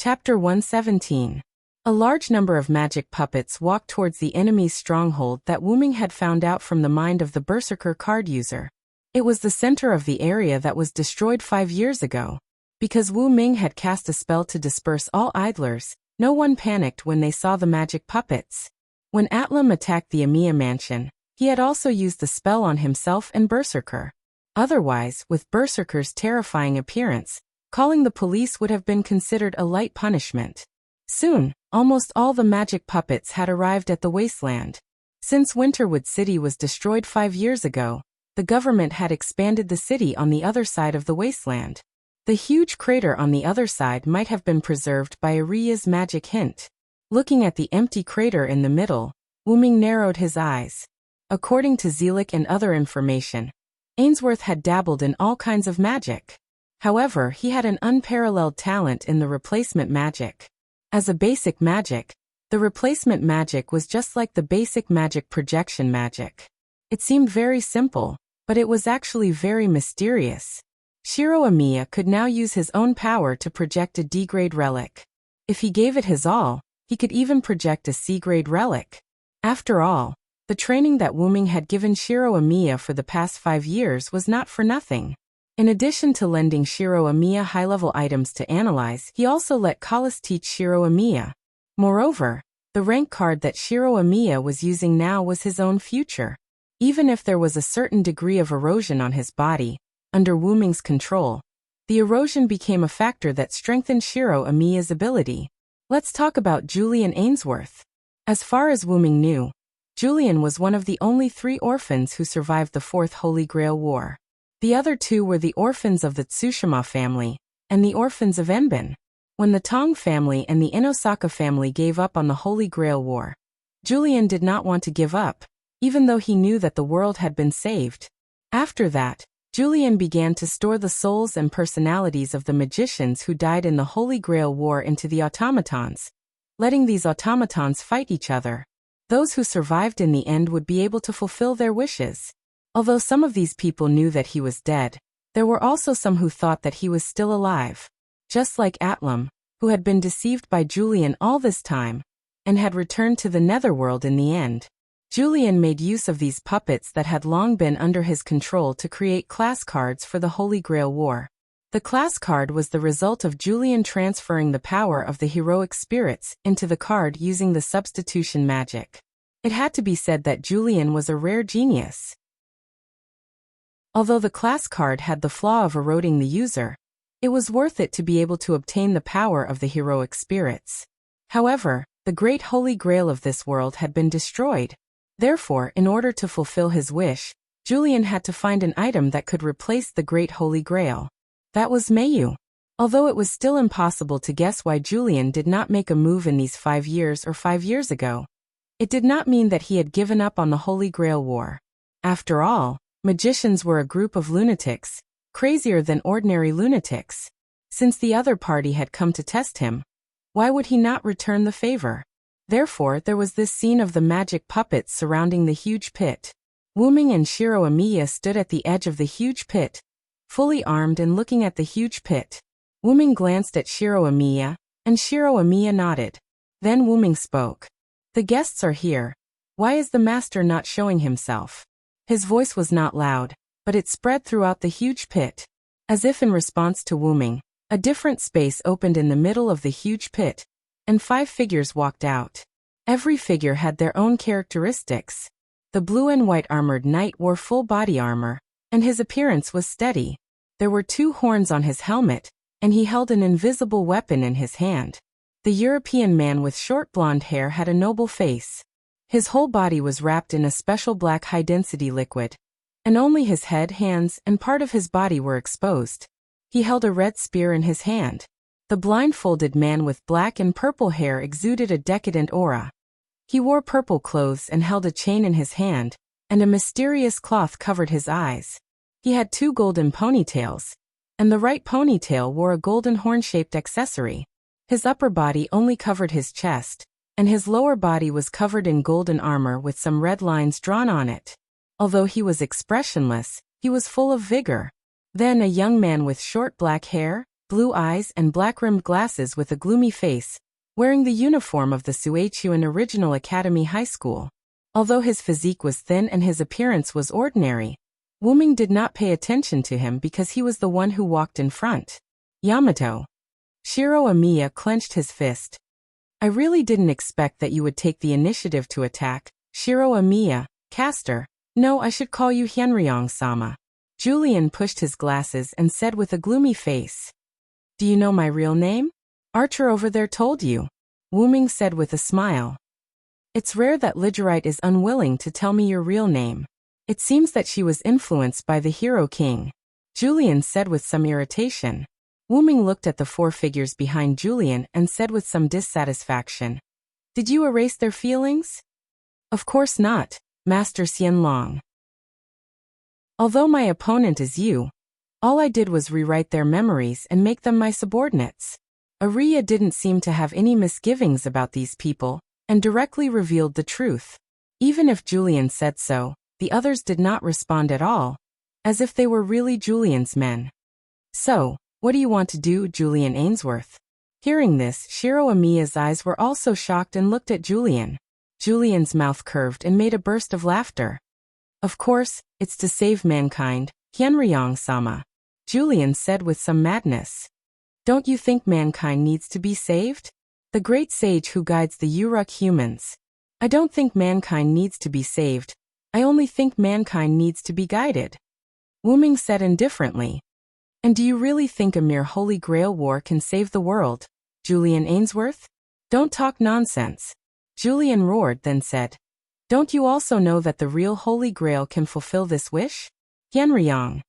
Chapter 117. A large number of magic puppets walked towards the enemy's stronghold that Wu Ming had found out from the mind of the Berserker card user. It was the center of the area that was destroyed 5 years ago. Because Wu Ming had cast a spell to disperse all idlers, no one panicked when they saw the magic puppets. When Atlam attacked the Emiya mansion, he had also used the spell on himself and Berserker. Otherwise, with Berserker's terrifying appearance, calling the police would have been considered a light punishment. Soon, almost all the magic puppets had arrived at the wasteland. Since Winterwood City was destroyed 5 years ago, the government had expanded the city on the other side of the wasteland. The huge crater on the other side might have been preserved by Aria's magic hint. Looking at the empty crater in the middle, Wu Ming narrowed his eyes. According to Zelik and other information, Ainsworth had dabbled in all kinds of magic. However, he had an unparalleled talent in the replacement magic. As a basic magic, the replacement magic was just like the basic magic projection magic. It seemed very simple, but it was actually very mysterious. Shiro Emiya could now use his own power to project a D-grade relic. If he gave it his all, he could even project a C-grade relic. After all, the training that Wu Ming had given Shiro Emiya for the past 5 years was not for nothing. In addition to lending Shiro Emiya high-level items to analyze, he also let Kalas teach Shiro Emiya. Moreover, the rank card that Shiro Emiya was using now was his own future. Even if there was a certain degree of erosion on his body, under Wu Ming's control, the erosion became a factor that strengthened Shiro Emiya's ability. Let's talk about Julian Ainsworth. As far as Wu Ming knew, Julian was one of the only 3 orphans who survived the Fourth Holy Grail War. The other 2 were the orphans of the Tsushima family, and the orphans of Enbin. When the Tong family and the Inosaka family gave up on the Holy Grail War, Julian did not want to give up, even though he knew that the world had been saved. After that, Julian began to store the souls and personalities of the magicians who died in the Holy Grail War into the automatons, letting these automatons fight each other. Those who survived in the end would be able to fulfill their wishes. Although some of these people knew that he was dead, there were also some who thought that he was still alive. Just like Atlam, who had been deceived by Julian all this time, and had returned to the netherworld in the end. Julian made use of these puppets that had long been under his control to create class cards for the Holy Grail War. The class card was the result of Julian transferring the power of the heroic spirits into the card using the substitution magic. It had to be said that Julian was a rare genius. Although the class card had the flaw of eroding the user, it was worth it to be able to obtain the power of the heroic spirits. However, the great Holy Grail of this world had been destroyed. Therefore, in order to fulfill his wish, Julian had to find an item that could replace the great Holy Grail. That was Mayu. Although it was still impossible to guess why Julian did not make a move in these 5 years or 5 years ago, it did not mean that he had given up on the Holy Grail War. After all, magicians were a group of lunatics, crazier than ordinary lunatics. Since the other party had come to test him, why would he not return the favor? Therefore, there was this scene of the magic puppets surrounding the huge pit. Wu Ming and Shiro Emiya stood at the edge of the huge pit, fully armed and looking at the huge pit. Wu Ming glanced at Shiro Emiya, and Shiro Emiya nodded. Then Wu Ming spoke. "The guests are here. Why is the master not showing himself?" His voice was not loud, but it spread throughout the huge pit. As if in response to Wu Ming, a different space opened in the middle of the huge pit, and 5 figures walked out. Every figure had their own characteristics. The blue and white armored knight wore full body armor, and his appearance was steady. There were 2 horns on his helmet, and he held an invisible weapon in his hand. The European man with short blonde hair had a noble face. His whole body was wrapped in a special black high-density liquid, and only his head, hands, and part of his body were exposed. He held a red spear in his hand. The blindfolded man with black and purple hair exuded a decadent aura. He wore purple clothes and held a chain in his hand, and a mysterious cloth covered his eyes. He had 2 golden ponytails, and the right ponytail wore a golden horn-shaped accessory. His upper body only covered his chest, and his lower body was covered in golden armor with some red lines drawn on it. Although he was expressionless, he was full of vigor. Then a young man with short black hair, blue eyes and black-rimmed glasses with a gloomy face, wearing the uniform of the Suechuan Original Academy High School. Although his physique was thin and his appearance was ordinary, Wuming did not pay attention to him because he was the one who walked in front. Yamato. Shiro Amiya clenched his fist. I really didn't expect that you would take the initiative to attack, Shiro Amiya, caster. No, I should call you Hyenryong-sama. Julian pushed his glasses and said with a gloomy face. Do you know my real name? Archer over there told you. Wuming said with a smile. It's rare that Ligerite is unwilling to tell me your real name. It seems that she was influenced by the Hero King. Julian said with some irritation. Wuming looked at the four figures behind Julian and said with some dissatisfaction. Did you erase their feelings? Of course not, Master Xianlong. Although my opponent is you, all I did was rewrite their memories and make them my subordinates. Arya didn't seem to have any misgivings about these people, and directly revealed the truth. Even if Julian said so, the others did not respond at all, as if they were really Julian's men. So, what do you want to do, Julian Ainsworth? Hearing this, Shiro Amiya's eyes were also shocked and looked at Julian. Julian's mouth curved and made a burst of laughter. Of course, it's to save mankind, Hyenryong-sama. Julian said with some madness. Don't you think mankind needs to be saved? The great sage who guides the Uruk humans. I don't think mankind needs to be saved. I only think mankind needs to be guided. Wuming said indifferently. And do you really think a mere Holy Grail war can save the world, Julian Ainsworth? Don't talk nonsense. Julian roared, then said. Don't you also know that the real Holy Grail can fulfill this wish? Hyenryong.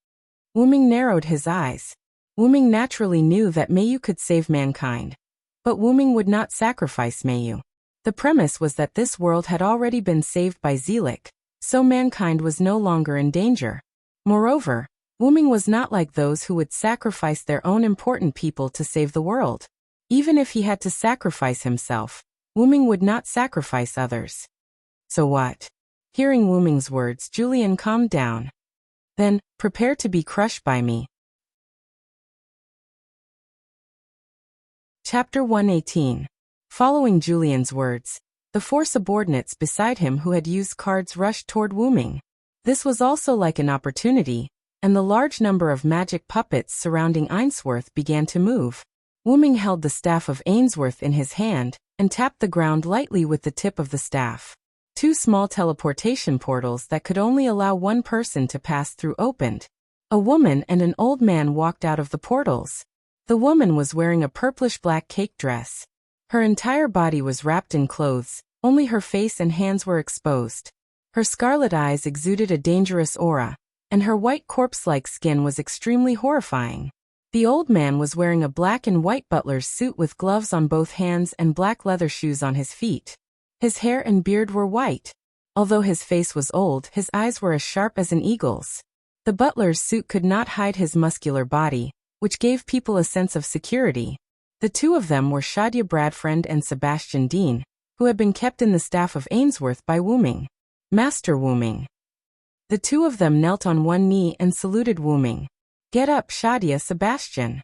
Wuming narrowed his eyes. Wuming naturally knew that Mayu could save mankind. But Wuming would not sacrifice Mayu. The premise was that this world had already been saved by Zelik, so mankind was no longer in danger. Moreover, Wuming was not like those who would sacrifice their own important people to save the world. Even if he had to sacrifice himself, Wuming would not sacrifice others. So what? Hearing Wuming's words, Julian calmed down. Then, prepare to be crushed by me. Chapter 118. Following Julian's words, the four subordinates beside him who had used cards rushed toward Wuming. This was also like an opportunity, and the large number of magic puppets surrounding Ainsworth began to move. Wuming held the staff of Ainsworth in his hand, and tapped the ground lightly with the tip of the staff. Two small teleportation portals that could only allow one person to pass through opened. A woman and an old man walked out of the portals. The woman was wearing a purplish-black cake dress. Her entire body was wrapped in clothes, only her face and hands were exposed. Her scarlet eyes exuded a dangerous aura, and her white corpse-like skin was extremely horrifying. The old man was wearing a black and white butler's suit with gloves on both hands and black leather shoes on his feet. His hair and beard were white. Although his face was old, his eyes were as sharp as an eagle's. The butler's suit could not hide his muscular body, which gave people a sense of security. The two of them were Shadia Bradfriend and Sebastian Dean, who had been kept in the staff of Ainsworth by Wuming. Master Wuming. The two of them knelt on one knee and saluted Wuming. Get up, Shadia, Sebastian.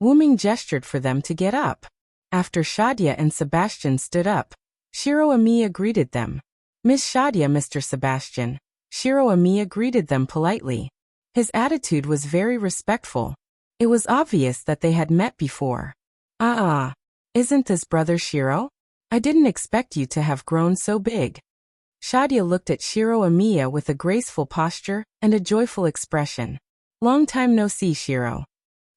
Wuming gestured for them to get up. After Shadia and Sebastian stood up, Shiro Amiya greeted them. Miss Shadia, Mr. Sebastian. Shiro Amiya greeted them politely. His attitude was very respectful. It was obvious that they had met before. Isn't this brother Shiro? I didn't expect you to have grown so big. Shadia looked at Shiro Amiya with a graceful posture and a joyful expression. Long time no see, Shiro.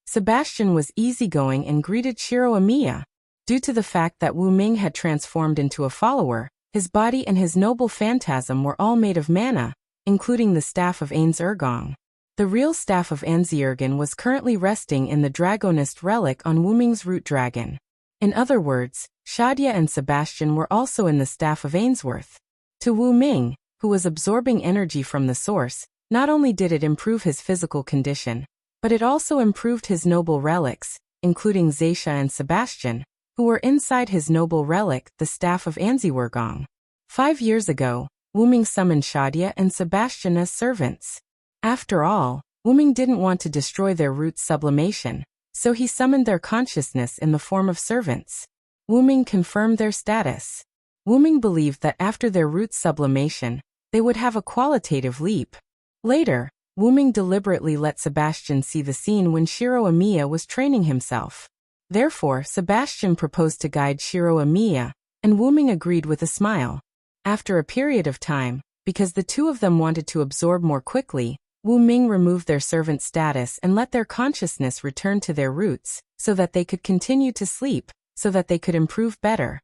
Sebastian was easygoing and greeted Shiro Amiya. Due to the fact that Wuming had transformed into a follower, his body and his noble phantasm were all made of mana, including the staff of Ainz-Ergong. The real staff of Ainz-Ergong was currently resting in the Dragonist relic on Wuming's root dragon. In other words, Shadia and Sebastian were also in the staff of Ainsworth. To Wuming, who was absorbing energy from the source, not only did it improve his physical condition, but it also improved his noble relics, including Zaisha and Sebastian, who were inside his noble relic, the staff of Ainz-Ergong. 5 years ago, Wuming summoned Shadia and Sebastian as servants. After all, Wuming didn't want to destroy their root sublimation, So he summoned their consciousness in the form of servants. Wuming confirmed their status. Wuming believed that after their root sublimation, they would have a qualitative leap. Later, Wuming deliberately let Sebastian see the scene when Shiro Amiya was training himself. Therefore, Sebastian proposed to guide Shiro Amiya, and Wuming agreed with a smile. After a period of time, because the two of them wanted to absorb more quickly, Wuming removed their servant status and let their consciousness return to their roots, so that they could continue to sleep, so that they could improve better.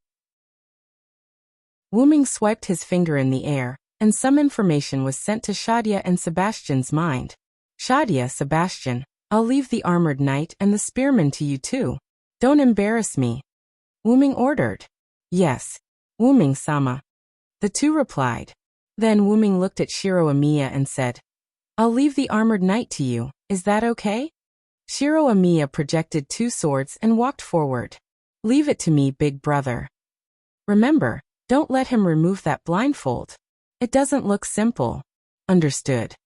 Wuming swiped his finger in the air, and some information was sent to Shadia and Sebastian's mind. Shadia, Sebastian, I'll leave the armored knight and the spearman to you too. Don't embarrass me. Wuming ordered. Yes, Wuming-sama. The two replied. Then Wuming looked at Shiro Amiya and said, I'll leave the armored knight to you, is that okay? Shiro Amiya projected 2 swords and walked forward. Leave it to me, big brother. Remember, don't let him remove that blindfold. It doesn't look simple. Understood.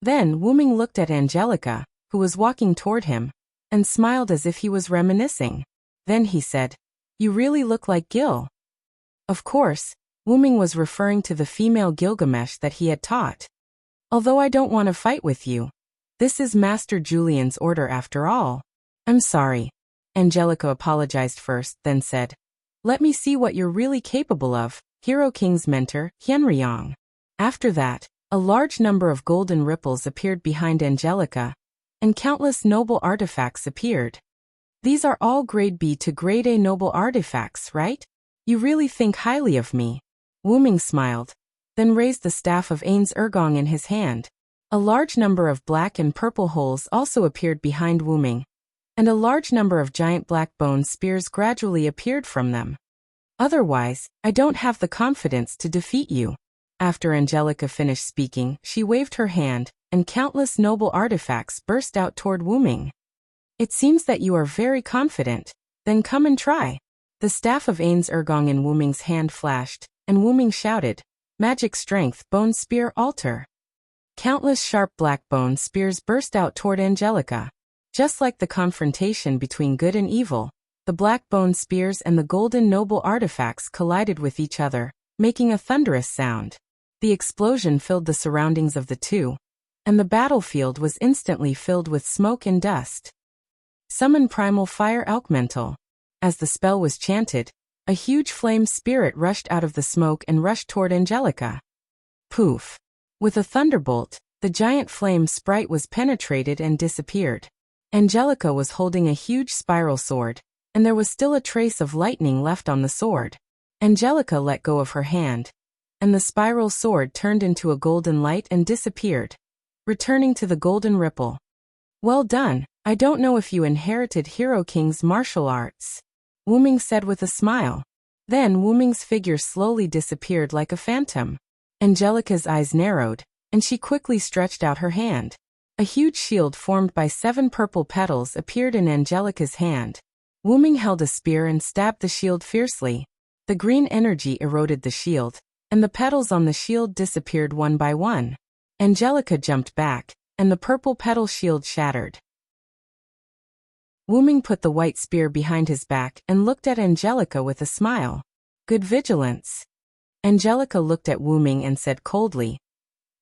Then Wuming looked at Angelica, who was walking toward him, and smiled as if he was reminiscing. Then he said, You really look like Gil. Of course, Wuming was referring to the female Gilgamesh that he had taught. Although I don't want to fight with you. This is Master Julian's order after all. I'm sorry. Angelica apologized first, then said, Let me see what you're really capable of, Hero King's mentor, Hyenryong. After that, a large number of golden ripples appeared behind Angelica, and countless noble artifacts appeared. These are all grade B to grade A noble artifacts, right? You really think highly of me. Wuming smiled, then raised the staff of Ain's Ergong in his hand. A large number of black and purple holes also appeared behind Wuming, and a large number of giant black bone spears gradually appeared from them. Otherwise, I don't have the confidence to defeat you. After Angelica finished speaking, she waved her hand, and countless noble artifacts burst out toward Wuming. It seems that you are very confident. Then come and try. The staff of Ain's Ergong in Wuming's hand flashed, and Wuming shouted, Magic Strength Bone Spear Altar. Countless sharp black bone spears burst out toward Angelica. Just like the confrontation between good and evil, the black bone spears and the golden noble artifacts collided with each other, making a thunderous sound. The explosion filled the surroundings of the two, and the battlefield was instantly filled with smoke and dust. Summon Primal Fire Elemental. As the spell was chanted, a huge flame spirit rushed out of the smoke and rushed toward Angelica. Poof! With a thunderbolt, the giant flame sprite was penetrated and disappeared. Angelica was holding a huge spiral sword, and there was still a trace of lightning left on the sword. Angelica let go of her hand, and the spiral sword turned into a golden light and disappeared, returning to the golden ripple. Well done. I don't know if you inherited Hero King's martial arts, Wuming said with a smile. Then Wuming's figure slowly disappeared like a phantom. Angelica's eyes narrowed, and she quickly stretched out her hand. A huge shield formed by 7 purple petals appeared in Angelica's hand. Wuming held a spear and stabbed the shield fiercely. The green energy eroded the shield, and the petals on the shield disappeared one by one. Angelica jumped back, and the purple petal shield shattered. Wuming put the white spear behind his back and looked at Angelica with a smile. Good vigilance. Angelica looked at Wuming and said coldly,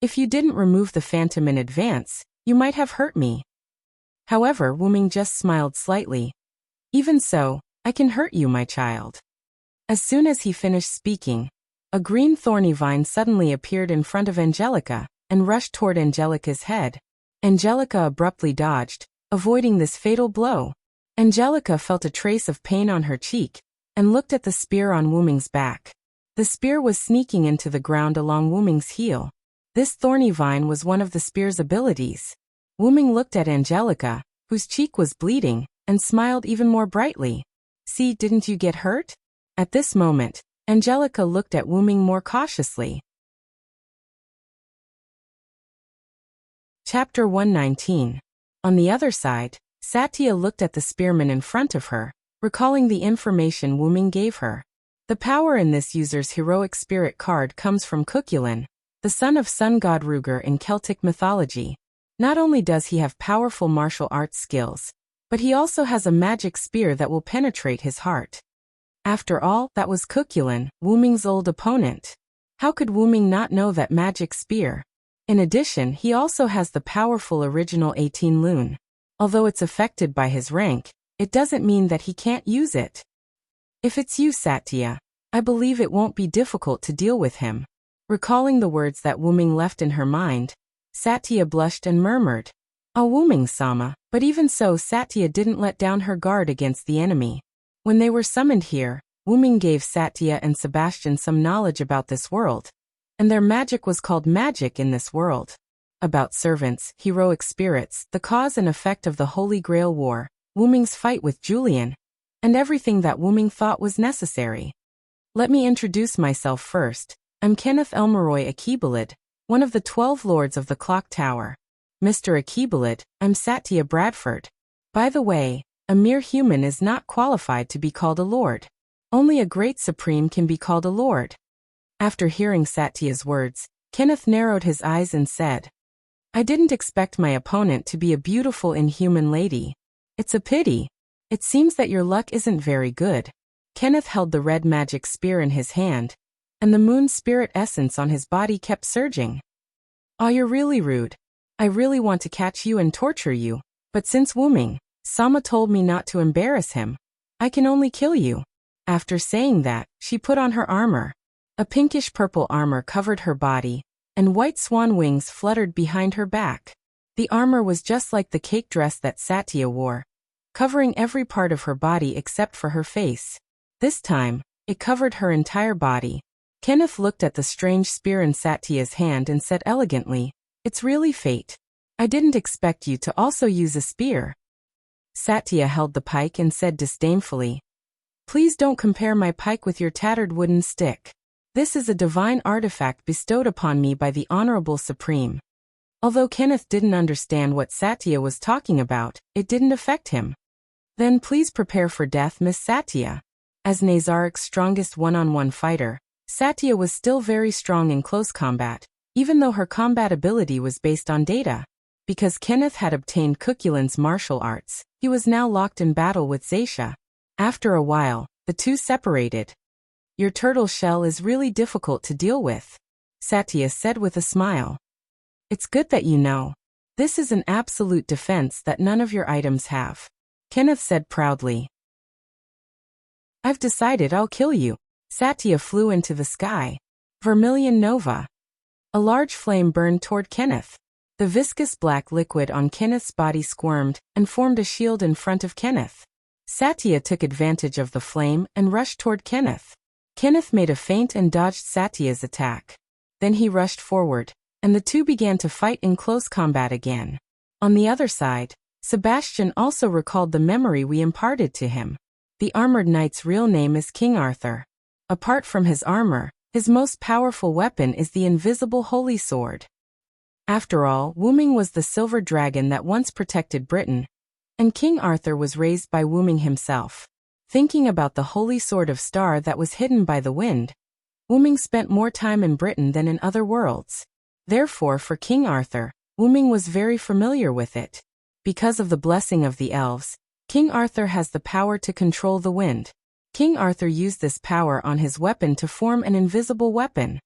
If you didn't remove the phantom in advance, you might have hurt me. However, Wuming just smiled slightly. Even so, I can hurt you, my child. As soon as he finished speaking, a green thorny vine suddenly appeared in front of Angelica and rushed toward Angelica's head. Angelica abruptly dodged, avoiding this fatal blow. Angelica felt a trace of pain on her cheek and looked at the spear on Wuming's back. The spear was sneaking into the ground along Wuming's heel. This thorny vine was one of the spear's abilities. Wuming looked at Angelica, whose cheek was bleeding, and smiled even more brightly. See, didn't you get hurt? At this moment, Angelica looked at Wuming more cautiously. Chapter 119. On the other side, Satya looked at the spearman in front of her, recalling the information Wuming gave her. The power in this user's heroic spirit card comes from Cuchulainn, the son of sun god Ruger in Celtic mythology. Not only does he have powerful martial arts skills, But he also has a magic spear that will penetrate his heart. After all, that was Cuchulain, Wu Ming's old opponent. How could Wu Ming not know that magic spear? In addition, he also has the powerful original 18 Lun. Although it's affected by his rank, it doesn't mean that he can't use it. If it's you, Satya, I believe it won't be difficult to deal with him. Recalling the words that Wu Ming left in her mind, Satya blushed and murmured, "Oh, Wu Ming-sama," but even so Satya didn't let down her guard against the enemy. When they were summoned here, Wu Ming gave Satya and Sebastian some knowledge about this world, and their magic was called magic in this world. About servants, heroic spirits, the cause and effect of the Holy Grail War, Wu Ming's fight with Julian, and everything that Wu Ming thought was necessary. Let me introduce myself first. I'm Kenneth Elmeroy Akibalid, one of the 12 Lords of the Clock Tower. Mr. Akibalid, I'm Satya Bradford. By the way, a mere human is not qualified to be called a lord. Only a great supreme can be called a lord. After hearing Satya's words, Kenneth narrowed his eyes and said, I didn't expect my opponent to be a beautiful inhuman lady. It's a pity. It seems that your luck isn't very good. Kenneth held the red magic spear in his hand, and the moon spirit essence on his body kept surging. Aw, you're really rude. I really want to catch you and torture you, but since Wu Ming-sama told me not to embarrass him, I can only kill you. After saying that, she put on her armor. A pinkish-purple armor covered her body, and white swan wings fluttered behind her back. The armor was just like the cake dress that Satya wore, covering every part of her body except for her face. This time, it covered her entire body. Kenneth looked at the strange spear in Satya's hand and said elegantly, It's really fate. I didn't expect you to also use a spear. Satya held the pike and said disdainfully, Please don't compare my pike with your tattered wooden stick. This is a divine artifact bestowed upon me by the Honorable Supreme. Although Kenneth didn't understand what Satya was talking about, it didn't affect him. Then please prepare for death, Miss Satya. As Nazarik's strongest one-on-one fighter, Satya was still very strong in close combat, even though her combat ability was based on data. Because Kenneth had obtained Cuchulain's martial arts, he was now locked in battle with Zaisha. After a while, the two separated. Your turtle shell is really difficult to deal with, Satya said with a smile. It's good that you know. This is an absolute defense that none of your items have, Kenneth said proudly. I've decided I'll kill you. Satya flew into the sky. Vermilion Nova. A large flame burned toward Kenneth. The viscous black liquid on Kenneth's body squirmed and formed a shield in front of Kenneth. Satya took advantage of the flame and rushed toward Kenneth. Kenneth made a feint and dodged Satya's attack. Then he rushed forward, and the two began to fight in close combat again. On the other side, Sebastian also recalled the memory we imparted to him. The armored knight's real name is King Arthur. Apart from his armor, his most powerful weapon is the invisible holy sword. After all, Wu Ming was the silver dragon that once protected Britain, and King Arthur was raised by Wu Ming himself. Thinking about the holy sword of star that was hidden by the wind, Wu Ming spent more time in Britain than in other worlds. Therefore, for King Arthur, Wu Ming was very familiar with it. Because of the blessing of the elves, King Arthur has the power to control the wind. King Arthur used this power on his weapon to form an invisible weapon.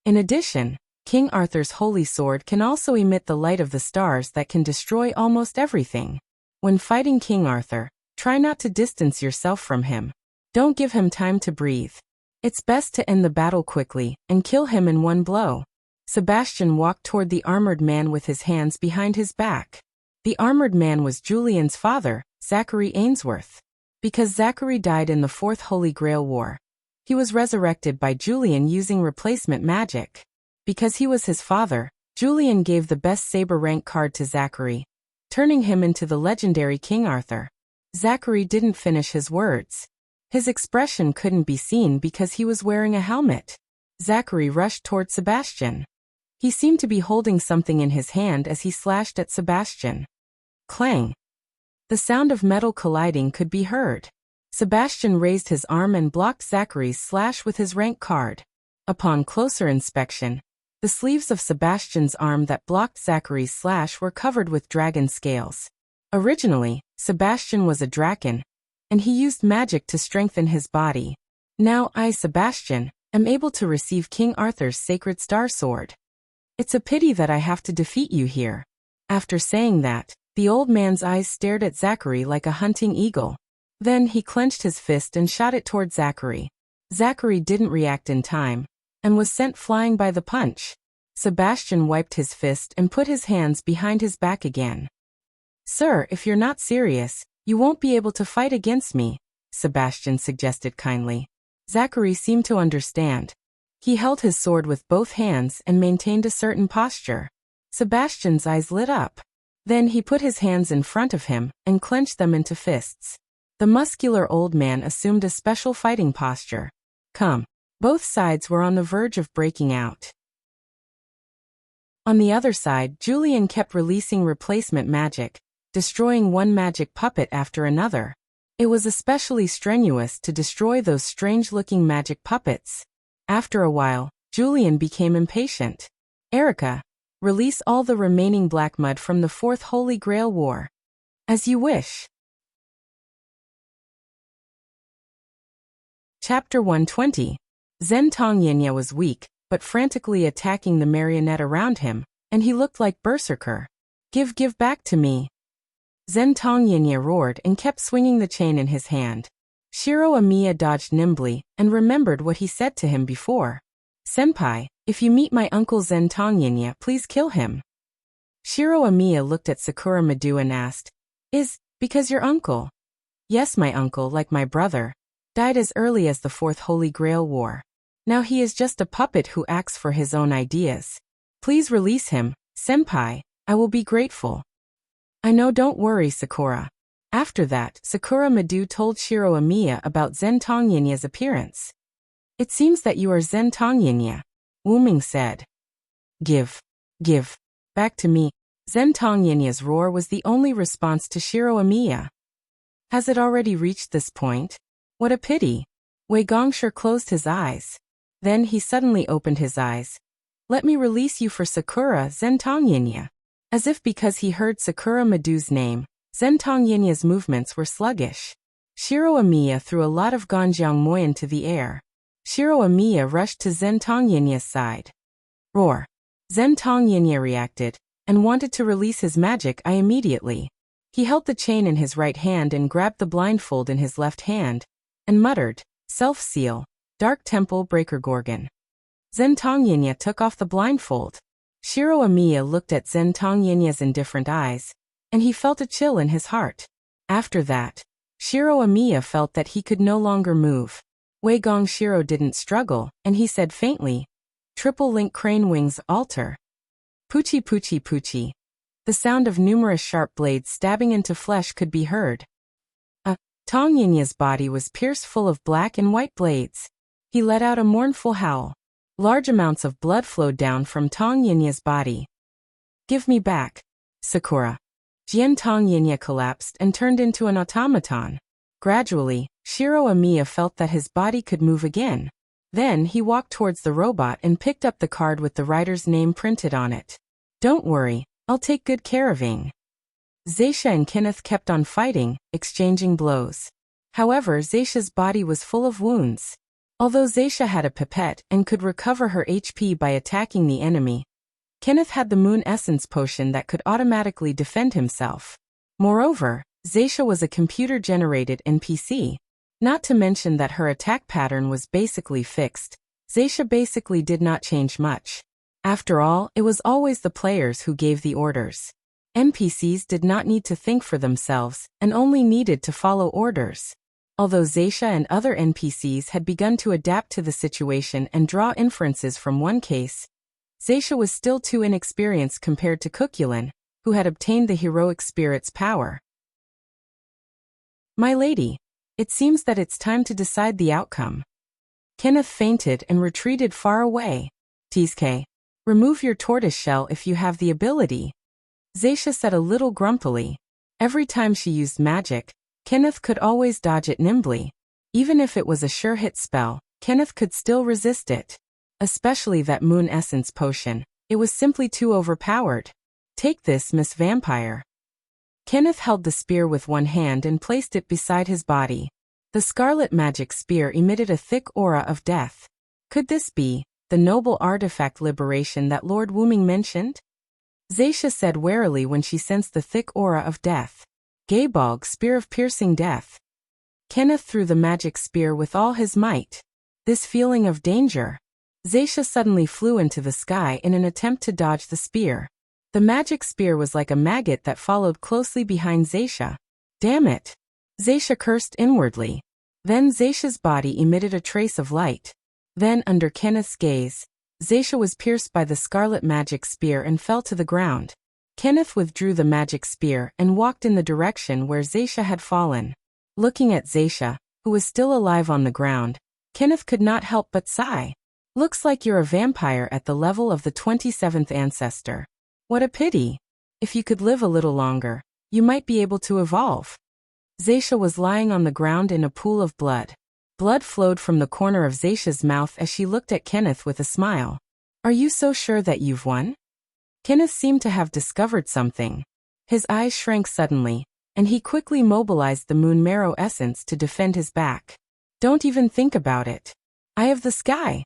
In addition, King Arthur's holy sword can also emit the light of the stars that can destroy almost everything. When fighting King Arthur, try not to distance yourself from him. Don't give him time to breathe. It's best to end the battle quickly and kill him in one blow. Sebastian walked toward the armored man with his hands behind his back. The armored man was Julian's father, Zachary Ainsworth. Because Zachary died in the Fourth Holy Grail War, he was resurrected by Julian using replacement magic. Because he was his father, Julian gave the best saber rank card to Zachary, turning him into the legendary King Arthur. Zachary didn't finish his words. His expression couldn't be seen because he was wearing a helmet. Zachary rushed toward Sebastian. He seemed to be holding something in his hand as he slashed at Sebastian. Clang! The sound of metal colliding could be heard. Sebastian raised his arm and blocked Zachary's slash with his rank card. Upon closer inspection, the sleeves of Sebastian's arm that blocked Zachary's slash were covered with dragon scales. Originally, Sebastian was a draken, and he used magic to strengthen his body. Now I, Sebastian, am able to receive King Arthur's sacred star sword. It's a pity that I have to defeat you here. After saying that, the old man's eyes stared at Zachary like a hunting eagle. Then he clenched his fist and shot it toward Zachary. Zachary didn't react in time, and was sent flying by the punch. Sebastian wiped his fist and put his hands behind his back again. Sir, if you're not serious, you won't be able to fight against me, Sebastian suggested kindly. Zachary seemed to understand. He held his sword with both hands and maintained a certain posture. Sebastian's eyes lit up. Then he put his hands in front of him and clenched them into fists. The muscular old man assumed a special fighting posture. Come. Both sides were on the verge of breaking out. On the other side, Julian kept releasing replacement magic, destroying one magic puppet after another. It was especially strenuous to destroy those strange-looking magic puppets. After a while, Julian became impatient. Erica, release all the remaining black mud from the Fourth Holy Grail War. As you wish. Chapter 120. Zentong was weak, but frantically attacking the marionette around him, and he looked like Berserker. Give back to me. Zentong roared and kept swinging the chain in his hand. Shiro Amiya dodged nimbly and remembered what he said to him before. Senpai, if you meet my uncle Zentong, please kill him. Shiro Amiya looked at Sakura Madu and asked, because your uncle? Yes, my uncle, like my brother, died as early as the Fourth Holy Grail War. Now he is just a puppet who acts for his own ideas. Please release him, senpai, I will be grateful. I know, don't worry, Sakura. After that, Sakura Madu told Shiro Amiya about Zentong appearance. It seems that you are Zentong, Wuming said. Give back to me. Zentong roar was the only response to Shiro Amiya. Has it already reached this point? What a pity. Wei Gongshi closed his eyes. Then he suddenly opened his eyes. Let me release you for Sakura, Zentong. As if because he heard Sakura Madu's name, Zentong movements were sluggish. Shiro Amiya threw a lot of Ganjiang Moi into the air. Shiro Amiya rushed to Zentong side. Roar. Zentong reacted, and wanted to release his magic immediately. He held the chain in his right hand and grabbed the blindfold in his left hand, and muttered, Self-seal, Dark Temple Breaker Gorgon. Zentong took off the blindfold. Shiro Amiya looked at Zentong indifferent eyes, and he felt a chill in his heart. After that, Shiro Amiya felt that he could no longer move. Wei Gongshi didn't struggle, and he said faintly, Triple Link Crane Wings Alter. Poochie poochie poochie. The sound of numerous sharp blades stabbing into flesh could be heard. Tong Yinya's body was pierced full of black and white blades. He let out a mournful howl. Large amounts of blood flowed down from Tong Yinya's body. Give me back, Sakura. Jian Tong Yinya collapsed and turned into an automaton. Gradually, Shiro Amiya felt that his body could move again. Then he walked towards the robot and picked up the card with the writer's name printed on it. Don't worry, I'll take good care of Ing. Zaisha and Kenneth kept on fighting, exchanging blows. However, Zaisha's body was full of wounds. Although Zaisha had a pipette and could recover her HP by attacking the enemy, Kenneth had the Moon Essence potion that could automatically defend himself. Moreover, Zaisha was a computer-generated NPC. Not to mention that her attack pattern was basically fixed. Zaisha basically did not change much. After all, it was always the players who gave the orders. NPCs did not need to think for themselves, and only needed to follow orders. Although Zaisha and other NPCs had begun to adapt to the situation and draw inferences from one case, Zaisha was still too inexperienced compared to Kukulin, who had obtained the heroic spirit's power. My lady, it seems that it's time to decide the outcome. Kenneth fainted and retreated far away. Teasuke, remove your tortoise shell if you have the ability. Zaisha said a little grumpily. Every time she used magic, Kenneth could always dodge it nimbly. Even if it was a sure hit spell, Kenneth could still resist it. Especially that Moon Essence potion. It was simply too overpowered. Take this, Miss Vampire. Kenneth held the spear with one hand and placed it beside his body. The scarlet magic spear emitted a thick aura of death. Could this be the noble artifact liberation that Lord Wuming mentioned? Zaisha said warily when she sensed the thick aura of death. Gaebog, spear of piercing death. Kenneth threw the magic spear with all his might. This feeling of danger. Zaisha suddenly flew into the sky in an attempt to dodge the spear. The magic spear was like a maggot that followed closely behind Zaisha. Damn it! Zaisha cursed inwardly. Then Zaisha's body emitted a trace of light. Then, under Kenneth's gaze, Zaisha was pierced by the scarlet magic spear and fell to the ground. Kenneth withdrew the magic spear and walked in the direction where Zaisha had fallen. Looking at Zaisha, who was still alive on the ground, Kenneth could not help but sigh. Looks like you're a vampire at the level of the 27th ancestor. What a pity. If you could live a little longer, you might be able to evolve. Zaisha was lying on the ground in a pool of blood. Blood flowed from the corner of Zaisha's mouth as she looked at Kenneth with a smile. Are you so sure that you've won? Kenneth seemed to have discovered something. His eyes shrank suddenly, and he quickly mobilized the moon marrow essence to defend his back. Don't even think about it. Eye of the sky.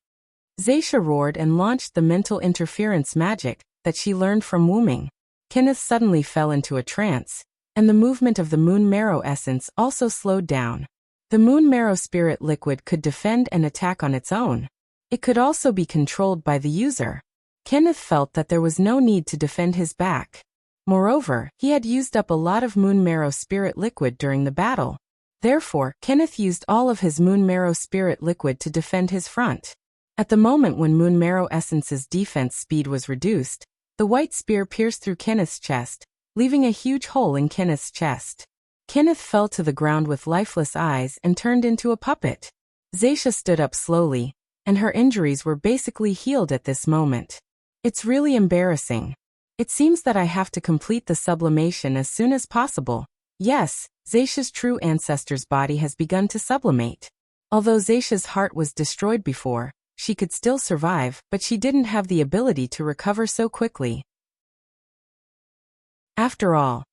Zaisha roared and launched the mental interference magic that she learned from Wuming. Kenneth suddenly fell into a trance, and the movement of the moon marrow essence also slowed down. The moon marrow spirit liquid could defend and attack on its own. It could also be controlled by the user. Kenneth felt that there was no need to defend his back. Moreover, he had used up a lot of moon marrow spirit liquid during the battle. Therefore, Kenneth used all of his moon marrow spirit liquid to defend his front. At the moment when moon marrow essence's defense speed was reduced, the white spear pierced through Kenneth's chest, leaving a huge hole in Kenneth's chest. Kenneth fell to the ground with lifeless eyes and turned into a puppet. Zaisha stood up slowly, and her injuries were basically healed at this moment. It's really embarrassing. It seems that I have to complete the sublimation as soon as possible. Yes, Zaisha's true ancestor's body has begun to sublimate. Although Zaisha's heart was destroyed before, she could still survive, but she didn't have the ability to recover so quickly. After all,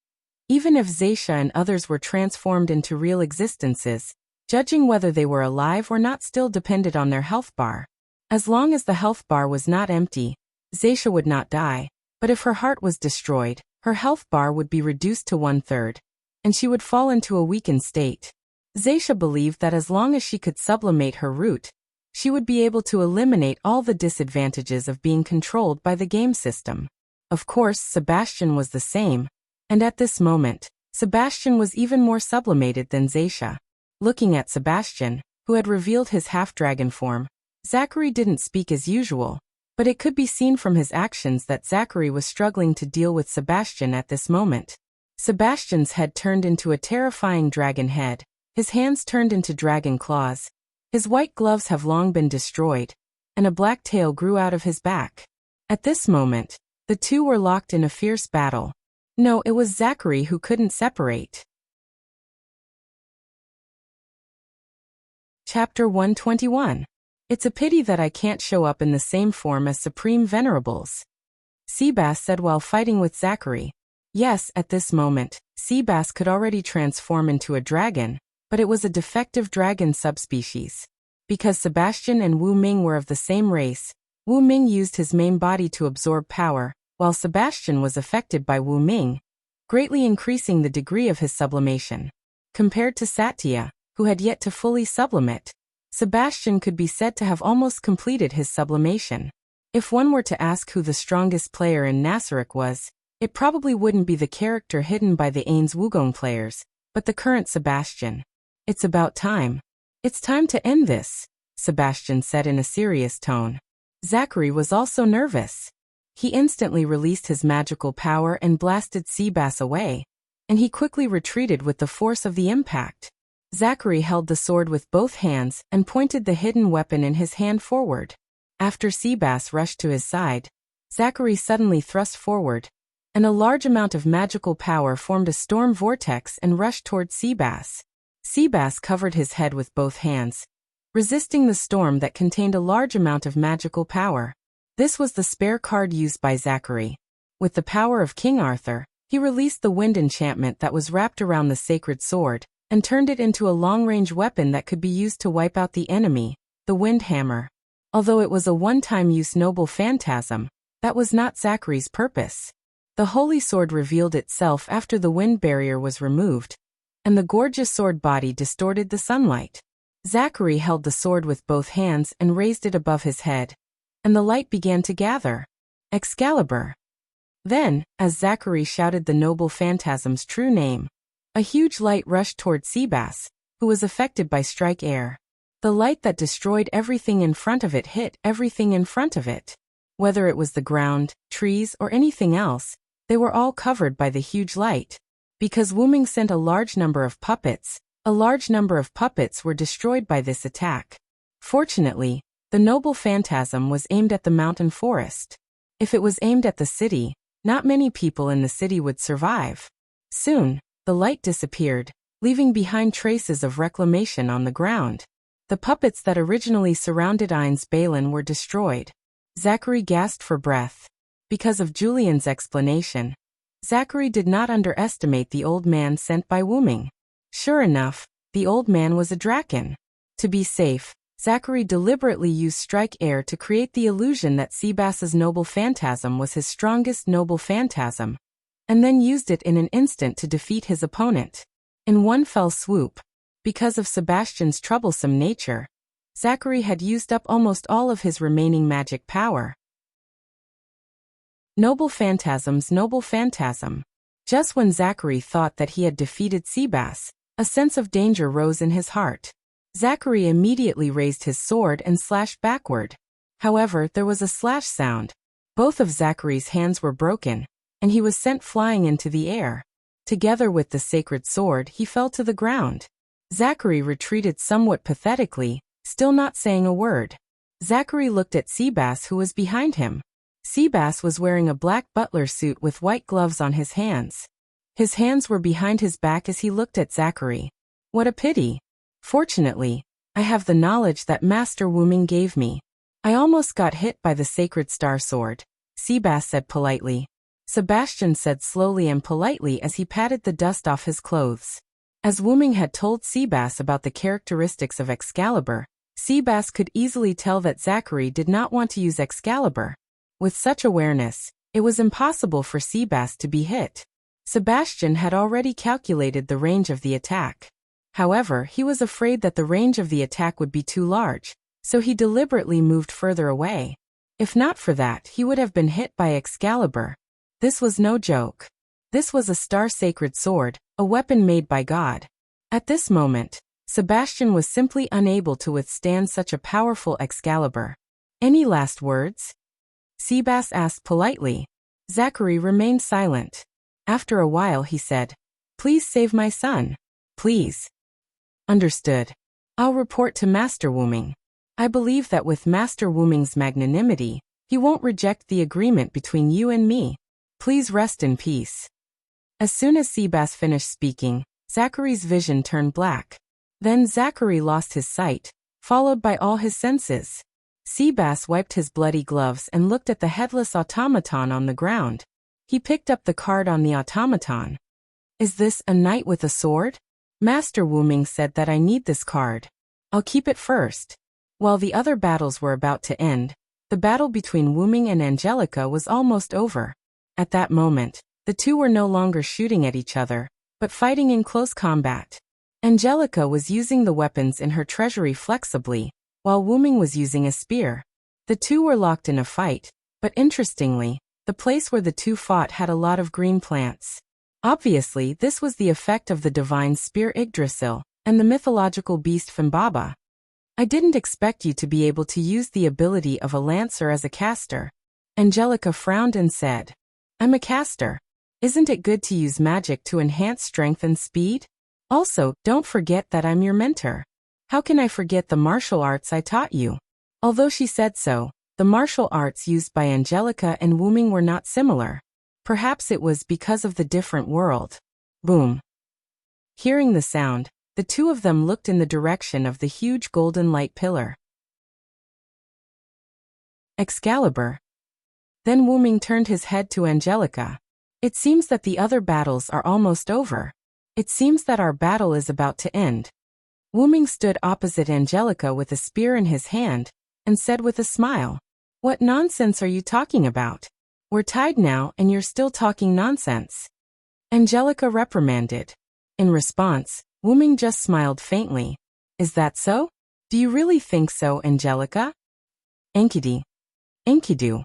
even if Zaisha and others were transformed into real existences, judging whether they were alive or not still depended on their health bar. As long as the health bar was not empty, Zaisha would not die, but if her heart was destroyed, her health bar would be reduced to 1/3, and she would fall into a weakened state. Zaisha believed that as long as she could sublimate her root, she would be able to eliminate all the disadvantages of being controlled by the game system. Of course, Sebastian was the same, and at this moment, Sebastian was even more sublimated than Zaisha. Looking at Sebastian, who had revealed his half-dragon form, Zachary didn't speak as usual, but it could be seen from his actions that Zachary was struggling to deal with Sebastian at this moment. Sebastian's head turned into a terrifying dragon head, his hands turned into dragon claws, his white gloves have long been destroyed, and a black tail grew out of his back. At this moment, the two were locked in a fierce battle. No, it was Zachary who couldn't separate. Chapter 121. It's a pity that I can't show up in the same form as Supreme Venerables, Seabass said while fighting with Zachary. Yes, at this moment, Seabass could already transform into a dragon, but it was a defective dragon subspecies. Because Sebastian and Wu Ming were of the same race, Wu Ming used his main body to absorb power, while Sebastian was affected by Wu Ming, greatly increasing the degree of his sublimation. Compared to Satya, who had yet to fully sublimate, Sebastian could be said to have almost completed his sublimation. If one were to ask who the strongest player in Nasaruk was, it probably wouldn't be the character hidden by the Ains Wugong players, but the current Sebastian. It's about time. It's time to end this, Sebastian said in a serious tone. Zachary was also nervous. He instantly released his magical power and blasted Seabass away, and he quickly retreated with the force of the impact. Zachary held the sword with both hands and pointed the hidden weapon in his hand forward. After Seabass rushed to his side, Zachary suddenly thrust forward, and a large amount of magical power formed a storm vortex and rushed toward Seabass. Seabass covered his head with both hands, resisting the storm that contained a large amount of magical power. This was the spare card used by Zachary. With the power of King Arthur, He released the wind enchantment that was wrapped around the sacred sword, and turned it into a long-range weapon that could be used to wipe out the enemy, the wind hammer. Although it was a one-time use noble phantasm, that was not Zachary's purpose. The holy sword revealed itself after the wind barrier was removed, and the gorgeous sword body distorted the sunlight. Zachary held the sword with both hands and raised it above his head, and the light began to gather. Excalibur. Then, as Zachary shouted the noble phantasm's true name, a huge light rushed toward Seabass, who was affected by strike air. The light that destroyed everything in front of it hit everything in front of it. Whether it was the ground, trees, or anything else, they were all covered by the huge light. Because Wu Ming sent a large number of puppets were destroyed by this attack. Fortunately, the noble phantasm was aimed at the mountain forest. If it was aimed at the city, not many people in the city would survive. Soon, the light disappeared, leaving behind traces of reclamation on the ground. The puppets that originally surrounded Ain's Balin were destroyed. Zachary gasped for breath. Because of Julian's explanation, Zachary did not underestimate the old man sent by Wu Ming. Sure enough, the old man was a draken. To be safe, Zachary deliberately used strike air to create the illusion that Seabass's noble phantasm was his strongest noble phantasm, and then used it in an instant to defeat his opponent. In one fell swoop. Because of Sebastian's troublesome nature, Zachary had used up almost all of his remaining magic power. Noble phantasm's noble phantasm. Just when Zachary thought that he had defeated Seabass, a sense of danger rose in his heart. Zachary immediately raised his sword and slashed backward. However, there was a slash sound. Both of Zachary's hands were broken, and he was sent flying into the air. Together with the sacred sword, he fell to the ground. Zachary retreated somewhat pathetically, still not saying a word. Zachary looked at Seabass, who was behind him. Seabass was wearing a black butler suit with white gloves on his hands. His hands were behind his back as he looked at Zachary. What a pity. Fortunately, I have the knowledge that Master Wu Ming gave me. I almost got hit by the sacred star sword, Seabass said politely. Sebastian said slowly and politely as he patted the dust off his clothes. As Wu Ming had told Seabass about the characteristics of Excalibur, Seabass could easily tell that Zachary did not want to use Excalibur. With such awareness, it was impossible for Seabass to be hit. Sebastian had already calculated the range of the attack. However, he was afraid that the range of the attack would be too large, so he deliberately moved further away. If not for that, he would have been hit by Excalibur. This was no joke. This was a star-sacred sword, a weapon made by God. At this moment, Sebastian was simply unable to withstand such a powerful Excalibur. Any last words? Seabass asked politely. Zachary remained silent. After a while he said, "Please save my son. Please." Understood. I'll report to Master Wu Ming. I believe that with Master Wu Ming's magnanimity, he won't reject the agreement between you and me. Please rest in peace. As soon as Seabass finished speaking, Zachary's vision turned black. Then Zachary lost his sight, followed by all his senses. Seabass wiped his bloody gloves and looked at the headless automaton on the ground. He picked up the card on the automaton. Is this a knight with a sword? Master Wu Ming said that I need this card. I'll keep it first. While the other battles were about to end, the battle between Wu Ming and Angelica was almost over. At that moment, the two were no longer shooting at each other, but fighting in close combat. Angelica was using the weapons in her treasury flexibly, while Wu Ming was using a spear. The two were locked in a fight, but interestingly, the place where the two fought had a lot of green plants. Obviously, this was the effect of the divine spear Yggdrasil and the mythological beast Fimbaba. I didn't expect you to be able to use the ability of a lancer as a caster. Angelica frowned and said, I'm a caster. Isn't it good to use magic to enhance strength and speed? Also, don't forget that I'm your mentor. How can I forget the martial arts I taught you? Although she said so, the martial arts used by Angelica and Wu Ming were not similar. Perhaps it was because of the different world. Boom. Hearing the sound, the two of them looked in the direction of the huge golden light pillar. Excalibur. Then Wu Ming turned his head to Angelica. It seems that the other battles are almost over. It seems that our battle is about to end. Wuming stood opposite Angelica with a spear in his hand, and said with a smile, "What nonsense are you talking about? We're tied now and you're still talking nonsense." Angelica reprimanded. In response, Wuming just smiled faintly. "Is that so? Do you really think so, Angelica?" Enkidu. Enkidu.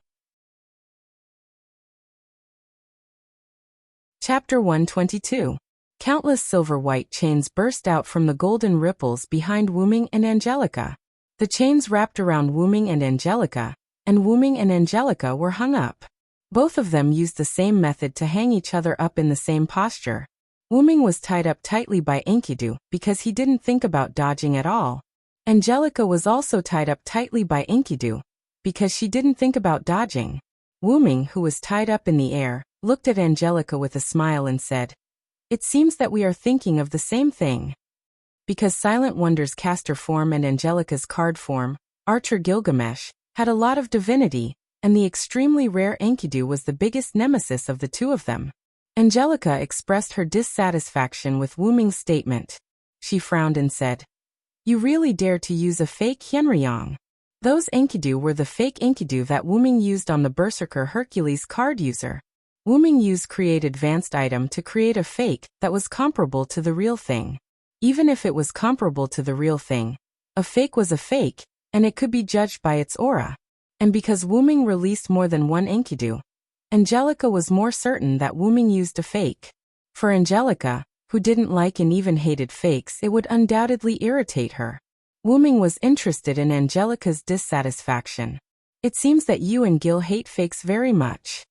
Chapter 122. Countless silver-white chains burst out from the golden ripples behind Wuming and Angelica. The chains wrapped around Wuming and Angelica, and Wuming and Angelica were hung up. Both of them used the same method to hang each other up in the same posture. Wuming was tied up tightly by Enkidu because he didn't think about dodging at all. Angelica was also tied up tightly by Enkidu because she didn't think about dodging. Wuming, who was tied up in the air, looked at Angelica with a smile and said, "It seems that we are thinking of the same thing." Because Silent Wonder's caster form and Angelica's card form, Archer Gilgamesh, had a lot of divinity, and the extremely rare Enkidu was the biggest nemesis of the two of them. Angelica expressed her dissatisfaction with Wuming's statement. She frowned and said, "You really dare to use a fake Hyenryong?" Those Enkidu were the fake Enkidu that Wuming used on the Berserker Hercules card user. Wuming used Create Advanced Item to create a fake that was comparable to the real thing. Even if it was comparable to the real thing, a fake was a fake, and it could be judged by its aura. And because Wuming released more than one Enkidu, Angelica was more certain that Wuming used a fake. For Angelica, who didn't like and even hated fakes, it would undoubtedly irritate her. Wuming was interested in Angelica's dissatisfaction. "It seems that you and Gil hate fakes very much."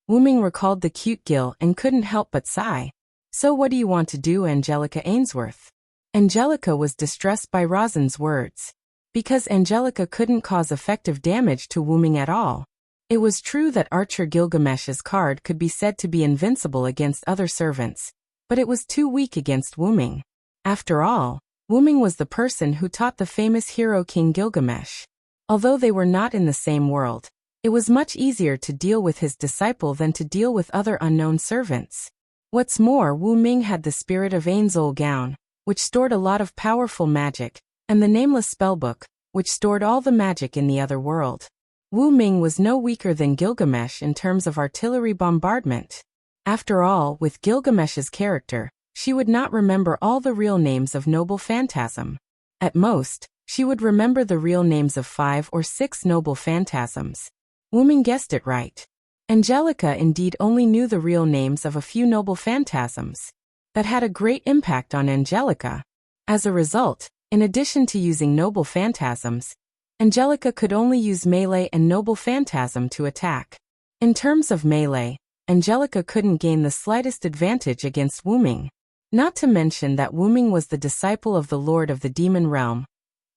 Wuming recalled the cute Gil and couldn't help but sigh. "So what do you want to do, Angelica Ainsworth?" Angelica was distressed by Rosin's words. Because Angelica couldn't cause effective damage to Wuming at all. It was true that Archer Gilgamesh's card could be said to be invincible against other servants, but it was too weak against Wuming. After all, Wuming was the person who taught the famous hero King Gilgamesh. Although they were not in the same world, it was much easier to deal with his disciple than to deal with other unknown servants. What's more, Wuming had the spirit of Ainzol Gown, which stored a lot of powerful magic, and the Nameless Spellbook, which stored all the magic in the other world. Wuming was no weaker than Gilgamesh in terms of artillery bombardment. After all, with Gilgamesh's character, she would not remember all the real names of Noble Phantasm. At most, she would remember the real names of 5 or 6 Noble Phantasms. Wuming guessed it right. Angelica indeed only knew the real names of a few Noble Phantasms. That had a great impact on Angelica. As a result, in addition to using Noble Phantasms, Angelica could only use melee and Noble Phantasm to attack. In terms of melee, Angelica couldn't gain the slightest advantage against Wuming. Not to mention that Wuming was the disciple of the Lord of the Demon Realm.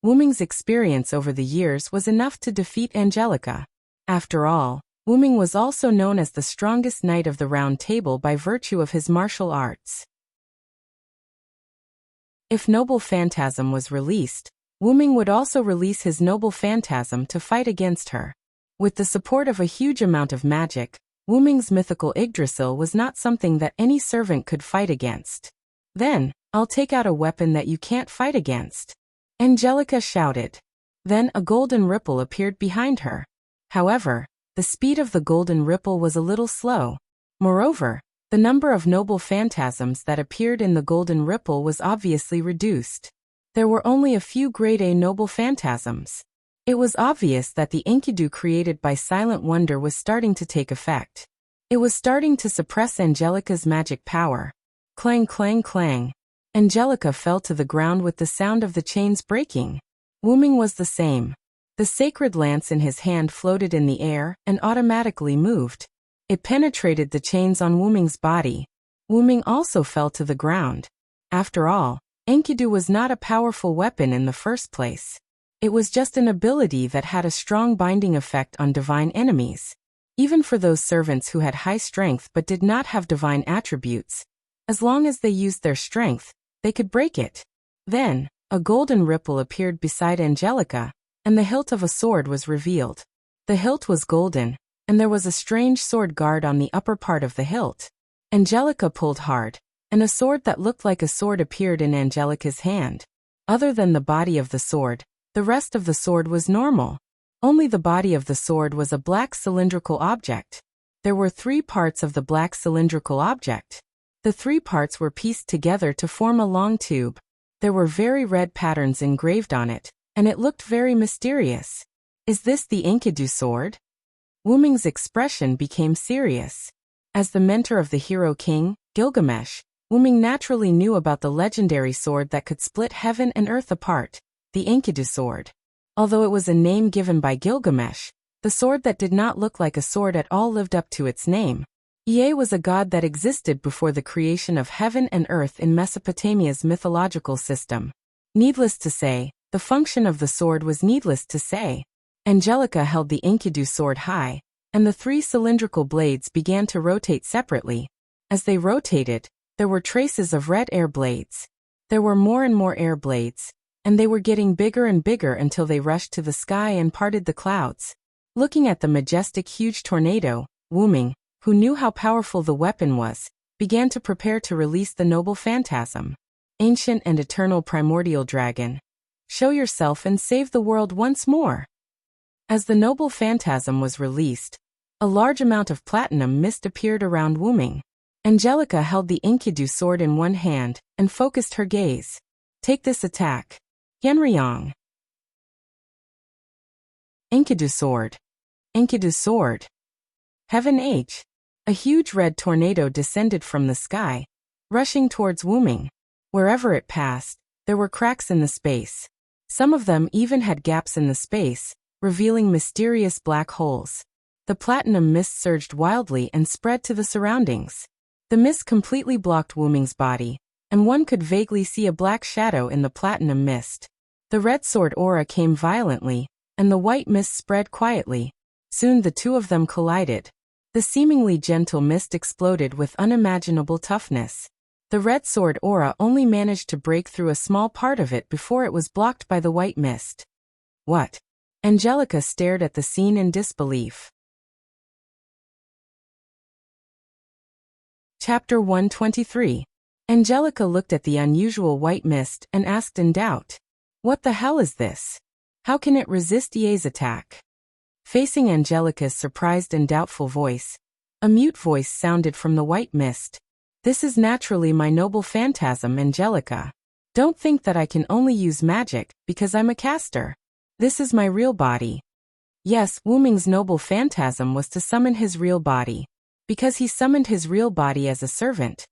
Wuming's experience over the years was enough to defeat Angelica. After all, Wuming was also known as the strongest knight of the Round Table by virtue of his martial arts. If Noble Phantasm was released, Wuming would also release his Noble Phantasm to fight against her. With the support of a huge amount of magic, Wuming's mythical Yggdrasil was not something that any servant could fight against. "Then, I'll take out a weapon that you can't fight against," Angelica shouted. Then a golden ripple appeared behind her. However, the speed of the golden ripple was a little slow. Moreover, the number of Noble Phantasms that appeared in the golden ripple was obviously reduced. There were only a few Grade A Noble Phantasms. It was obvious that the Enkidu created by Silent Wonder was starting to take effect. It was starting to suppress Angelica's magic power. Clang, clang, clang. Angelica fell to the ground with the sound of the chains breaking. Wuming was the same. The sacred lance in his hand floated in the air and automatically moved. It penetrated the chains on Wuming's body. Wuming also fell to the ground. After all, Enkidu was not a powerful weapon in the first place. It was just an ability that had a strong binding effect on divine enemies. Even for those servants who had high strength but did not have divine attributes, as long as they used their strength, they could break it. Then, a golden ripple appeared beside Angelica, and the hilt of a sword was revealed. The hilt was golden, and there was a strange sword guard on the upper part of the hilt. Angelica pulled hard, and a sword that looked like a sword appeared in Angelica's hand. Other than the body of the sword, the rest of the sword was normal. Only the body of the sword was a black cylindrical object. There were 3 parts of the black cylindrical object. The 3 parts were pieced together to form a long tube. There were very red patterns engraved on it, and it looked very mysterious. Is this the Enkidu sword? Wuming's expression became serious. As the mentor of the hero king, Gilgamesh, Wuming naturally knew about the legendary sword that could split heaven and earth apart, the Enkidu sword. Although it was a name given by Gilgamesh, the sword that did not look like a sword at all lived up to its name. Ea was a god that existed before the creation of heaven and earth in Mesopotamia's mythological system. Needless to say, the function of the sword was needless to say. Angelica held the Enkidu sword high, and the 3 cylindrical blades began to rotate separately. As they rotated, there were traces of red air blades. There were more and more air blades, and they were getting bigger and bigger until they rushed to the sky and parted the clouds. Looking at the majestic huge tornado, Wuming, who knew how powerful the weapon was, began to prepare to release the noble phantasm. Ancient and eternal primordial dragon, show yourself and save the world once more. As the noble phantasm was released, a large amount of platinum mist appeared around Wuming. Angelica held the Enkidu sword in one hand and focused her gaze. Take this attack. Yanryong. Enkidu sword. Enkidu sword. Heaven H. A huge red tornado descended from the sky, rushing towards Wuming. Wherever it passed, there were cracks in the space. Some of them even had gaps in the space, revealing mysterious black holes. The platinum mist surged wildly and spread to the surroundings. The mist completely blocked Wuming's body, and one could vaguely see a black shadow in the platinum mist. The red sword aura came violently, and the white mist spread quietly. Soon the 2 of them collided. The seemingly gentle mist exploded with unimaginable toughness. The red sword aura only managed to break through a small part of it before it was blocked by the white mist. What? Angelica stared at the scene in disbelief. Chapter 123. Angelica looked at the unusual white mist and asked in doubt, "What the hell is this? How can it resist Ye's attack?" Facing Angelica's surprised and doubtful voice, a mute voice sounded from the white mist. "This is naturally my noble phantasm, Angelica. Don't think that I can only use magic because I'm a caster. This is my real body." Yes, Wuming's noble phantasm was to summon his real body. Because he summoned his real body as a servant,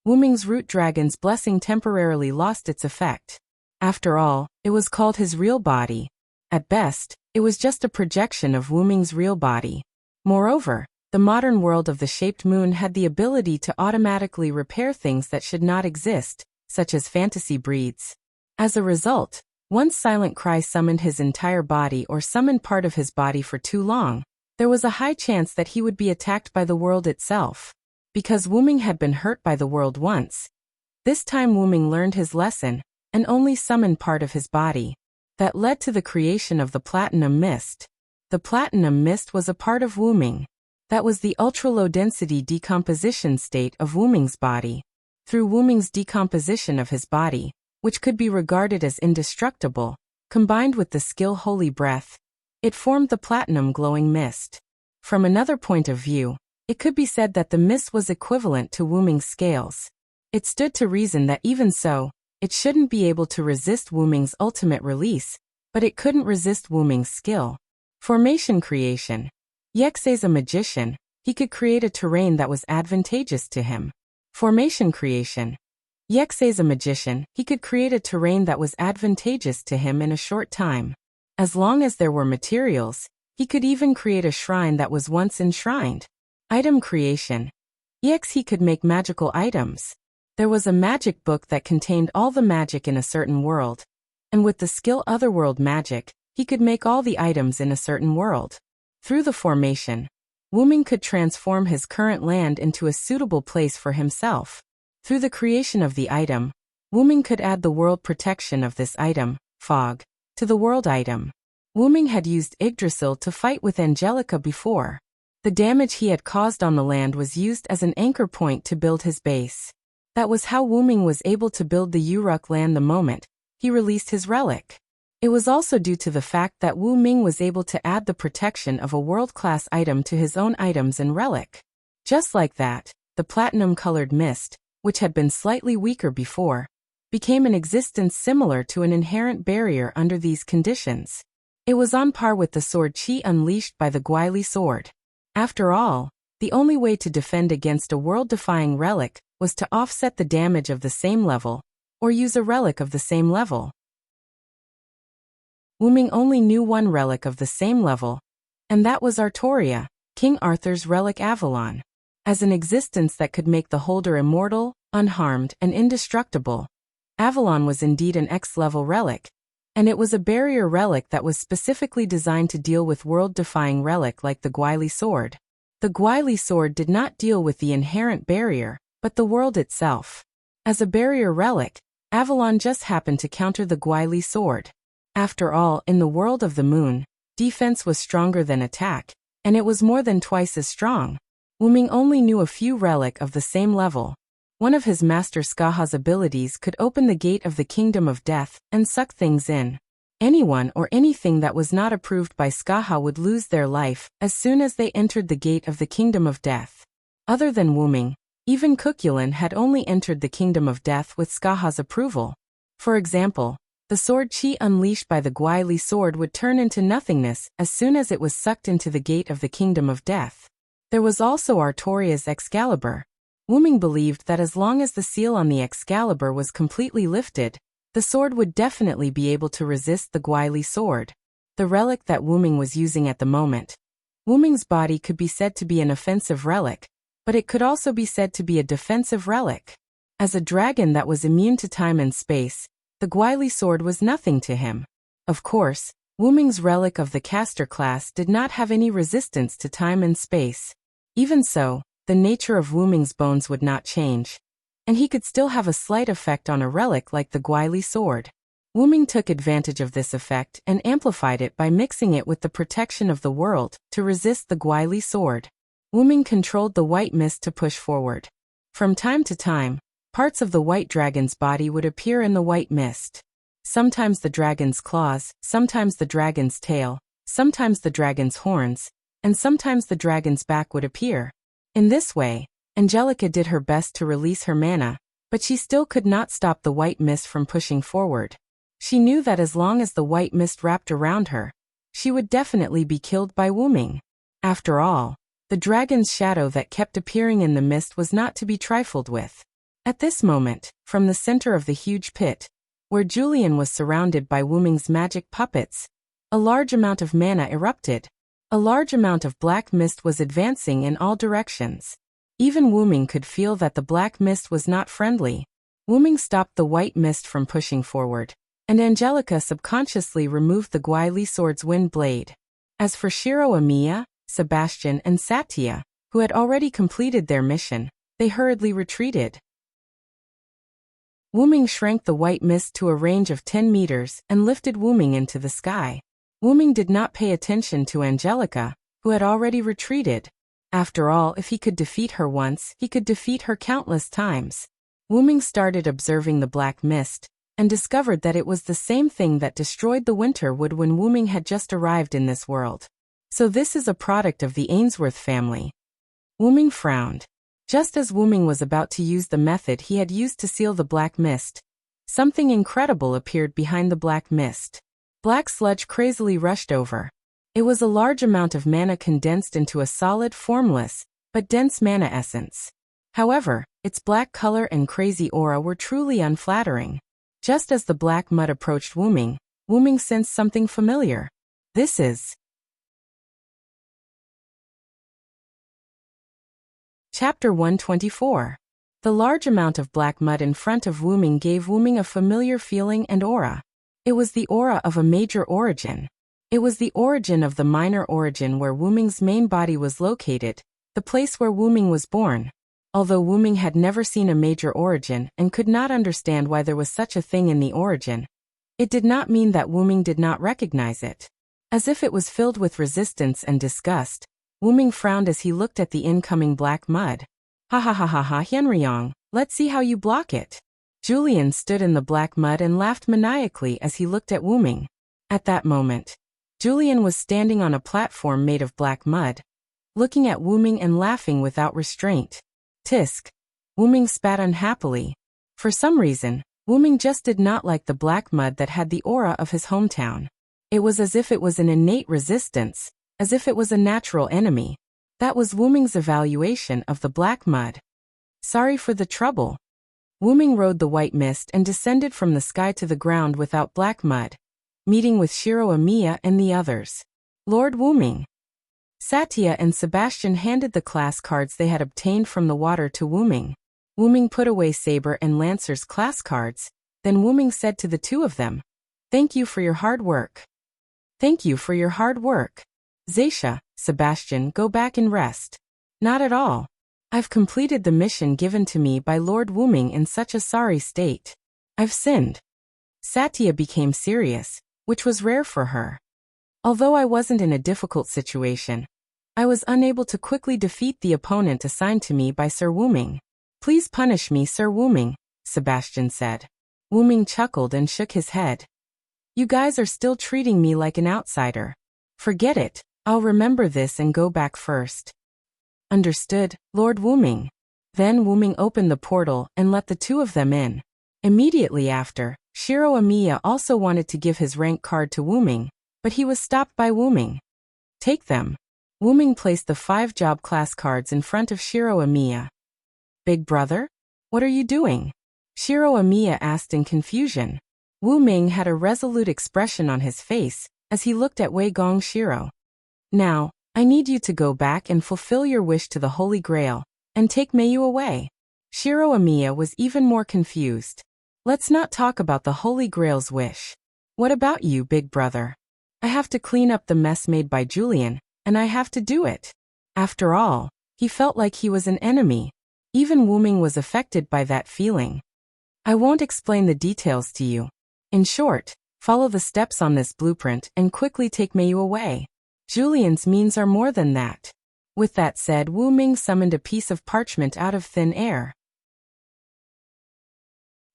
Wuming's root dragon's blessing temporarily lost its effect. After all, it was called his real body. At best, it was just a projection of Wuming's real body. Moreover, the modern world of the shaped moon had the ability to automatically repair things that should not exist, such as fantasy breeds. As a result, once Silent Cry summoned his entire body or summoned part of his body for too long, there was a high chance that he would be attacked by the world itself. Because Wuming had been hurt by the world once, this time Wuming learned his lesson and only summoned part of his body. That led to the creation of the platinum mist. The platinum mist was a part of Wuming. That was the ultra-low-density decomposition state of Wuming's body. Through Wuming's decomposition of his body, which could be regarded as indestructible, combined with the skill Holy Breath, it formed the platinum glowing mist. From another point of view, it could be said that the mist was equivalent to Wuming's scales. It stood to reason that even so, it shouldn't be able to resist Wuming's ultimate release, but it couldn't resist Wuming's skill. Formation creation. Yexe's a magician, he could create a terrain that was advantageous to him. Formation creation. Yexe's a magician, he could create a terrain that was advantageous to him in a short time. As long as there were materials, he could even create a shrine that was once enshrined. Item creation. He could make magical items. There was a magic book that contained all the magic in a certain world, and with the skill Otherworld Magic, he could make all the items in a certain world. Through the formation, Wuming could transform his current land into a suitable place for himself. Through the creation of the item, Wuming could add the world protection of this item, fog, to the world item. Wuming had used Yggdrasil to fight with Angelica before. The damage he had caused on the land was used as an anchor point to build his base. That was how Wuming was able to build the Uruk land the moment he released his relic. It was also due to the fact that Wu Ming was able to add the protection of a world-class item to his own items and relic. Just like that, the platinum-colored mist, which had been slightly weaker before, became an existence similar to an inherent barrier under these conditions. It was on par with the sword Qi unleashed by the Guili sword. After all, the only way to defend against a world-defying relic was to offset the damage of the same level, or use a relic of the same level. Wu Ming only knew one relic of the same level, and that was Artoria, King Arthur's relic Avalon. As an existence that could make the holder immortal, unharmed, and indestructible, Avalon was indeed an X-level relic, and it was a barrier relic that was specifically designed to deal with world-defying relic like the Guili sword. The Guili sword did not deal with the inherent barrier, but the world itself. As a barrier relic, Avalon just happened to counter the Guili sword. After all, in the world of the moon, defense was stronger than attack, and it was more than twice as strong. Wu Ming only knew a few relic of the same level. One of his master Skaha's abilities could open the gate of the kingdom of death and suck things in. Anyone or anything that was not approved by Skaha would lose their life as soon as they entered the gate of the kingdom of death. Other than Wu Ming, even Kukulin had only entered the kingdom of death with Skaha's approval. For example, the sword Qi unleashed by the Guili sword would turn into nothingness as soon as it was sucked into the gate of the kingdom of death. There was also Artoria's Excalibur. Wu Ming believed that as long as the seal on the Excalibur was completely lifted, the sword would definitely be able to resist the Guili sword. The relic that Wu Ming was using at the moment. Wu Ming's body could be said to be an offensive relic, but it could also be said to be a defensive relic. As a dragon that was immune to time and space, the Guili sword was nothing to him. Of course, Wu Ming's relic of the caster class did not have any resistance to time and space. Even so, the nature of Wu Ming's bones would not change, and he could still have a slight effect on a relic like the Guili sword. Wu Ming took advantage of this effect and amplified it by mixing it with the protection of the world to resist the Guili sword. Wu Ming controlled the white mist to push forward. From time to time, parts of the white dragon's body would appear in the white mist. Sometimes the dragon's claws, sometimes the dragon's tail, sometimes the dragon's horns, and sometimes the dragon's back would appear. In this way, Angelica did her best to release her mana, but she still could not stop the white mist from pushing forward. She knew that as long as the white mist wrapped around her, she would definitely be killed by Wu Ming. After all, the dragon's shadow that kept appearing in the mist was not to be trifled with. At this moment, from the center of the huge pit, where Julian was surrounded by Wu Ming's magic puppets, a large amount of mana erupted. A large amount of black mist was advancing in all directions. Even Wu Ming could feel that the black mist was not friendly. Wu Ming stopped the white mist from pushing forward, and Angelica subconsciously removed the Guili sword's wind blade. As for Shiro Amiya, Sebastian and Satya, who had already completed their mission, they hurriedly retreated. Wu Ming shrank the white mist to a range of 10 meters and lifted Wu Ming into the sky. Wu Ming did not pay attention to Angelica, who had already retreated. After all, if he could defeat her once, he could defeat her countless times. Wu Ming started observing the black mist, and discovered that it was the same thing that destroyed the winter wood when Wu Ming had just arrived in this world. So this is a product of the Ainsworth family. Wu Ming frowned. Just as Wu Ming was about to use the method he had used to seal the black mist, something incredible appeared behind the black mist. Black sludge crazily rushed over. It was a large amount of mana condensed into a solid, formless, but dense mana essence. However, its black color and crazy aura were truly unflattering. Just as the black mud approached Wu Ming sensed something familiar. This is Chapter 124. The large amount of black mud in front of Wu Ming gave Wu Ming a familiar feeling and aura. It was the aura of a major origin. It was the origin of the minor origin where Wu Ming's main body was located, the place where Wu Ming was born. Although Wu Ming had never seen a major origin and could not understand why there was such a thing in the origin, it did not mean that Wu Ming did not recognize it. As if it was filled with resistance and disgust, Wu-ming frowned as he looked at the incoming black mud. Ha ha ha ha ha, Henryong, let's see how you block it. Julian stood in the black mud and laughed maniacally as he looked at Wu-ming. At that moment, Julian was standing on a platform made of black mud, looking at Wu-ming and laughing without restraint. Tisk. Wu-ming spat unhappily. For some reason, Wu-ming just did not like the black mud that had the aura of his hometown. It was as if it was an innate resistance, as if it was a natural enemy. That was Wu-ming's evaluation of the black mud. Sorry for the trouble. Wu-ming rode the white mist and descended from the sky to the ground without black mud, meeting with Shiro Amiya and the others. Lord Wu-ming. Satya and Sebastian handed the class cards they had obtained from the water to Wu-ming. Wu-ming put away Saber and Lancer's class cards, then Wu-ming said to the two of them, "Thank you for your hard work." "Thank you for your hard work. Zaisha, Sebastian, go back and rest." "Not at all. I've completed the mission given to me by Lord Wu-ming in such a sorry state. I've sinned." Satya became serious, which was rare for her. "Although I wasn't in a difficult situation, I was unable to quickly defeat the opponent assigned to me by Sir Wu-ming. Please punish me, Sir Wu-ming," Sebastian said. Wu-ming chuckled and shook his head. "You guys are still treating me like an outsider. Forget it, I'll remember this and go back first." "Understood, Lord Wu-ming." Then Wu-ming opened the portal and let the two of them in. Immediately after, Shiro Amiya also wanted to give his rank card to Wu-ming, but he was stopped by Wu-ming. "Take them." Wu-ming placed the 5 job class cards in front of Shiro Amiya. "Big brother? What are you doing?" Shiro Amiya asked in confusion. Wu-ming had a resolute expression on his face as he looked at Wei Gong Shiro. "Now, I need you to go back and fulfill your wish to the Holy Grail, and take Mayu away." Shiro Amiya was even more confused. "Let's not talk about the Holy Grail's wish. What about you, big brother?" "I have to clean up the mess made by Julian, and I have to do it." After all, he felt like he was an enemy. Even Wu-ming was affected by that feeling. "I won't explain the details to you. In short, follow the steps on this blueprint and quickly take Mayu away. Julian's means are more than that." With that said, Wu-ming summoned a piece of parchment out of thin air.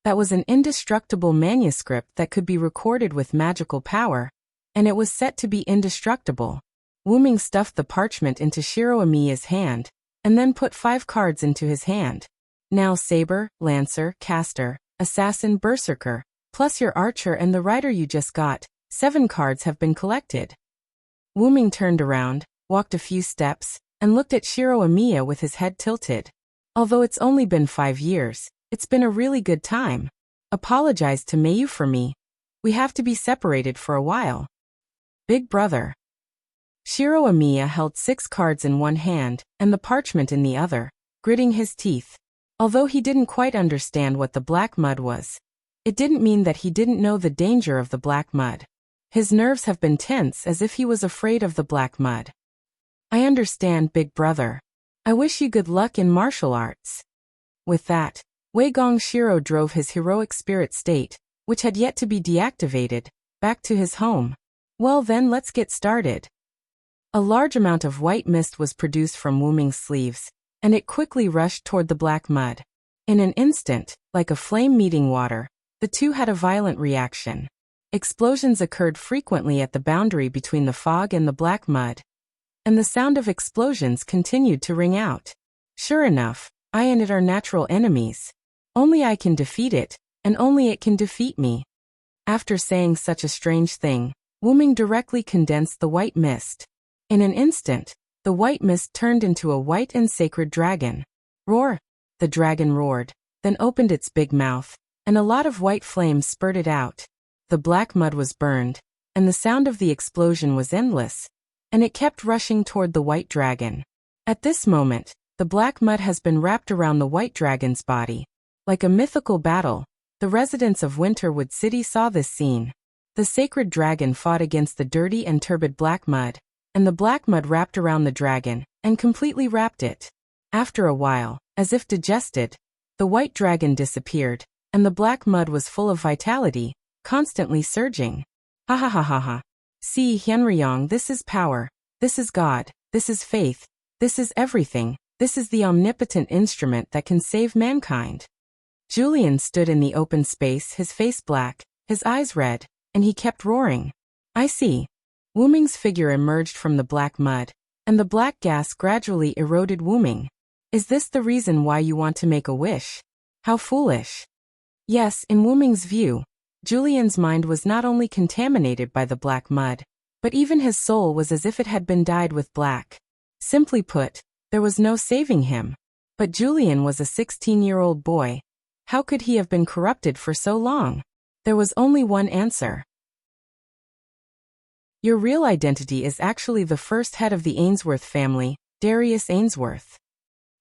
That was an indestructible manuscript that could be recorded with magical power, and it was set to be indestructible. Wu-ming stuffed the parchment into Shiro Amiya's hand, and then put 5 cards into his hand. "Now Saber, Lancer, Caster, Assassin, Berserker, plus your Archer and the Rider you just got, 7 cards have been collected." Wu-ming turned around, walked a few steps, and looked at Shiro Amiya with his head tilted. "Although it's only been 5 years, it's been a really good time. Apologize to Mayu for me. We have to be separated for a while." "Big brother." Shiro Amiya held 6 cards in one hand and the parchment in the other, gritting his teeth. Although he didn't quite understand what the black mud was, it didn't mean that he didn't know the danger of the black mud. His nerves have been tense as if he was afraid of the black mud. "I understand, big brother. I wish you good luck in martial arts." With that, Wei Gong Shiro drove his heroic spirit state, which had yet to be deactivated, back to his home. "Well then, let's get started." A large amount of white mist was produced from Wu-ming's sleeves, and it quickly rushed toward the black mud. In an instant, like a flame meeting water, the two had a violent reaction. Explosions occurred frequently at the boundary between the fog and the black mud, and the sound of explosions continued to ring out. Sure enough, I and it are natural enemies. Only I can defeat it, and only it can defeat me. After saying such a strange thing, Wu-ming directly condensed the white mist. In an instant, the white mist turned into a white and sacred dragon. "Roar!" The dragon roared, then opened its big mouth, and a lot of white flames spurted out. The black mud was burned, and the sound of the explosion was endless, and it kept rushing toward the white dragon. At this moment, the black mud has been wrapped around the white dragon's body. Like a mythical battle, the residents of Winterwood City saw this scene. The sacred dragon fought against the dirty and turbid black mud, and the black mud wrapped around the dragon and completely wrapped it. After a while, as if digested, the white dragon disappeared, and the black mud was full of vitality, constantly surging. "Ha ha ha ha ha. See, Henryong, this is power, this is God." This is faith. This is everything. This is the omnipotent instrument that can save mankind. Julian stood in the open space, his face black, his eyes red, and he kept roaring. I see. Wu Ming's figure emerged from the black mud, and the black gas gradually eroded Wu Ming. Is this the reason why you want to make a wish? How foolish. Yes, in Wu Ming's view, Julian's mind was not only contaminated by the black mud, but even his soul was as if it had been dyed with black. Simply put, there was no saving him. But Julian was a 16-year-old boy. How could he have been corrupted for so long? There was only one answer. Your real identity is actually the first head of the Ainsworth family, Darius Ainsworth.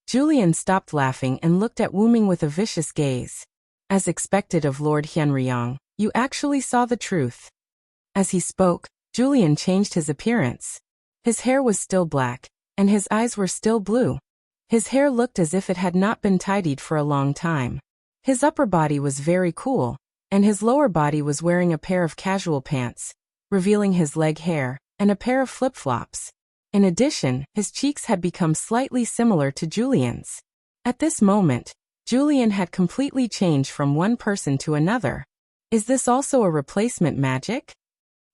Julian stopped laughing and looked at Wu Ming with a vicious gaze. As expected of Lord Hianriyang, you actually saw the truth. As he spoke, Julian changed his appearance. His hair was still black, and his eyes were still blue. His hair looked as if it had not been tidied for a long time. His upper body was very cool, and his lower body was wearing a pair of casual pants, revealing his leg hair, and a pair of flip-flops. In addition, his cheeks had become slightly similar to Julian's. At this moment, Julian had completely changed from one person to another. Is this also a replacement magic?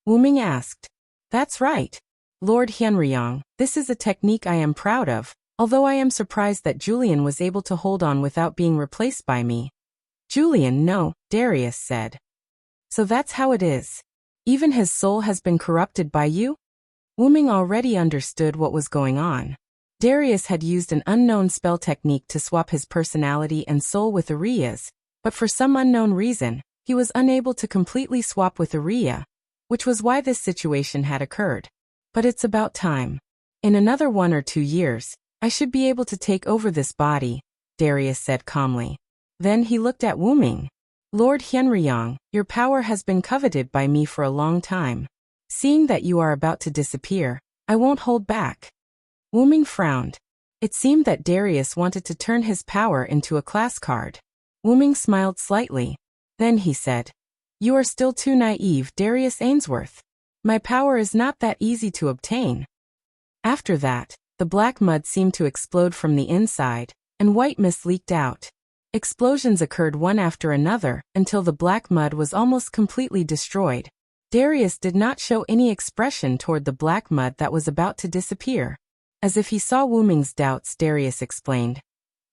Wu Ming asked. That's right. Lord Hianriyang, this is a technique I am proud of, although I am surprised that Julian was able to hold on without being replaced by me. Julian, no, Darius said. So that's how it is. Even his soul has been corrupted by you? Wu Ming already understood what was going on. Darius had used an unknown spell technique to swap his personality and soul with Aria's, but for some unknown reason, he was unable to completely swap with Aria, which was why this situation had occurred. But it's about time. In another 1 or 2 years, I should be able to take over this body, Darius said calmly. Then he looked at Wu Ming. Lord Hianriyang, your power has been coveted by me for a long time. Seeing that you are about to disappear, I won't hold back. Wu Ming frowned. It seemed that Darius wanted to turn his power into a class card. Wu Ming smiled slightly. Then he said, You are still too naive, Darius Ainsworth. My power is not that easy to obtain. After that, the black mud seemed to explode from the inside, and white mist leaked out. Explosions occurred one after another, until the black mud was almost completely destroyed. Darius did not show any expression toward the black mud that was about to disappear. As if he saw Wu Ming's doubts, Darius explained.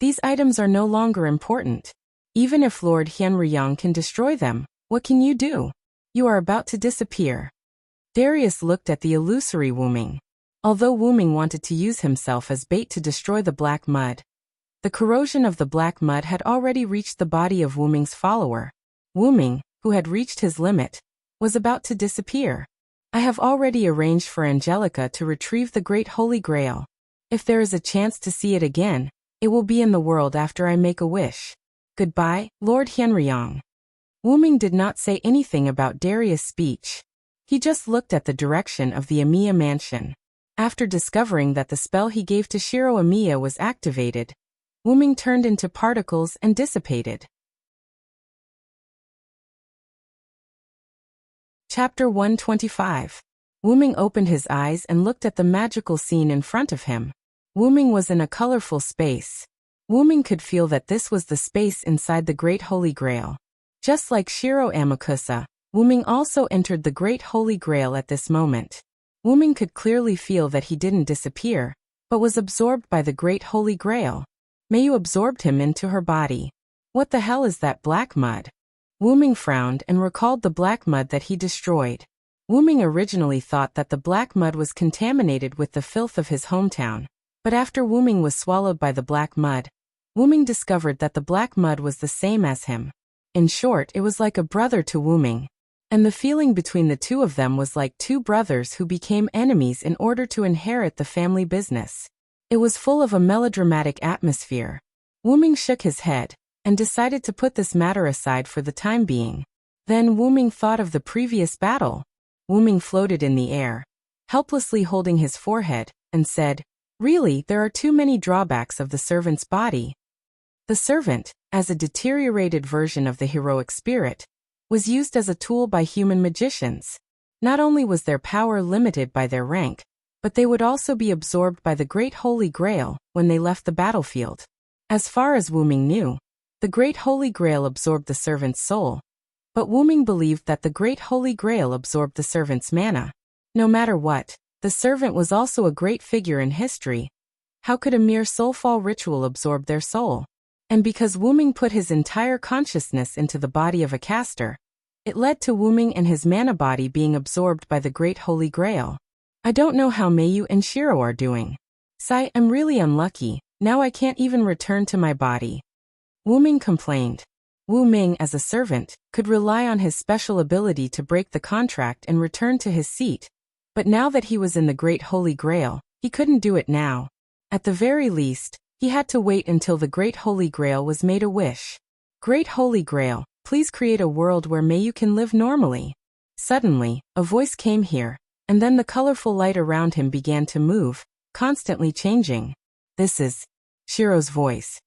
These items are no longer important. Even if Lord Hianriyang can destroy them, what can you do? You are about to disappear. Darius looked at the illusory Wu Ming. Although Wu Ming wanted to use himself as bait to destroy the black mud, the corrosion of the black mud had already reached the body of Wu Ming's follower. Wu Ming, who had reached his limit, was about to disappear. I have already arranged for Angelica to retrieve the Great Holy Grail. If there is a chance to see it again, it will be in the world after I make a wish. Goodbye, Lord Hianriyang. Wu Ming did not say anything about Darius' speech. He just looked at the direction of the Amiya mansion. After discovering that the spell he gave to Shiro Amiya was activated, Wu Ming turned into particles and dissipated. Chapter 125. Wu Ming opened his eyes and looked at the magical scene in front of him. Wu Ming was in a colorful space. Wu Ming could feel that this was the space inside the Great Holy Grail. Just like Shiro Amakusa, Wu Ming also entered the Great Holy Grail at this moment. Wu Ming could clearly feel that he didn't disappear, but was absorbed by the Great Holy Grail. Mayu absorbed him into her body. What the hell is that black mud? Wu Ming frowned and recalled the black mud that he destroyed. Wu Ming originally thought that the black mud was contaminated with the filth of his hometown, but after Wu Ming was swallowed by the black mud, Wu Ming discovered that the black mud was the same as him. In short, it was like a brother to Wu Ming. And the feeling between the two of them was like two brothers who became enemies in order to inherit the family business. It was full of a melodramatic atmosphere. Wu Ming shook his head and decided to put this matter aside for the time being. Then Wu Ming thought of the previous battle. Wu Ming floated in the air, helplessly holding his forehead, and said, Really, there are too many drawbacks of the servant's body. The servant, as a deteriorated version of the heroic spirit, was used as a tool by human magicians. Not only was their power limited by their rank, but they would also be absorbed by the Great Holy Grail when they left the battlefield. As far as Wu Ming knew, the Great Holy Grail absorbed the servant's soul, but Wu Ming believed that the Great Holy Grail absorbed the servant's mana. No matter what, the servant was also a great figure in history. How could a mere soulfall ritual absorb their soul? And because Wu Ming put his entire consciousness into the body of a caster, it led to Wu Ming and his mana body being absorbed by the Great Holy Grail. I don't know how Meiyu and Shiro are doing. Sigh, I'm really unlucky, now I can't even return to my body. Wu Ming complained. Wu Ming, as a servant, could rely on his special ability to break the contract and return to his seat. But now that he was in the Great Holy Grail, he couldn't do it now. At the very least, he had to wait until the Great Holy Grail was made a wish. Great Holy Grail, please create a world where Meiyu can live normally. Suddenly, a voice came here, and then the colorful light around him began to move, constantly changing. This is Shiro's voice.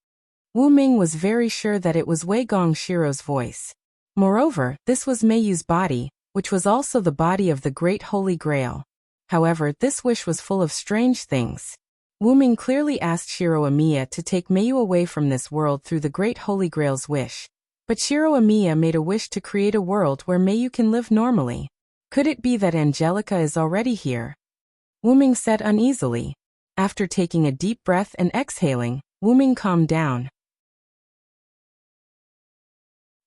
Wu Ming was very sure that it was Wei Gong Shiro's voice. Moreover, this was Meiyu's body, which was also the body of the Great Holy Grail. However, this wish was full of strange things. Wu Ming clearly asked Shiro Amiya to take Meiyu away from this world through the Great Holy Grail's wish. But Shiro Amiya made a wish to create a world where Meiyu can live normally. Could it be that Angelica is already here? Wu Ming said uneasily. After taking a deep breath and exhaling, Wu Ming calmed down.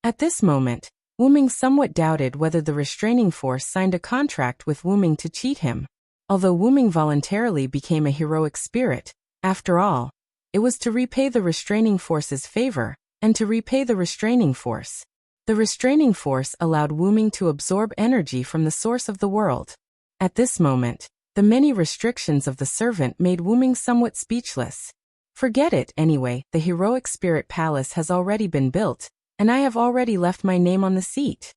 At this moment, Wu Ming somewhat doubted whether the restraining force signed a contract with Wu Ming to cheat him. Although Wu Ming voluntarily became a heroic spirit, after all, it was to repay the restraining force's favor, and to repay the restraining force. The restraining force allowed Wu Ming to absorb energy from the source of the world. At this moment, the many restrictions of the servant made Wu Ming somewhat speechless. Forget it anyway, the heroic spirit palace has already been built, and I have already left my name on the seat.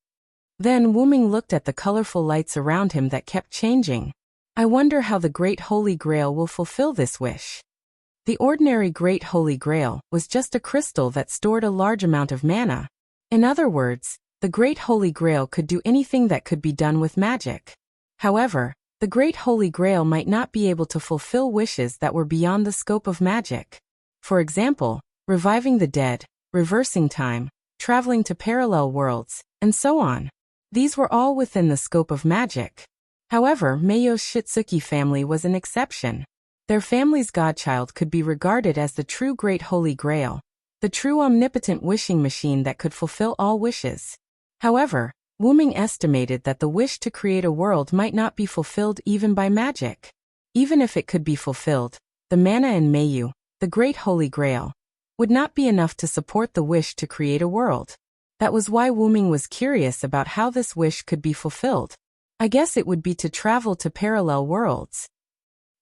Then Wu Ming looked at the colorful lights around him that kept changing. I wonder how the Great Holy Grail will fulfill this wish. The ordinary Great Holy Grail was just a crystal that stored a large amount of mana. In other words, the Great Holy Grail could do anything that could be done with magic. However, the Great Holy Grail might not be able to fulfill wishes that were beyond the scope of magic. For example, reviving the dead, reversing time, traveling to parallel worlds, and so on. These were all within the scope of magic. However, Meiyu's Shitsuki family was an exception. Their family's godchild could be regarded as the true Great Holy Grail, the true omnipotent wishing machine that could fulfill all wishes. However, Wu Ming estimated that the wish to create a world might not be fulfilled even by magic. Even if it could be fulfilled, the mana in Meiyu, the Great Holy Grail, would not be enough to support the wish to create a world. That was why Wu Ming was curious about how this wish could be fulfilled. I guess it would be to travel to parallel worlds.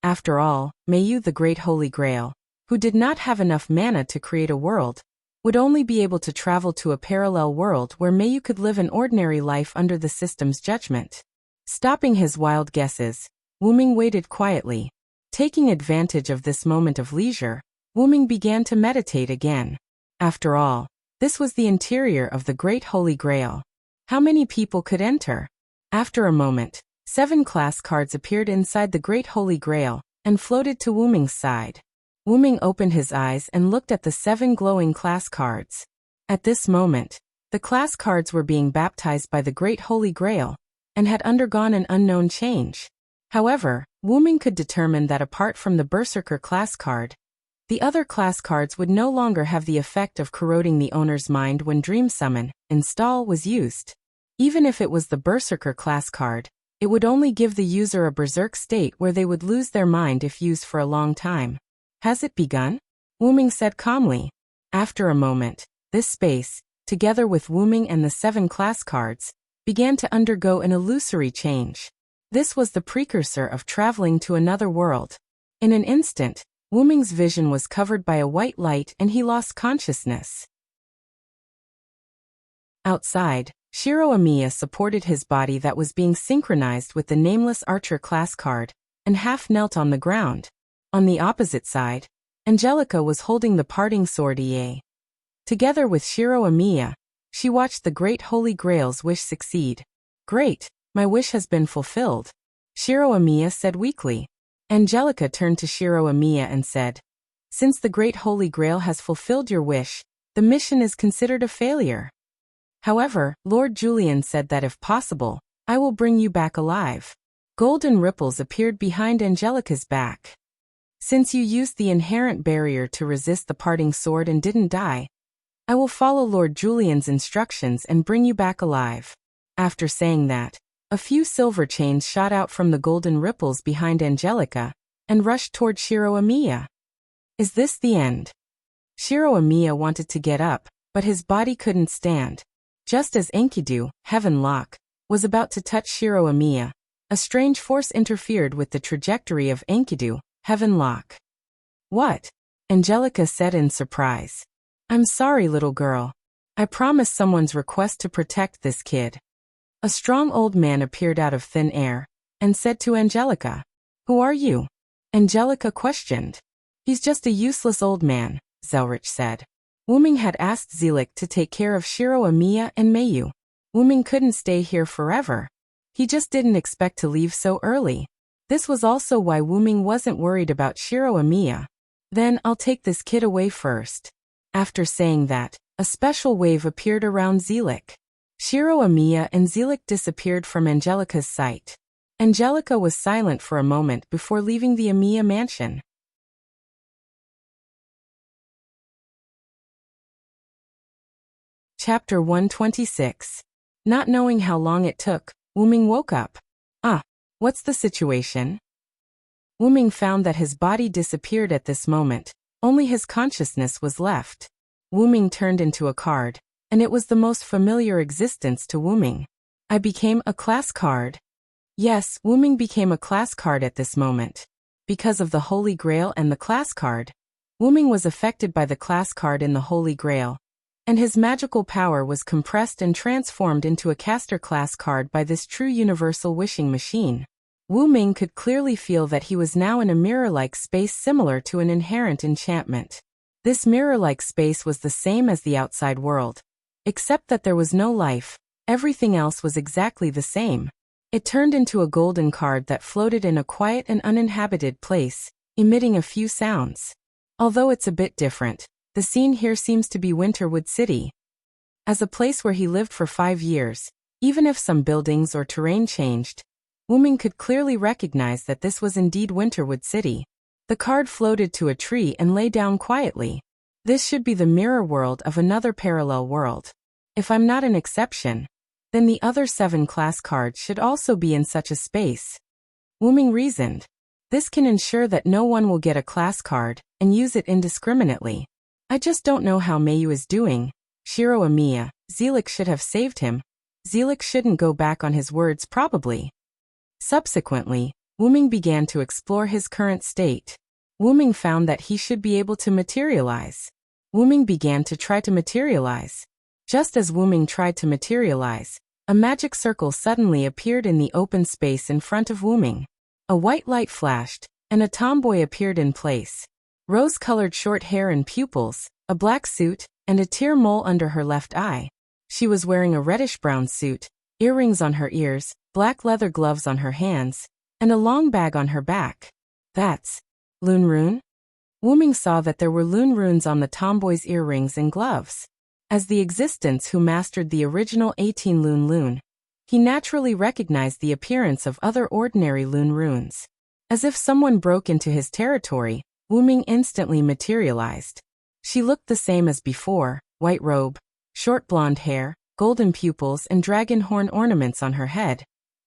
After all, Meiyu, the Great Holy Grail, who did not have enough mana to create a world, would only be able to travel to a parallel world where Meiyu could live an ordinary life under the system's judgment. Stopping his wild guesses, Wu Ming waited quietly. Taking advantage of this moment of leisure, Wu Ming began to meditate again. After all, this was the interior of the Great Holy Grail. How many people could enter? After a moment, 7 class cards appeared inside the Great Holy Grail, and floated to Wu Ming's side. Wu Ming opened his eyes and looked at the 7 glowing class cards. At this moment, the class cards were being baptized by the Great Holy Grail, and had undergone an unknown change. However, Wu Ming could determine that apart from the Berserker class card, the other class cards would no longer have the effect of corroding the owner's mind when Dream Summon install was used. Even if it was the Berserker class card, it would only give the user a berserk state where they would lose their mind if used for a long time. Has it begun? Wu Ming said calmly. After a moment, this space, together with Wu Ming and the 7 class cards, began to undergo an illusory change. This was the precursor of traveling to another world. In an instant, Wu Ming's vision was covered by a white light and he lost consciousness. Outside, Shiro Amiya supported his body that was being synchronized with the Nameless Archer class card, and half knelt on the ground. On the opposite side, Angelica was holding the parting sword Ie. Together with Shiro Amiya, she watched the Great Holy Grail's wish succeed. Great, my wish has been fulfilled, Shiro Amiya said weakly. Angelica turned to Shiro Amiya and said, "Since the Great Holy Grail has fulfilled your wish, the mission is considered a failure. However, Lord Julian said that if possible, I will bring you back alive." Golden ripples appeared behind Angelica's back. "Since you used the inherent barrier to resist the parting sword and didn't die, I will follow Lord Julian's instructions and bring you back alive." After saying that, a few silver chains shot out from the golden ripples behind Angelica and rushed toward Shiro Amiya. "Is this the end?" Shiro Amiya wanted to get up, but his body couldn't stand. Just as Enkidu, Heaven Lock, was about to touch Shiro Amiya, a strange force interfered with the trajectory of Enkidu, Heaven Lock. "What?" Angelica said in surprise. "I'm sorry, little girl. I promised someone's request to protect this kid." A strong old man appeared out of thin air and said to Angelica, "Who are you?" Angelica questioned. "He's just a useless old man," Zelrich said. Wuming had asked Zelik to take care of Shiro Amiya and Mayu. Wuming couldn't stay here forever. He just didn't expect to leave so early. This was also why Wuming wasn't worried about Shiro Amiya. "Then I'll take this kid away first." After saying that, a special wave appeared around Zelik. Shiro Amiya and Zelik disappeared from Angelica's sight. Angelica was silent for a moment before leaving the Amiya mansion. Chapter 126. Not knowing how long it took, Wuming woke up. What's the situation? Wuming found that his body disappeared at this moment. Only his consciousness was left. Wuming turned into a card, and it was the most familiar existence to Wuming. I became a class card. Yes, Wuming became a class card at this moment. Because of the Holy Grail and the class card, Wuming was affected by the class card in the Holy Grail, and his magical power was compressed and transformed into a caster class card by this true universal wishing machine. Wuming could clearly feel that he was now in a mirror-like space similar to an inherent enchantment. This mirror-like space was the same as the outside world, except that there was no life. Everything else was exactly the same. It turned into a golden card that floated in a quiet and uninhabited place, emitting a few sounds. Although it's a bit different, the scene here seems to be Winterwood City. As a place where he lived for 5 years, even if some buildings or terrain changed, Wuming could clearly recognize that this was indeed Winterwood City. The card floated to a tree and lay down quietly. This should be the mirror world of another parallel world. If I'm not an exception, then the other 7 class cards should also be in such a space. Wuming reasoned. This can ensure that no one will get a class card and use it indiscriminately. I just don't know how Mayu is doing. Shiro Amiya, Zelik should have saved him. Zelik shouldn't go back on his words probably. Subsequently, Wuming began to explore his current state. Wuming found that he should be able to materialize. Wuming began to try to materialize. Just as Wuming tried to materialize, a magic circle suddenly appeared in the open space in front of Wuming. A white light flashed, and a tomboy appeared in place. Rose-colored short hair and pupils, a black suit, and a tear mole under her left eye. She was wearing a reddish-brown suit, earrings on her ears, black leather gloves on her hands, and a long bag on her back. That's Lune Rune? Wuming saw that there were Lune Runes on the tomboy's earrings and gloves. As the existence who mastered the original 18 Lune, he naturally recognized the appearance of other ordinary Lune Runes. As if someone broke into his territory, Wuming instantly materialized. She looked the same as before, white robe, short blonde hair, golden pupils and dragon horn ornaments on her head.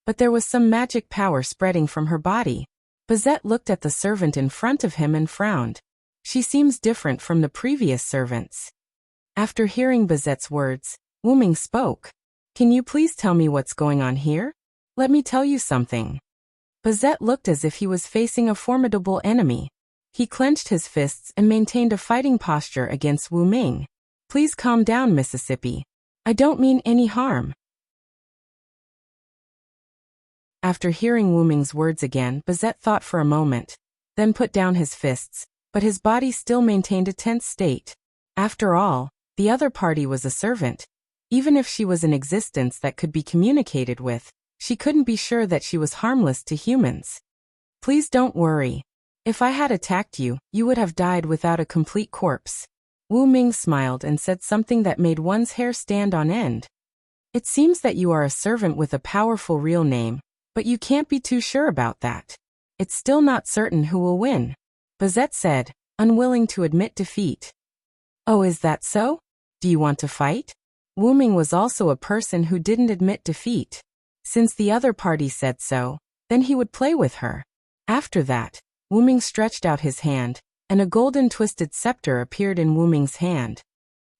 But there was some magic power spreading from her body. Bazette looked at the servant in front of him and frowned. She seems different from the previous servants. After hearing Bazette's words, Wuming spoke. Can you please tell me what's going on here? Let me tell you something. Bazette looked as if he was facing a formidable enemy. He clenched his fists and maintained a fighting posture against Wuming. Please calm down, Mississippi. I don't mean any harm. After hearing Wuming's words again, Bazette thought for a moment, then put down his fists, but his body still maintained a tense state. After all, the other party was a servant. Even if she was an existence that could be communicated with, she couldn't be sure that she was harmless to humans. Please don't worry. If I had attacked you, you would have died without a complete corpse. Wu Ming smiled and said something that made one's hair stand on end. It seems that you are a servant with a powerful real name, but you can't be too sure about that. It's still not certain who will win, Bazette said, unwilling to admit defeat. Oh, is that so? Do you want to fight? Wu Ming was also a person who didn't admit defeat. Since the other party said so, then he would play with her. After that, Wu Ming stretched out his hand, and a golden twisted scepter appeared in Wu Ming's hand.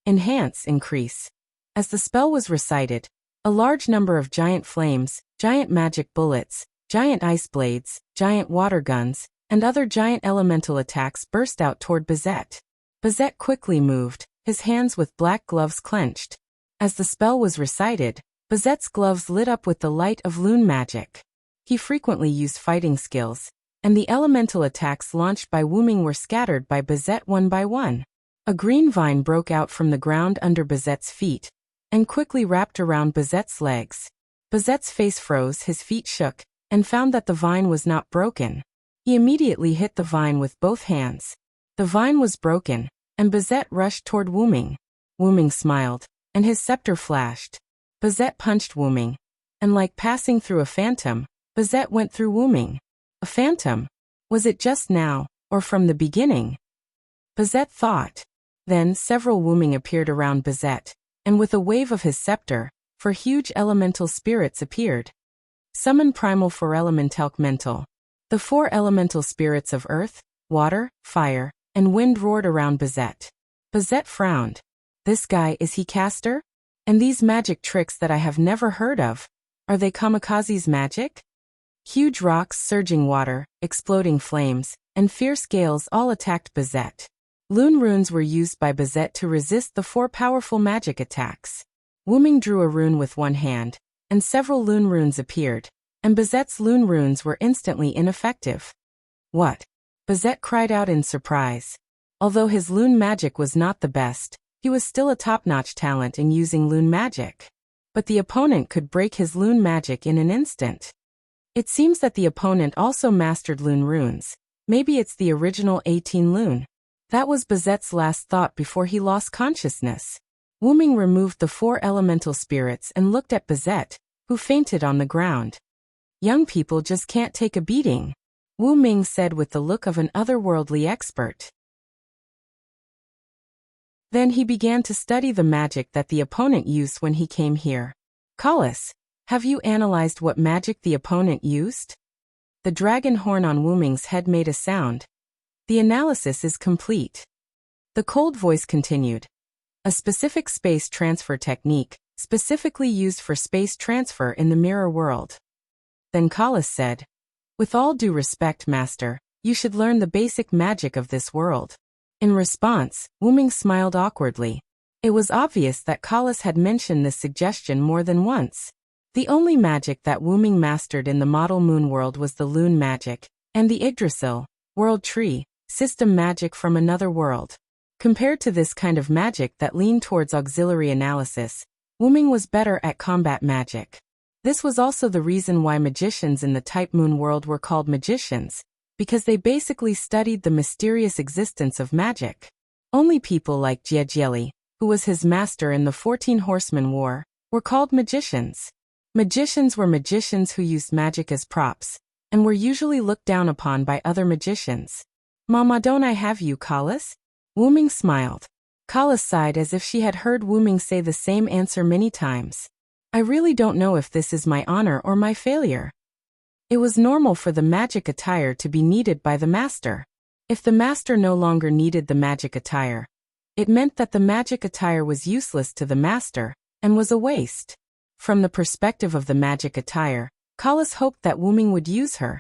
Enhance, increase. As the spell was recited, a large number of giant flames, giant magic bullets, giant ice blades, giant water guns, and other giant elemental attacks burst out toward Bazette. Bazette quickly moved, his hands with black gloves clenched. As the spell was recited, Bazette's gloves lit up with the light of Lune magic. He frequently used fighting skills, and the elemental attacks launched by Wu Ming were scattered by Bazette one by one. A green vine broke out from the ground under Bazette's feet, and quickly wrapped around Bazette's legs. Bazette's face froze, his feet shook, and found that the vine was not broken. He immediately hit the vine with both hands. The vine was broken, and Bazette rushed toward Wu Ming. Wu Ming smiled, and his scepter flashed. Bazette punched Wu Ming, and like passing through a phantom, Bazette went through Wu Ming. A phantom? Was it just now, or from the beginning? Bazette thought. Then several Wu Ming appeared around Bazette, and with a wave of his scepter, 4 huge elemental spirits appeared. Summon primal 4 elemental mental. The 4 elemental spirits of earth, water, fire, and wind roared around Bazette. Bazette frowned. This guy, is he caster? And these magic tricks that I have never heard of, are they kamikaze's magic? Huge rocks, surging water, exploding flames, and fierce gales all attacked Bazette. Lune runes were used by Bazette to resist the 4 powerful magic attacks. Wu Ming drew a rune with one hand, and several Lune runes appeared, and Bazette's Lune runes were instantly ineffective. What? Bazette cried out in surprise. Although his Lune magic was not the best, he was still a top-notch talent in using Lune magic. But the opponent could break his Lune magic in an instant. It seems that the opponent also mastered Lune runes. Maybe it's the original 18 Lune. That was Bazette's last thought before he lost consciousness. Wu Ming removed the 4 elemental spirits and looked at Bazette, who fainted on the ground. Young people just can't take a beating, Wu Ming said with the look of an otherworldly expert. Then he began to study the magic that the opponent used when he came here. Collis, have you analyzed what magic the opponent used? The dragon horn on Wu Ming's head made a sound. The analysis is complete. The cold voice continued. A specific space transfer technique, specifically used for space transfer in the mirror world. Then Collis said, with all due respect, Master, you should learn the basic magic of this world. In response, Wu Ming smiled awkwardly. It was obvious that Collis had mentioned this suggestion more than once. The only magic that Wu Ming mastered in the model moon world was the Lune magic, and the Yggdrasil, world tree, system magic from another world. Compared to this kind of magic that leaned towards auxiliary analysis, Wu Ming was better at combat magic. This was also the reason why magicians in the type moon world were called magicians, because they basically studied the mysterious existence of magic. Only people like Jie, who was his master in the 14 Horsemen War, were called magicians. Magicians were magicians who used magic as props, and were usually looked down upon by other magicians. Mama, don't I have you, Collis? Wu Ming smiled. Collis sighed as if she had heard Wu Ming say the same answer many times. I really don't know if this is my honor or my failure. It was normal for the magic attire to be needed by the master. If the master no longer needed the magic attire, it meant that the magic attire was useless to the master, and was a waste. From the perspective of the magic attire, Collis hoped that Wu Ming would use her.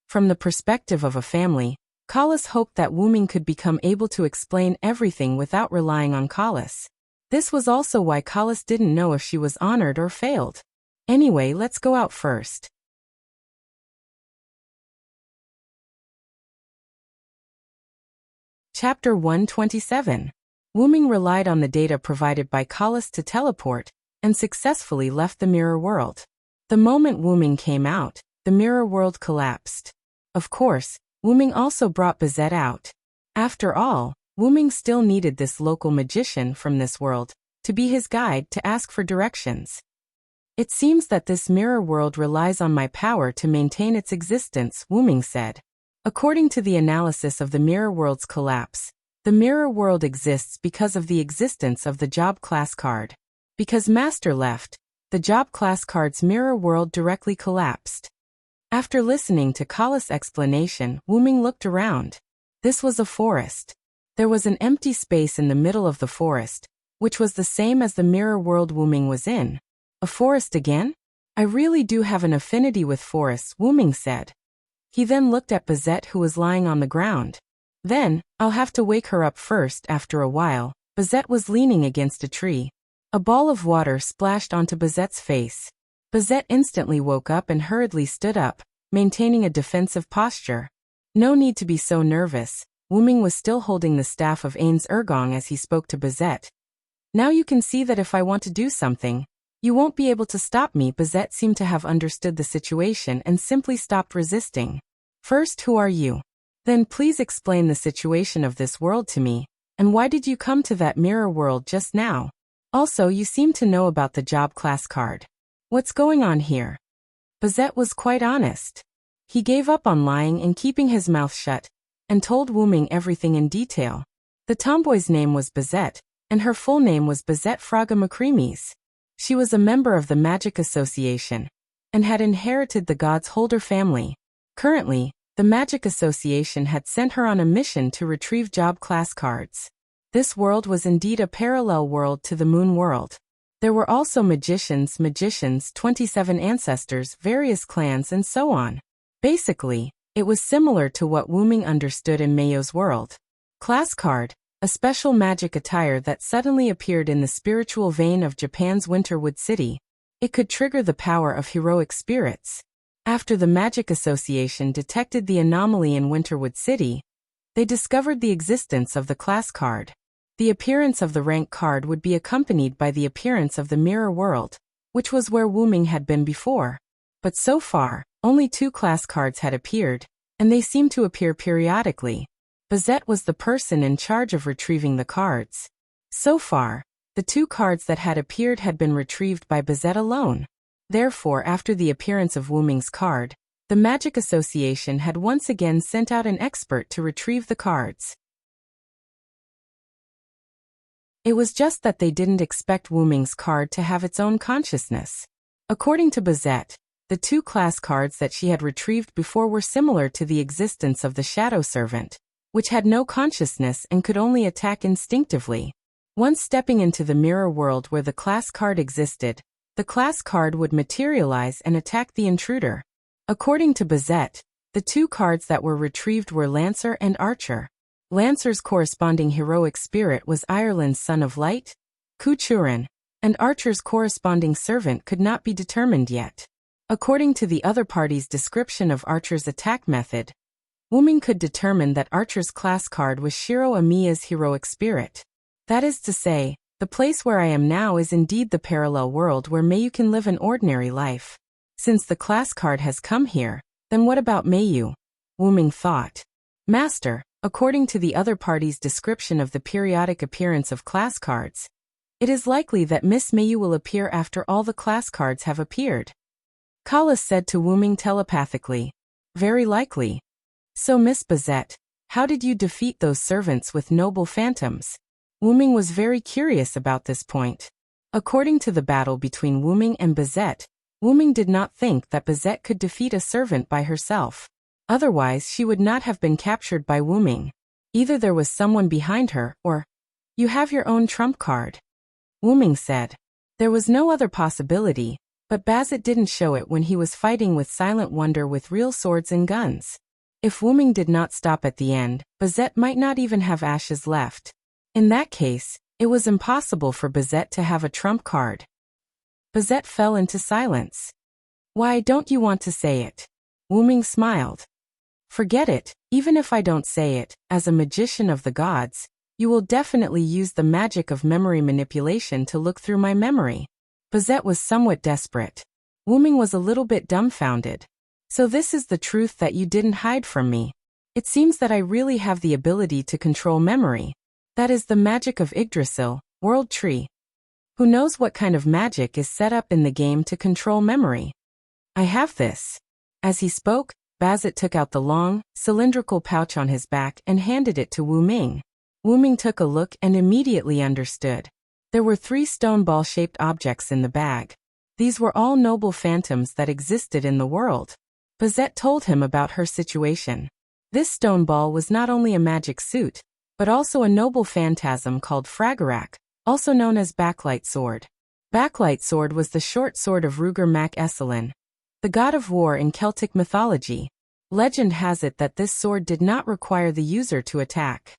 From the perspective of a family, Collis hoped that Wu Ming could become able to explain everything without relying on Collis. This was also why Collis didn't know if she was honored or failed. Anyway, let's go out first. Chapter 127. Wu Ming relied on the data provided by Collis to teleport, and successfully left the mirror world. The moment Wu Ming came out, the mirror world collapsed. Of course, Wuming also brought Bazette out. After all, Wuming still needed this local magician from this world to be his guide to ask for directions. It seems that this mirror world relies on my power to maintain its existence, Wuming said. According to the analysis of the mirror world's collapse, the mirror world exists because of the existence of the job class card. Because Master left, the job class card's mirror world directly collapsed. After listening to Kala's explanation, Wuming looked around. This was a forest. There was an empty space in the middle of the forest, which was the same as the mirror world Wuming was in. A forest again? I really do have an affinity with forests, Wuming said. He then looked at Bazette, who was lying on the ground. Then, I'll have to wake her up first. After a while, Bazette was leaning against a tree. A ball of water splashed onto Bazette's face. Bazette instantly woke up and hurriedly stood up, maintaining a defensive posture. No need to be so nervous. Wuming was still holding the staff of Ain's Ergong as he spoke to Bazette. Now you can see that if I want to do something, you won't be able to stop me. Bazette seemed to have understood the situation and simply stopped resisting. First, who are you? Then please explain the situation of this world to me, and why did you come to that mirror world just now? Also, you seem to know about the job class card. What's going on here? Bazette was quite honest. He gave up on lying and keeping his mouth shut, and told Wuming everything in detail. The tomboy's name was Bazette, and her full name was Bazette Fraga Macremies. She was a member of the Magic Association, and had inherited the God's Holder family. Currently, the Magic Association had sent her on a mission to retrieve job class cards. This world was indeed a parallel world to the Moon world. There were also magicians, 27 ancestors, various clans, and so on. Basically, it was similar to what Wuming understood in Mayo's world. Class card, a special magic attire that suddenly appeared in the spiritual vein of Japan's Winterwood City. It could trigger the power of heroic spirits. After the Magic Association detected the anomaly in Winterwood City, they discovered the existence of the class card. The appearance of the rank card would be accompanied by the appearance of the mirror world, which was where Wuming had been before. But so far, only 2 class cards had appeared, and they seemed to appear periodically. Bazette was the person in charge of retrieving the cards. So far, the 2 cards that had appeared had been retrieved by Bazette alone. Therefore, after the appearance of Wuming's card, the Magic Association had once again sent out an expert to retrieve the cards. It was just that they didn't expect Wuming's card to have its own consciousness. According to Bazette, the 2 class cards that she had retrieved before were similar to the existence of the Shadow Servant, which had no consciousness and could only attack instinctively. Once stepping into the mirror world where the class card existed, the class card would materialize and attack the intruder. According to Bazette, the 2 cards that were retrieved were Lancer and Archer. Lancer's corresponding heroic spirit was Ireland's Son of Light, Kuchurin, and Archer's corresponding servant could not be determined yet. According to the other party's description of Archer's attack method, Wuming could determine that Archer's class card was Shiro Amiya's heroic spirit. That is to say, the place where I am now is indeed the parallel world where Mayu can live an ordinary life. Since the class card has come here, then what about Mayu? Wuming thought. Master, according to the other party's description of the periodic appearance of class cards, it is likely that Miss Mayu will appear after all the class cards have appeared. Kala said to Wuming telepathically. Very likely. So Miss Bazette, how did you defeat those servants with noble phantoms? Wuming was very curious about this point. According to the battle between Wuming and Bazette, Wuming did not think that Bazette could defeat a servant by herself. Otherwise she would not have been captured by Wuming. Either there was someone behind her, or, you have your own trump card. Wuming said. There was no other possibility, but Bazette didn't show it when he was fighting with Silent Wonder with real swords and guns. If Wuming did not stop at the end, Bazette might not even have ashes left. In that case, it was impossible for Bazette to have a trump card. Bazette fell into silence. Why don't you want to say it? Wuming smiled. Forget it, even if I don't say it, as a magician of the gods, you will definitely use the magic of memory manipulation to look through my memory. Bazette was somewhat desperate. Wuming was a little bit dumbfounded. So this is the truth that you didn't hide from me. It seems that I really have the ability to control memory. That is the magic of Yggdrasil, World Tree. Who knows what kind of magic is set up in the game to control memory? I have this. As he spoke, Bazet took out the long, cylindrical pouch on his back and handed it to Wu Ming. Wu Ming took a look and immediately understood. There were 3 stone ball-shaped objects in the bag. These were all noble phantoms that existed in the world. Bazet told him about her situation. This stone ball was not only a magic suit, but also a noble phantasm called Fragarak, also known as Backlight Sword. Backlight Sword was the short sword of Ruger Mac Esselin, the god of war in Celtic mythology. Legend has it that this sword did not require the user to attack.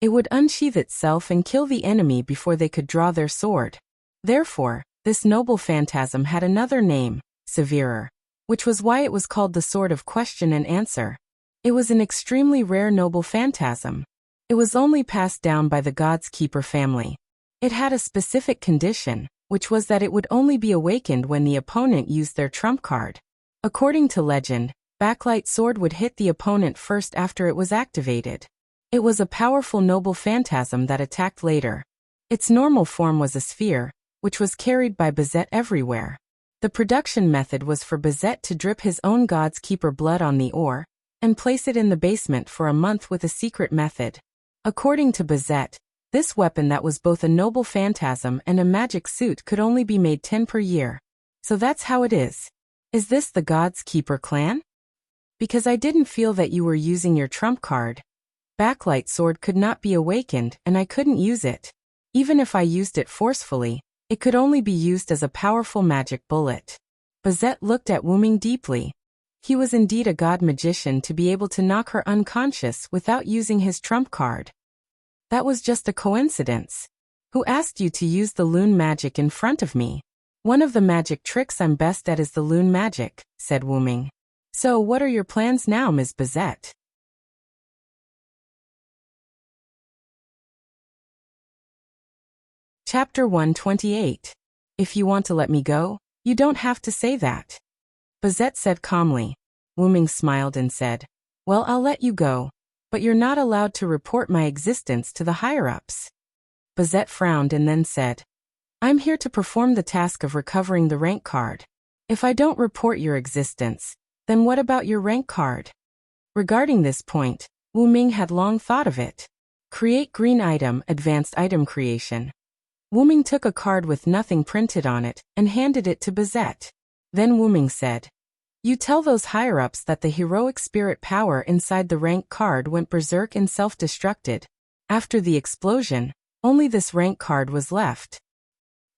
It would unsheath itself and kill the enemy before they could draw their sword. Therefore, this noble phantasm had another name, Severer, which was why it was called the Sword of Question and Answer. It was an extremely rare noble phantasm. It was only passed down by the God's Keeper family. It had a specific condition, which was that it would only be awakened when the opponent used their trump card. According to legend, Backlight Sword would hit the opponent first after it was activated. It was a powerful noble phantasm that attacked later. Its normal form was a sphere, which was carried by Bazet everywhere. The production method was for Bazet to drip his own God's Keeper blood on the ore, and place it in the basement for a month with a secret method. According to Bazet, this weapon that was both a noble phantasm and a magic suit could only be made 10 per year. So that's how it is. Is this the God's Keeper clan? Because I didn't feel that you were using your trump card. Backlight Sword could not be awakened and I couldn't use it. Even if I used it forcefully, it could only be used as a powerful magic bullet. Bazet looked at Wu Ming deeply. He was indeed a god magician to be able to knock her unconscious without using his trump card. That was just a coincidence. Who asked you to use the loon magic in front of me? One of the magic tricks I'm best at is the loon magic, said Wu Ming. So what are your plans now, Ms. Bazet? Chapter 128. If you want to let me go, you don't have to say that. Bazet said calmly. Wu Ming smiled and said, well, I'll let you go, but you're not allowed to report my existence to the higher-ups. Bazet frowned and then said, I'm here to perform the task of recovering the rank card. If I don't report your existence, then what about your rank card? Regarding this point, Wu Ming had long thought of it. Create green item, advanced item creation. Wu Ming took a card with nothing printed on it and handed it to Bazet. Then Wu Ming said, you tell those higher-ups that the heroic spirit power inside the rank card went berserk and self-destructed. After the explosion, only this rank card was left.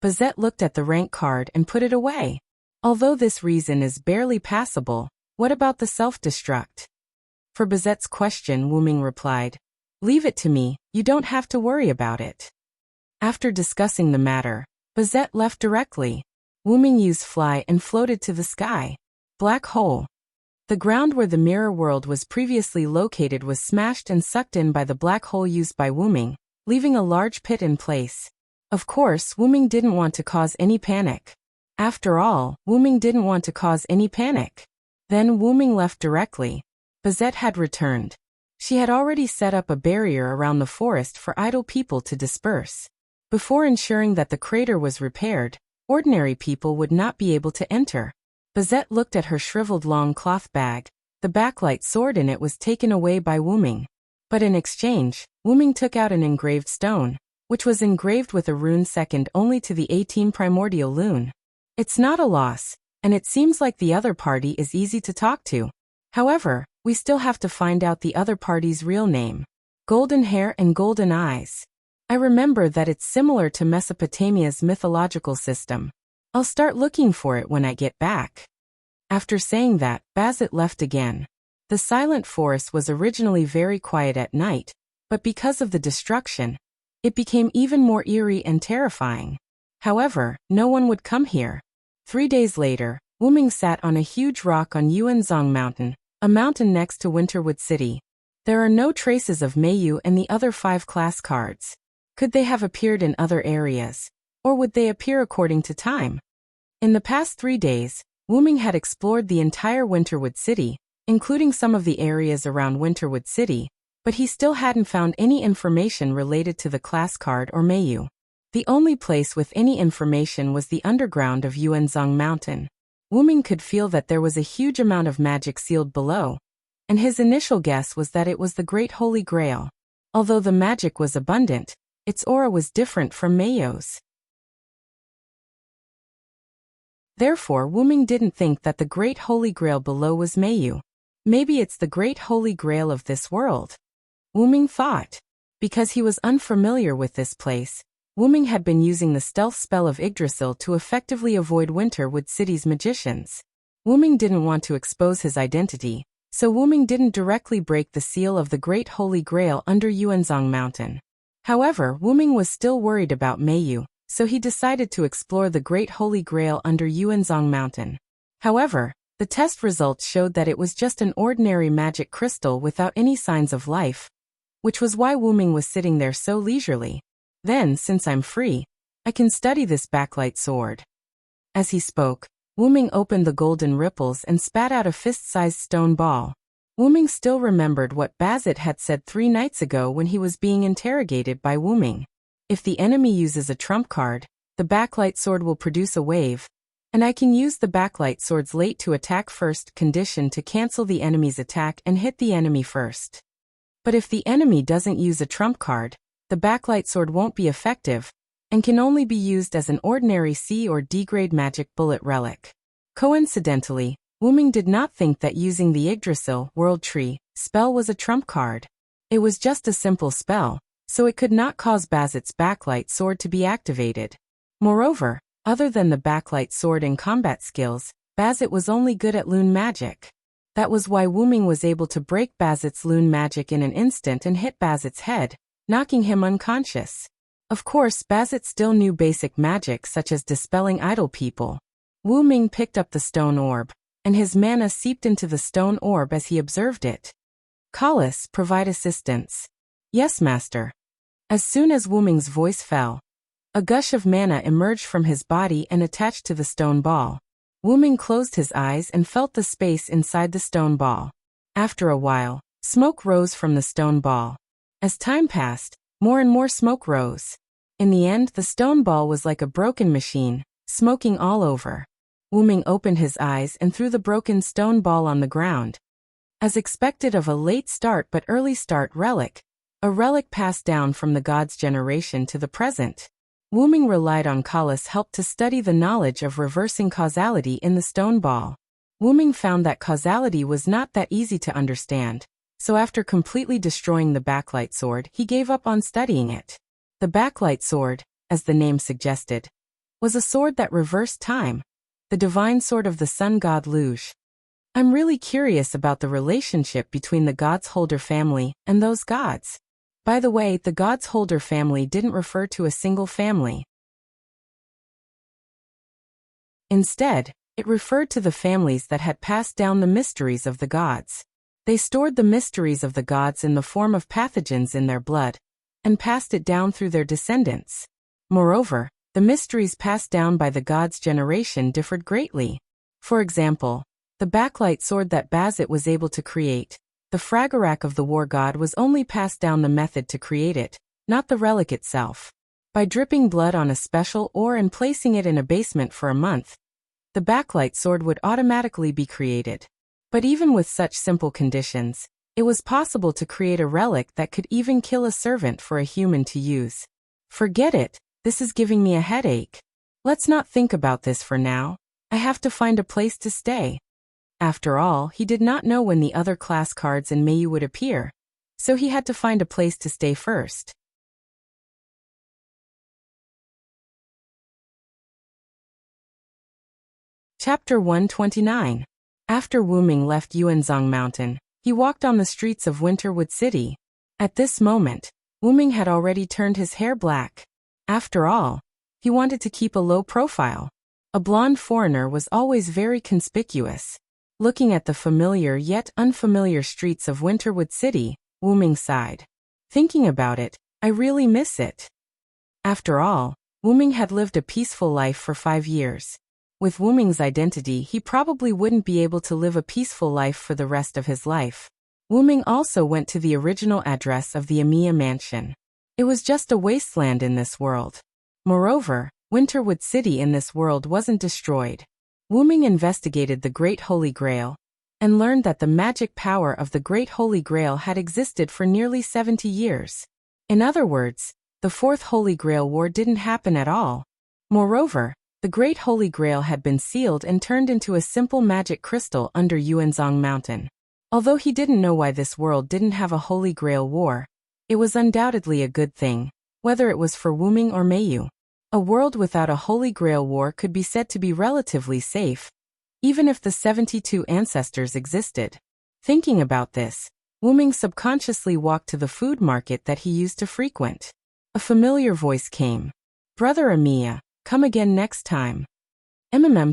Bazet looked at the rank card and put it away. Although this reason is barely passable, what about the self-destruct? For Bazet's question, Wu Ming replied, leave it to me, you don't have to worry about it. After discussing the matter, Bazet left directly. Wu Ming used fly and floated to the sky. Black hole. The ground where the mirror world was previously located was smashed and sucked in by the black hole used by Wu Ming, leaving a large pit in place. Of course, Wu Ming didn't want to cause any panic. After all, Wu Ming didn't want to cause any panic. Then Wu Ming left directly. Bazet had returned. She had already set up a barrier around the forest for idle people to disperse. Before ensuring that the crater was repaired, ordinary people would not be able to enter. Bazet looked at her shriveled long cloth bag. The backlight sword in it was taken away by Wu Ming. But in exchange, Wu Ming took out an engraved stone, which was engraved with a rune second only to the 18 primordial rune. It's not a loss, and it seems like the other party is easy to talk to. However, we still have to find out the other party's real name. Golden hair and golden eyes. I remember that it's similar to Mesopotamia's mythological system. I'll start looking for it when I get back. After saying that, Bazet left again. The silent forest was originally very quiet at night, but because of the destruction, it became even more eerie and terrifying. However, no one would come here. 3 days later, Wu Ming sat on a huge rock on Yuanzong Mountain, a mountain next to Winterwood City. There are no traces of Meiyu and the other 5 class cards. Could they have appeared in other areas? Or would they appear according to time? In the past 3 days, Wu Ming had explored the entire Winterwood City, including some of the areas around Winterwood City, but he still hadn't found any information related to the class card or Mayu. The only place with any information was the underground of Yuanzhong Mountain. Ming could feel that there was a huge amount of magic sealed below, and his initial guess was that it was the Great Holy Grail. Although the magic was abundant, its aura was different from Mayu's. Therefore, Ming didn't think that the Great Holy Grail below was Mayu. Maybe it's the Great Holy Grail of this world, Ming thought. Because he was unfamiliar with this place, Ming had been using the stealth spell of Yggdrasil to effectively avoid Winterwood City's magicians. Ming didn't want to expose his identity, so Ming didn't directly break the seal of the Great Holy Grail under Yuanzhong Mountain. However, Ming was still worried about Mayu, so he decided to explore the Great Holy Grail under Yuanzhong Mountain. However, the test results showed that it was just an ordinary magic crystal without any signs of life, which was why Ming was sitting there so leisurely. Then, since I'm free, I can study this backlight sword. As he spoke, Ming opened the golden ripples and spat out a fist-sized stone ball. Ming still remembered what Bazit had said 3 nights ago when he was being interrogated by Ming. If the enemy uses a trump card, the backlight sword will produce a wave, and I can use the backlight sword's late to attack first condition to cancel the enemy's attack and hit the enemy first. But if the enemy doesn't use a trump card, the backlight sword won't be effective, and can only be used as an ordinary C or D grade magic bullet relic. Coincidentally, Ming did not think that using the Yggdrasil World Tree spell was a trump card. It was just a simple spell, so it could not cause Bazit's backlight sword to be activated. Moreover, other than the backlight sword and combat skills, Bazit was only good at Lune magic. That was why Ming was able to break Bazit's Lune magic in an instant and hit Bazit's head, knocking him unconscious. Of course, Bazit still knew basic magic such as dispelling idle people. Ming picked up the stone orb, and his mana seeped into the stone orb as he observed it. Kalis, provide assistance. Yes, master. As soon as Ming's voice fell, a gush of mana emerged from his body and attached to the stone ball. Ming closed his eyes and felt the space inside the stone ball. After a while, smoke rose from the stone ball. As time passed, more and more smoke rose. In the end, the stone ball was like a broken machine, smoking all over. Ming opened his eyes and threw the broken stone ball on the ground. As expected of a late start but early start relic, a relic passed down from the god's generation to the present. Ming relied on Kalis' help to study the knowledge of reversing causality in the stone ball. Ming found that causality was not that easy to understand, so after completely destroying the backlight sword, he gave up on studying it. The backlight sword, as the name suggested, was a sword that reversed time, the divine sword of the sun god Luge. I'm really curious about the relationship between the Gods Holder family and those gods. By the way, the Gods Holder family didn't refer to a single family. Instead, it referred to the families that had passed down the mysteries of the gods. They stored the mysteries of the gods in the form of pathogens in their blood, and passed it down through their descendants. Moreover, the mysteries passed down by the gods' generation differed greatly. For example, the backlight sword that Bazit was able to create, the Fragarak of the war god, was only passed down the method to create it, not the relic itself. By dripping blood on a special ore and placing it in a basement for a month, the backlight sword would automatically be created. But even with such simple conditions, it was possible to create a relic that could even kill a servant for a human to use. Forget it, this is giving me a headache. Let's not think about this for now. I have to find a place to stay. After all, he did not know when the other class cards in Mayu would appear, so he had to find a place to stay first. Chapter 129. After Ming left Yuanzhong Mountain, he walked on the streets of Winterwood City. At this moment, Ming had already turned his hair black. After all, he wanted to keep a low profile. A blonde foreigner was always very conspicuous. Looking at the familiar yet unfamiliar streets of Winterwood City, Ming sighed. Thinking about it, I really miss it. After all, Ming had lived a peaceful life for 5 years. With Wuming's identity, he probably wouldn't be able to live a peaceful life for the rest of his life. Wuming also went to the original address of the Emiya mansion. It was just a wasteland in this world. Moreover, Winterwood City in this world wasn't destroyed. Wuming investigated the Great Holy Grail and learned that the magic power of the Great Holy Grail had existed for nearly 70 years. In other words, the Fourth Holy Grail War didn't happen at all. Moreover, the Great Holy Grail had been sealed and turned into a simple magic crystal under Yuanzhong Mountain. Although he didn't know why this world didn't have a Holy Grail War, it was undoubtedly a good thing, whether it was for Wuming or Meiyu. A world without a Holy Grail War could be said to be relatively safe, even if the 72 ancestors existed. Thinking about this, Wuming subconsciously walked to the food market that he used to frequent. A familiar voice came. "Brother Emiya, come again next time."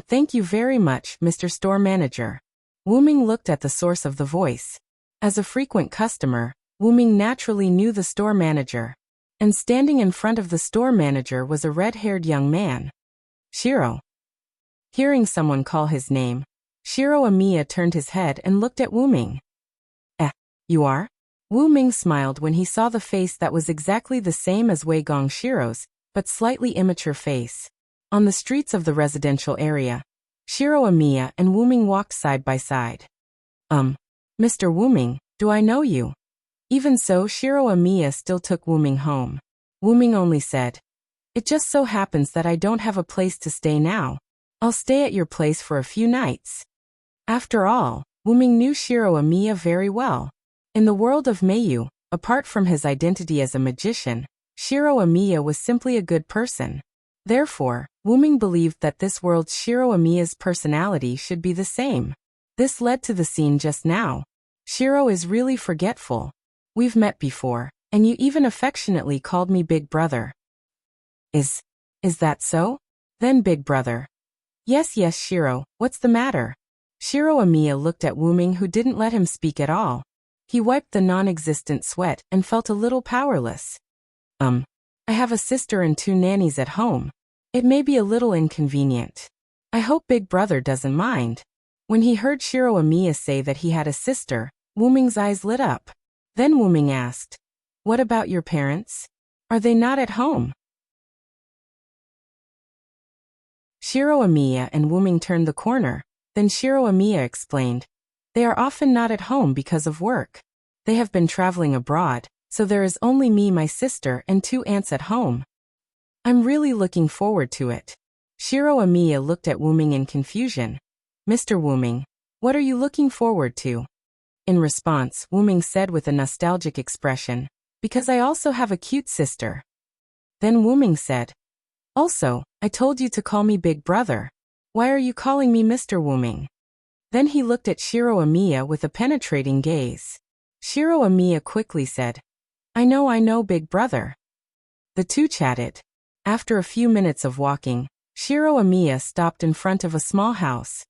Thank you very much, Mr. Store Manager." Wuming looked at the source of the voice. As a frequent customer, Wuming naturally knew the store manager. And standing in front of the store manager was a red-haired young man. Shiro. Hearing someone call his name, Shiro Emiya turned his head and looked at Wuming. You are?" Wuming smiled when he saw the face that was exactly the same as Wei Gong Shiro's, but slightly immature face. On the streets of the residential area, Shiro Emiya and Wuming walked side by side. Mr. Wuming, do I know you?" Even so, Shiro Emiya still took Wuming home. Wuming only said, "It just so happens that I don't have a place to stay now. I'll stay at your place for a few nights." After all, Wuming knew Shiro Emiya very well. In the world of Meiyu, apart from his identity as a magician, Shiro Emiya was simply a good person. Therefore, Wuming believed that this world's Shiro Emiya's personality should be the same. This led to the scene just now. "Shiro is really forgetful. We've met before, and you even affectionately called me Big Brother." Is that so? Then Big Brother. Yes, Shiro, what's the matter?" Shiro Emiya looked at Wuming, who didn't let him speak at all. He wiped the non-existent sweat and felt a little powerless. I have a sister and 2 nannies at home. It may be a little inconvenient. I hope Big Brother doesn't mind." When he heard Shiro Emiya say that he had a sister, Wuming's eyes lit up. Then Wuming asked, "What about your parents? Are they not at home?" Shiro Emiya and Wuming turned the corner. Then Shiro Emiya explained, "They are often not at home because of work. They have been traveling abroad, so there is only me, my sister, and 2 aunts at home. I'm really looking forward to it." Shiro Emiya looked at Wuming in confusion. "Mr. Wuming, what are you looking forward to?" In response, Wuming said with a nostalgic expression, "Because I also have a cute sister." Then Wuming said, "Also, I told you to call me Big Brother. Why are you calling me Mr. Wuming?" Then he looked at Shiro Emiya with a penetrating gaze. Shiro Emiya quickly said, I know, Big Brother." The two chatted. After a few minutes of walking, Shiro Emiya stopped in front of a small house.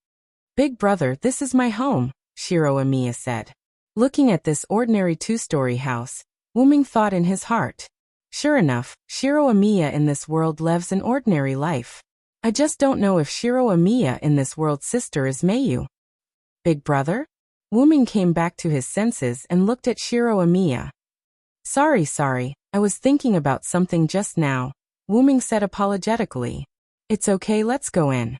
"Big Brother, this is my home," Shiro Emiya said. Looking at this ordinary 2-story house, Wuming thought in his heart. Sure enough, Shiro Emiya in this world lives an ordinary life. I just don't know if Shiro Emiya in this world's sister is Meiyu. "Big Brother?" Wuming came back to his senses and looked at Shiro Emiya. Sorry, I was thinking about something just now," Wuming said apologetically. "It's okay, let's go in."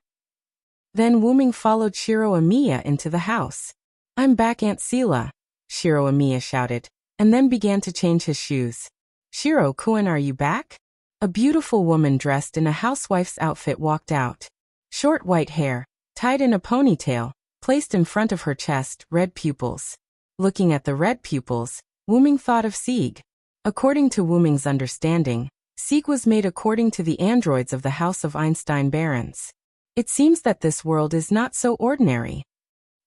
Then Wuming followed Shiro Emiya into the house. "I'm back, Aunt Sela," Shiro Emiya shouted, and then began to change his shoes. "Shiro-kun, are you back?" A beautiful woman dressed in a housewife's outfit walked out. Short white hair, tied in a ponytail, placed in front of her chest, red pupils. Looking at the red pupils, Wuming thought of Sieg. According to Wuming's understanding, Sieg was made according to the androids of the House of Einstein Barons. It seems that this world is not so ordinary.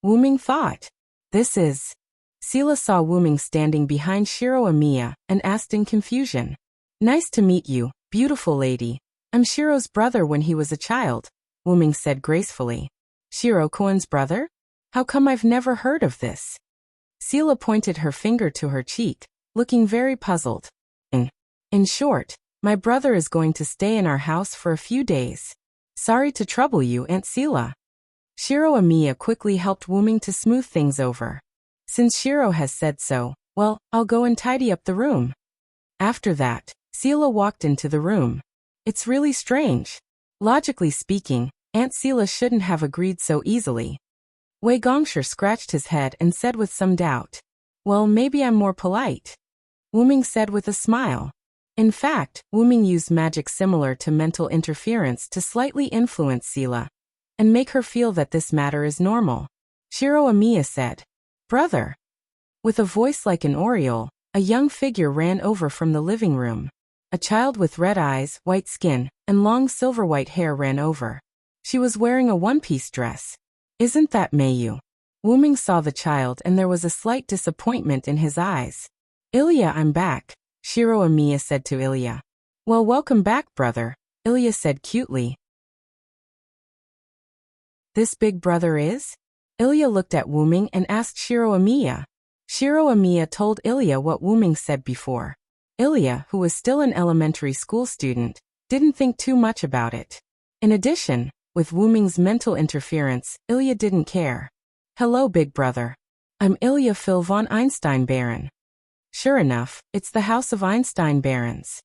Wuming thought. This is... Sela saw Wuming standing behind Shiro Emiya and asked in confusion. "Nice to meet you, beautiful lady. I'm Shiro's brother when he was a child," Wuming said gracefully. "Shiro-kun's brother? How come I've never heard of this?" Sela pointed her finger to her cheek, looking very puzzled. In short, my brother is going to stay in our house for a few days. Sorry to trouble you, Aunt Sela. Shiro Amiya quickly helped Wuming to smooth things over. Since Shiro has said so, well, I'll go and tidy up the room. After that, Sela walked into the room. It's really strange. Logically speaking, Aunt Sela shouldn't have agreed so easily. Wei Gongshi scratched his head and said with some doubt. Well, maybe I'm more polite. Wuming said with a smile. In fact, Wuming used magic similar to mental interference to slightly influence Sela and make her feel that this matter is normal. Shiro Amiya said, Brother. With a voice like an oriole, a young figure ran over from the living room. A child with red eyes, white skin, and long silver-white hair ran over. She was wearing a one-piece dress. Isn't that Mayu? Wuming saw the child and there was a slight disappointment in his eyes. Ilya, I'm back, Shiro Amiya said to Ilya. Well, welcome back, brother, Ilya said cutely. This big brother is? Ilya looked at Wuming and asked Shiro Amiya. Shiro Amiya told Ilya what Wuming said before. Ilya, who was still an elementary school student, didn't think too much about it. In addition, with Wuming's mental interference, Ilya didn't care. Hello, big brother. I'm Ilya Phil von Einstein Baron. Sure enough, it's the House of Einstein Barons.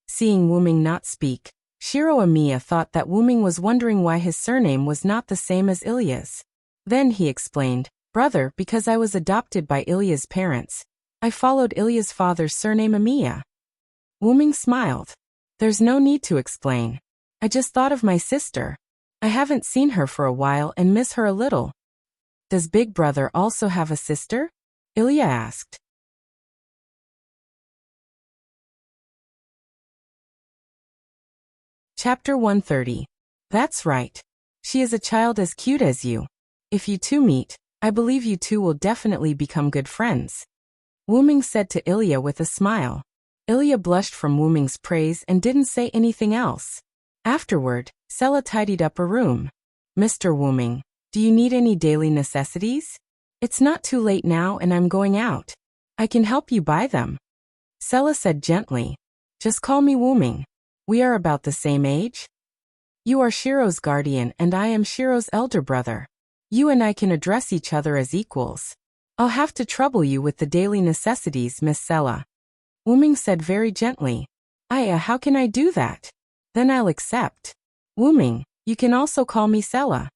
Seeing Wuming not speak, Shiro Amiya thought that Wuming was wondering why his surname was not the same as Ilya's. Then he explained, Brother, because I was adopted by Ilya's parents. I followed Ilya's father's surname Amiya. Wuming smiled. There's no need to explain. I just thought of my sister. I haven't seen her for a while and miss her a little. Does big brother also have a sister? Ilya asked. Chapter 130. That's right. She is a child as cute as you. If you two meet, I believe you two will definitely become good friends. Wuming said to Ilya with a smile. Ilya blushed from Wuming's praise and didn't say anything else. Afterward, Sela tidied up a room. Mr. Wuming, do you need any daily necessities? It's not too late now and I'm going out. I can help you buy them. Sela said gently. Just call me Wuming. We are about the same age. You are Shiro's guardian and I am Shiro's elder brother. You and I can address each other as equals. I'll have to trouble you with the daily necessities, Miss Sela. Wuming said very gently. How can I do that? Then I'll accept. Wuming, you can also call me Sela.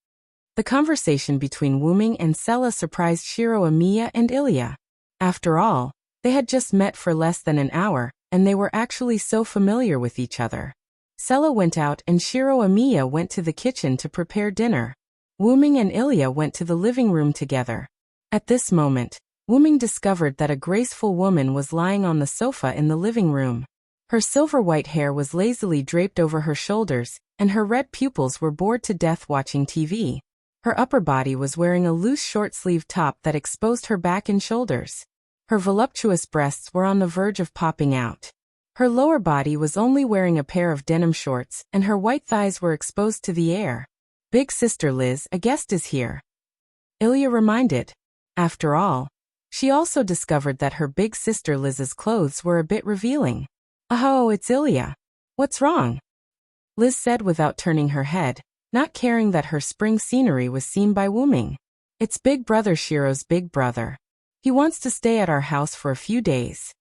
The conversation between Wuming and Sela surprised Shiro Amiya and Ilya. After all, they had just met for less than an hour, and they were actually so familiar with each other. Sela went out and Shiro Amiya went to the kitchen to prepare dinner. Wuming and Ilya went to the living room together. At this moment, Wuming discovered that a graceful woman was lying on the sofa in the living room. Her silver-white hair was lazily draped over her shoulders, and her red pupils were bored to death watching TV. Her upper body was wearing a loose short-sleeved top that exposed her back and shoulders. Her voluptuous breasts were on the verge of popping out. Her lower body was only wearing a pair of denim shorts, and her white thighs were exposed to the air. Big sister Liz, a guest is here. Ilya reminded. After all, she also discovered that her big sister Liz's clothes were a bit revealing. Oh, it's Ilya. What's wrong? Liz said without turning her head, not caring that her spring scenery was seen by Wuming. It's big brother Shiro's big brother. He wants to stay at our house for a few days.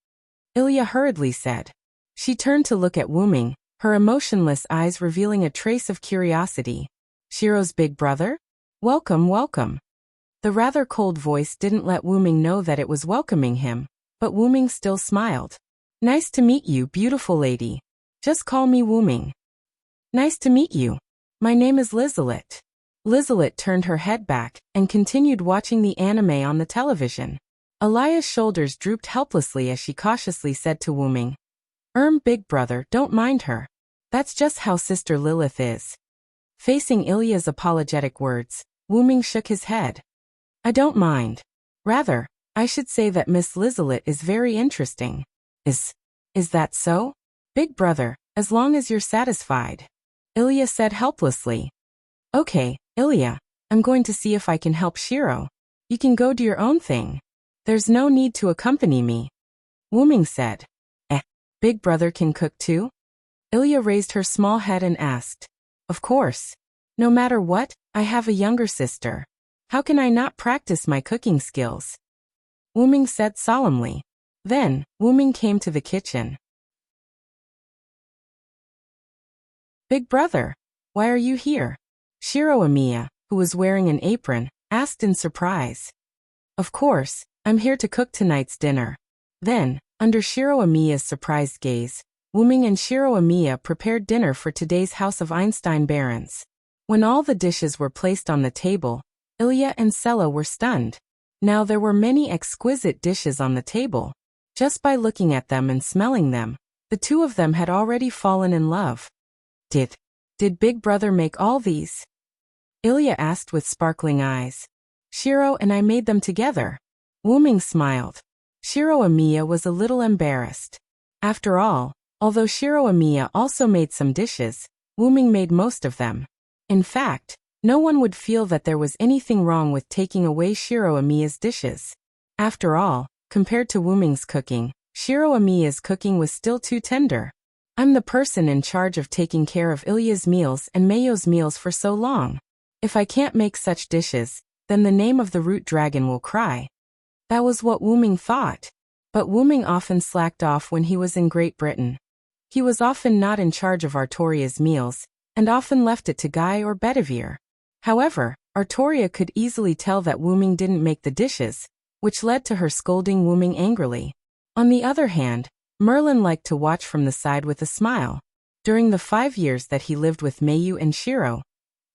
Ilya hurriedly said. She turned to look at Wuming, her emotionless eyes revealing a trace of curiosity. Shiro's big brother? Welcome, welcome. The rather cold voice didn't let Wuming know that it was welcoming him, but Wuming still smiled. Nice to meet you, beautiful lady. Just call me Wuming. Nice to meet you. My name is Lizelet. Lizelet turned her head back and continued watching the anime on the television. Elia's shoulders drooped helplessly as she cautiously said to Wuming. Big brother, don't mind her. That's just how Sister Lilith is. Facing Ilya's apologetic words, Wuming shook his head. I don't mind. Rather, I should say that Miss Lizelet is very interesting. Is that so? Big brother, as long as you're satisfied. Ilya said helplessly. Okay, Ilya, I'm going to see if I can help Shiro. You can go do your own thing. There's no need to accompany me. Wuming said. Big brother can cook too? Ilya raised her small head and asked. Of course. No matter what, I have a younger sister. How can I not practice my cooking skills? Wuming said solemnly. Then, Wuming came to the kitchen. Big brother, why are you here? Shiro Amiya, who was wearing an apron, asked in surprise. Of course, I'm here to cook tonight's dinner. Then, under Shiro Amiya's surprised gaze, Wuming and Shiro Amiya prepared dinner for today's House of Einstein Barons. When all the dishes were placed on the table, Ilya and Sella were stunned. Now there were many exquisite dishes on the table. Just by looking at them and smelling them, the two of them had already fallen in love. Did Big Brother make all these? Ilya asked with sparkling eyes. Shiro and I made them together. Wuming smiled. Shiro Amiya was a little embarrassed. After all, although Shiro Amiya also made some dishes, Wuming made most of them. In fact, no one would feel that there was anything wrong with taking away Shiro Amiya's dishes. After all, compared to Wuming's cooking, Shiro Amiya's cooking was still too tender. I'm the person in charge of taking care of Ilya's meals and Mayo's meals for so long. If I can't make such dishes, then the name of the root dragon will cry. That was what Wuming thought. But Wuming often slacked off when he was in Great Britain. He was often not in charge of Artoria's meals, and often left it to Guy or Bedivere. However, Artoria could easily tell that Wuming didn't make the dishes, which led to her scolding Wuming angrily. On the other hand, Merlin liked to watch from the side with a smile. During the 5 years that he lived with Mayu and Shiro,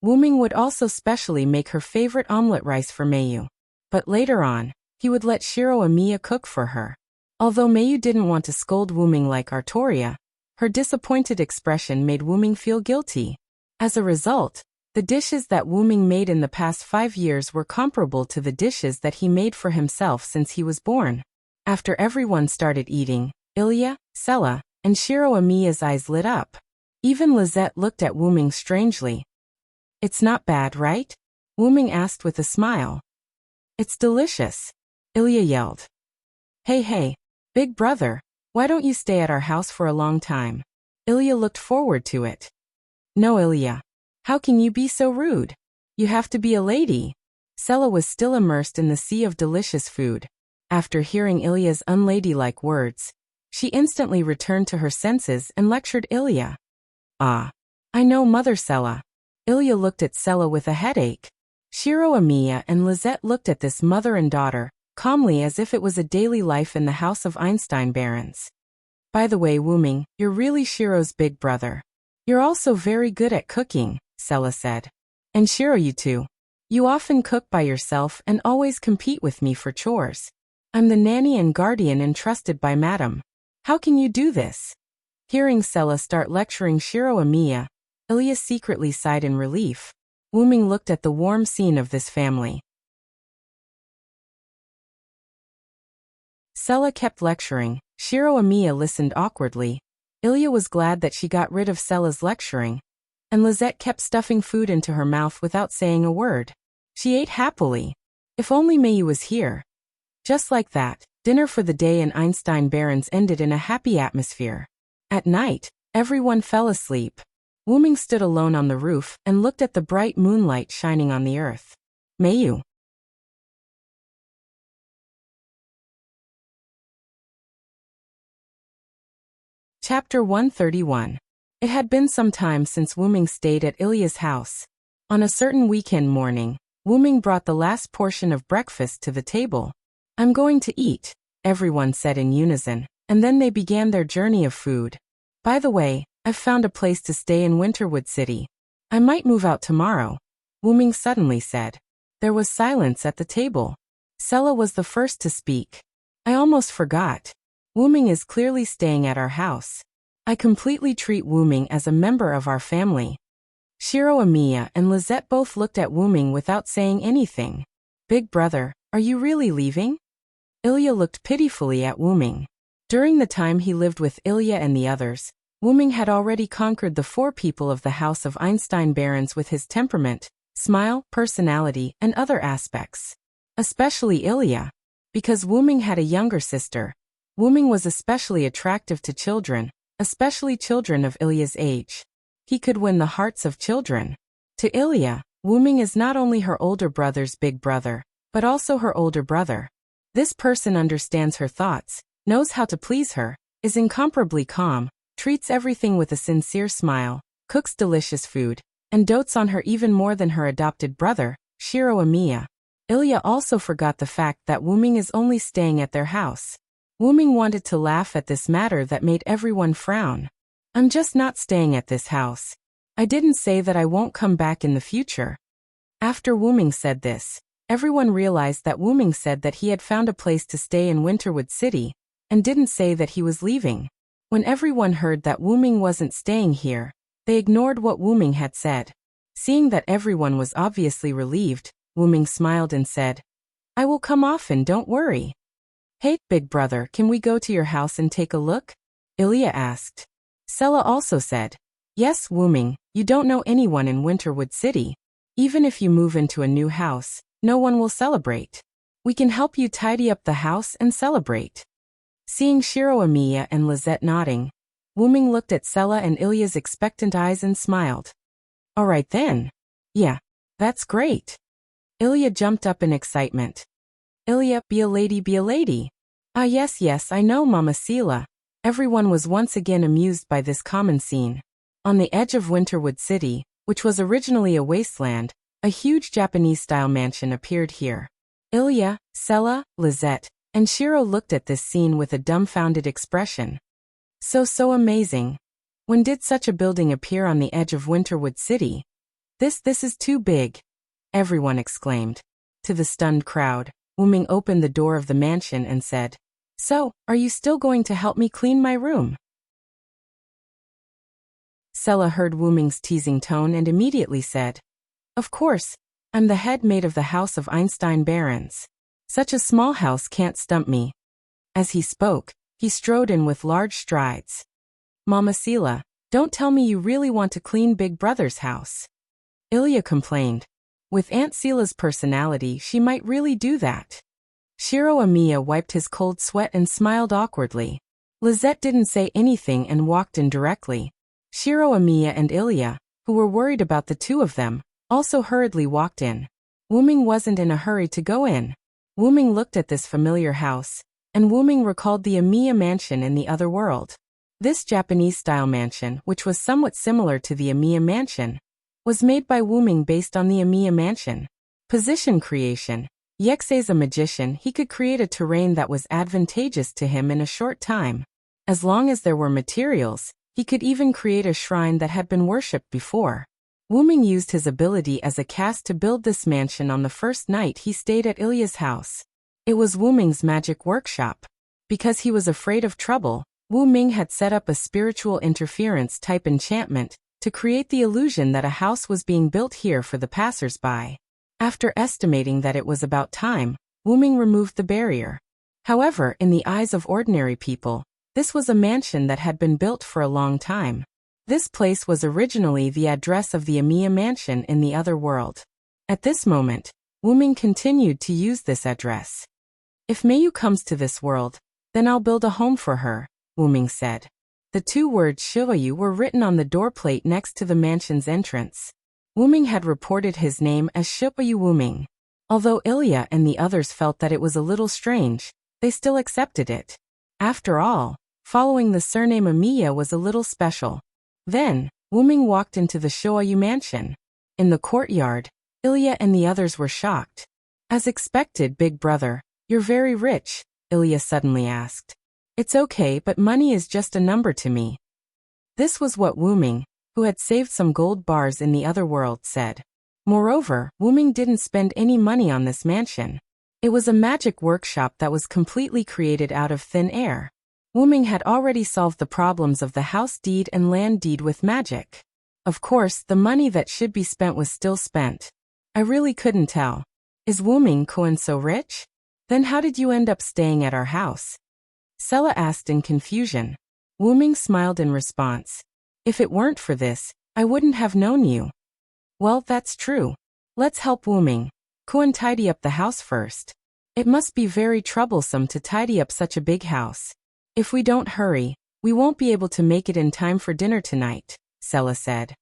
Wuming would also specially make her favorite omelette rice for Mayu. But later on, he would let Shiro Amiya cook for her. Although Mayu didn't want to scold Wuming like Artoria, her disappointed expression made Wuming feel guilty. As a result, the dishes that Wuming made in the past 5 years were comparable to the dishes that he made for himself since he was born. After everyone started eating, Ilya, Sella, and Shiro Amiya's eyes lit up. Even Lizette looked at Wuming strangely. It's not bad, right? Wuming asked with a smile. It's delicious, Ilya yelled. Hey, big brother, why don't you stay at our house for a long time? Ilya looked forward to it. No, Ilya. How can you be so rude? You have to be a lady. Sella was still immersed in the sea of delicious food. After hearing Ilya's unladylike words, she instantly returned to her senses and lectured Ilya. Ah, I know, Mother Sella. Ilya looked at Sella with a headache. Shiro Amiya and Lizette looked at this mother and daughter, calmly as if it was a daily life in the House of Einstein Barons. By the way, Wuming, you're really Shiro's big brother. You're also very good at cooking, Sella said. And Shiro, you too. You often cook by yourself and always compete with me for chores. I'm the nanny and guardian entrusted by Madam. How can you do this? Hearing Sella start lecturing Shiro Amiya, Ilya secretly sighed in relief. Wuming looked at the warm scene of this family. Sella kept lecturing. Shiro Amiya listened awkwardly. Ilya was glad that she got rid of Sella's lecturing, and Lizette kept stuffing food into her mouth without saying a word. She ate happily. If only Mayu was here. Just like that, dinner for the day in Einstein Barons ended in a happy atmosphere. At night, everyone fell asleep. Wuming stood alone on the roof and looked at the bright moonlight shining on the earth. Mayu. Chapter 131. It had been some time since Wuming stayed at Ilya's house. On a certain weekend morning, Wuming brought the last portion of breakfast to the table. I'm going to eat, everyone said in unison, and then they began their journey of food. By the way, I've found a place to stay in Winterwood City. I might move out tomorrow, Wuming suddenly said. There was silence at the table. Sella was the first to speak. I almost forgot. Wuming is clearly staying at our house. I completely treat Wuming as a member of our family. Shiro Amiya and Lizette both looked at Wuming without saying anything. Big brother, are you really leaving? Ilya looked pitifully at Wuming. During the time he lived with Ilya and the others, Wuming had already conquered the 4 people of the House of Einstein Barons with his temperament, smile, personality, and other aspects. Especially Ilya. Because Wuming had a younger sister, Wuming was especially attractive to children, especially children of Ilya's age. He could win the hearts of children. To Ilya, Wuming is not only her older brother's big brother, but also her older brother. This person understands her thoughts, knows how to please her, is incomparably calm, treats everything with a sincere smile, cooks delicious food, and dotes on her even more than her adopted brother, Shiro Amiya. Ilya also forgot the fact that Wuming is only staying at their house. Wuming wanted to laugh at this matter that made everyone frown. I'm just not staying at this house. I didn't say that I won't come back in the future. After Wuming said this, everyone realized that Wuming said that he had found a place to stay in Winterwood City, and didn't say that he was leaving. When everyone heard that Wuming wasn't staying here, they ignored what Wuming had said. Seeing that everyone was obviously relieved, Wuming smiled and said, I will come often, don't worry. Hey, big brother, can we go to your house and take a look? Ilya asked. Sela also said, Yes, Wuming, you don't know anyone in Winterwood City. Even if you move into a new house, no one will celebrate. We can help you tidy up the house and celebrate. Seeing Shiro Amiya and Lizette nodding, Wuming looked at Sela and Ilya's expectant eyes and smiled. All right then. Yeah, that's great. Ilya jumped up in excitement. Ilya, be a lady, be a lady. Ah yes, I know, Mama Sela. Everyone was once again amused by this common scene. On the edge of Winterwood City, which was originally a wasteland, a huge Japanese-style mansion appeared here. Ilya, Sela, Lizette, and Shiro looked at this scene with a dumbfounded expression. So amazing. When did such a building appear on the edge of Winterwood City? This is too big, everyone exclaimed. To the stunned crowd, Wuming opened the door of the mansion and said, So, are you still going to help me clean my room? Sela heard Wuming's teasing tone and immediately said, Of course, I'm the head maid of the House of Einstein Barons. Such a small house can't stump me. As he spoke, he strode in with large strides. Mama Sela, don't tell me you really want to clean Big Brother's house. Ilya complained. With Aunt Sela's personality, she might really do that. Shiro Amiya wiped his cold sweat and smiled awkwardly. Lizette didn't say anything and walked in directly. Shiro Amiya and Ilya, who were worried about the two of them, also hurriedly walked in. Wuming wasn't in a hurry to go in. Wuming looked at this familiar house, and Wuming recalled the Amiya mansion in the other world. This Japanese-style mansion, which was somewhat similar to the Amiya mansion, was made by Wuming based on the Amiya mansion. Position creation. Yexei's a magician, he could create a terrain that was advantageous to him in a short time. As long as there were materials, he could even create a shrine that had been worshipped before. Wuming used his ability as a caste to build this mansion on the first night he stayed at Ilya's house. It was Wuming's magic workshop. Because he was afraid of trouble, Wuming had set up a spiritual interference type enchantment to create the illusion that a house was being built here for the passers-by. After estimating that it was about time, Wuming removed the barrier. However, in the eyes of ordinary people, this was a mansion that had been built for a long time. This place was originally the address of the Amiya mansion in the other world. At this moment, Wuming continued to use this address. If Mayu comes to this world, then I'll build a home for her, Wuming said. The two words Shivayu were written on the doorplate next to the mansion's entrance. Wuming had reported his name as Shivayu Wuming. Although Ilya and the others felt that it was a little strange, they still accepted it. After all, following the surname Amiya was a little special. Then, Wuming walked into the Shivayu mansion. In the courtyard, Ilya and the others were shocked. As expected, big brother, you're very rich, Ilya suddenly asked. It's okay, but money is just a number to me. This was what Wuming, who had saved some gold bars in the other world, said. Moreover, Wuming didn't spend any money on this mansion. It was a magic workshop that was completely created out of thin air. Wuming had already solved the problems of the house deed and land deed with magic. Of course, the money that should be spent was still spent. I really couldn't tell. Is Wuming-kun so rich? Then how did you end up staying at our house? Sela asked in confusion. Wuming smiled in response. If it weren't for this, I wouldn't have known you. Well, that's true. Let's help Wuming-kun tidy up the house first. It must be very troublesome to tidy up such a big house. If we don't hurry, we won't be able to make it in time for dinner tonight, Sela said.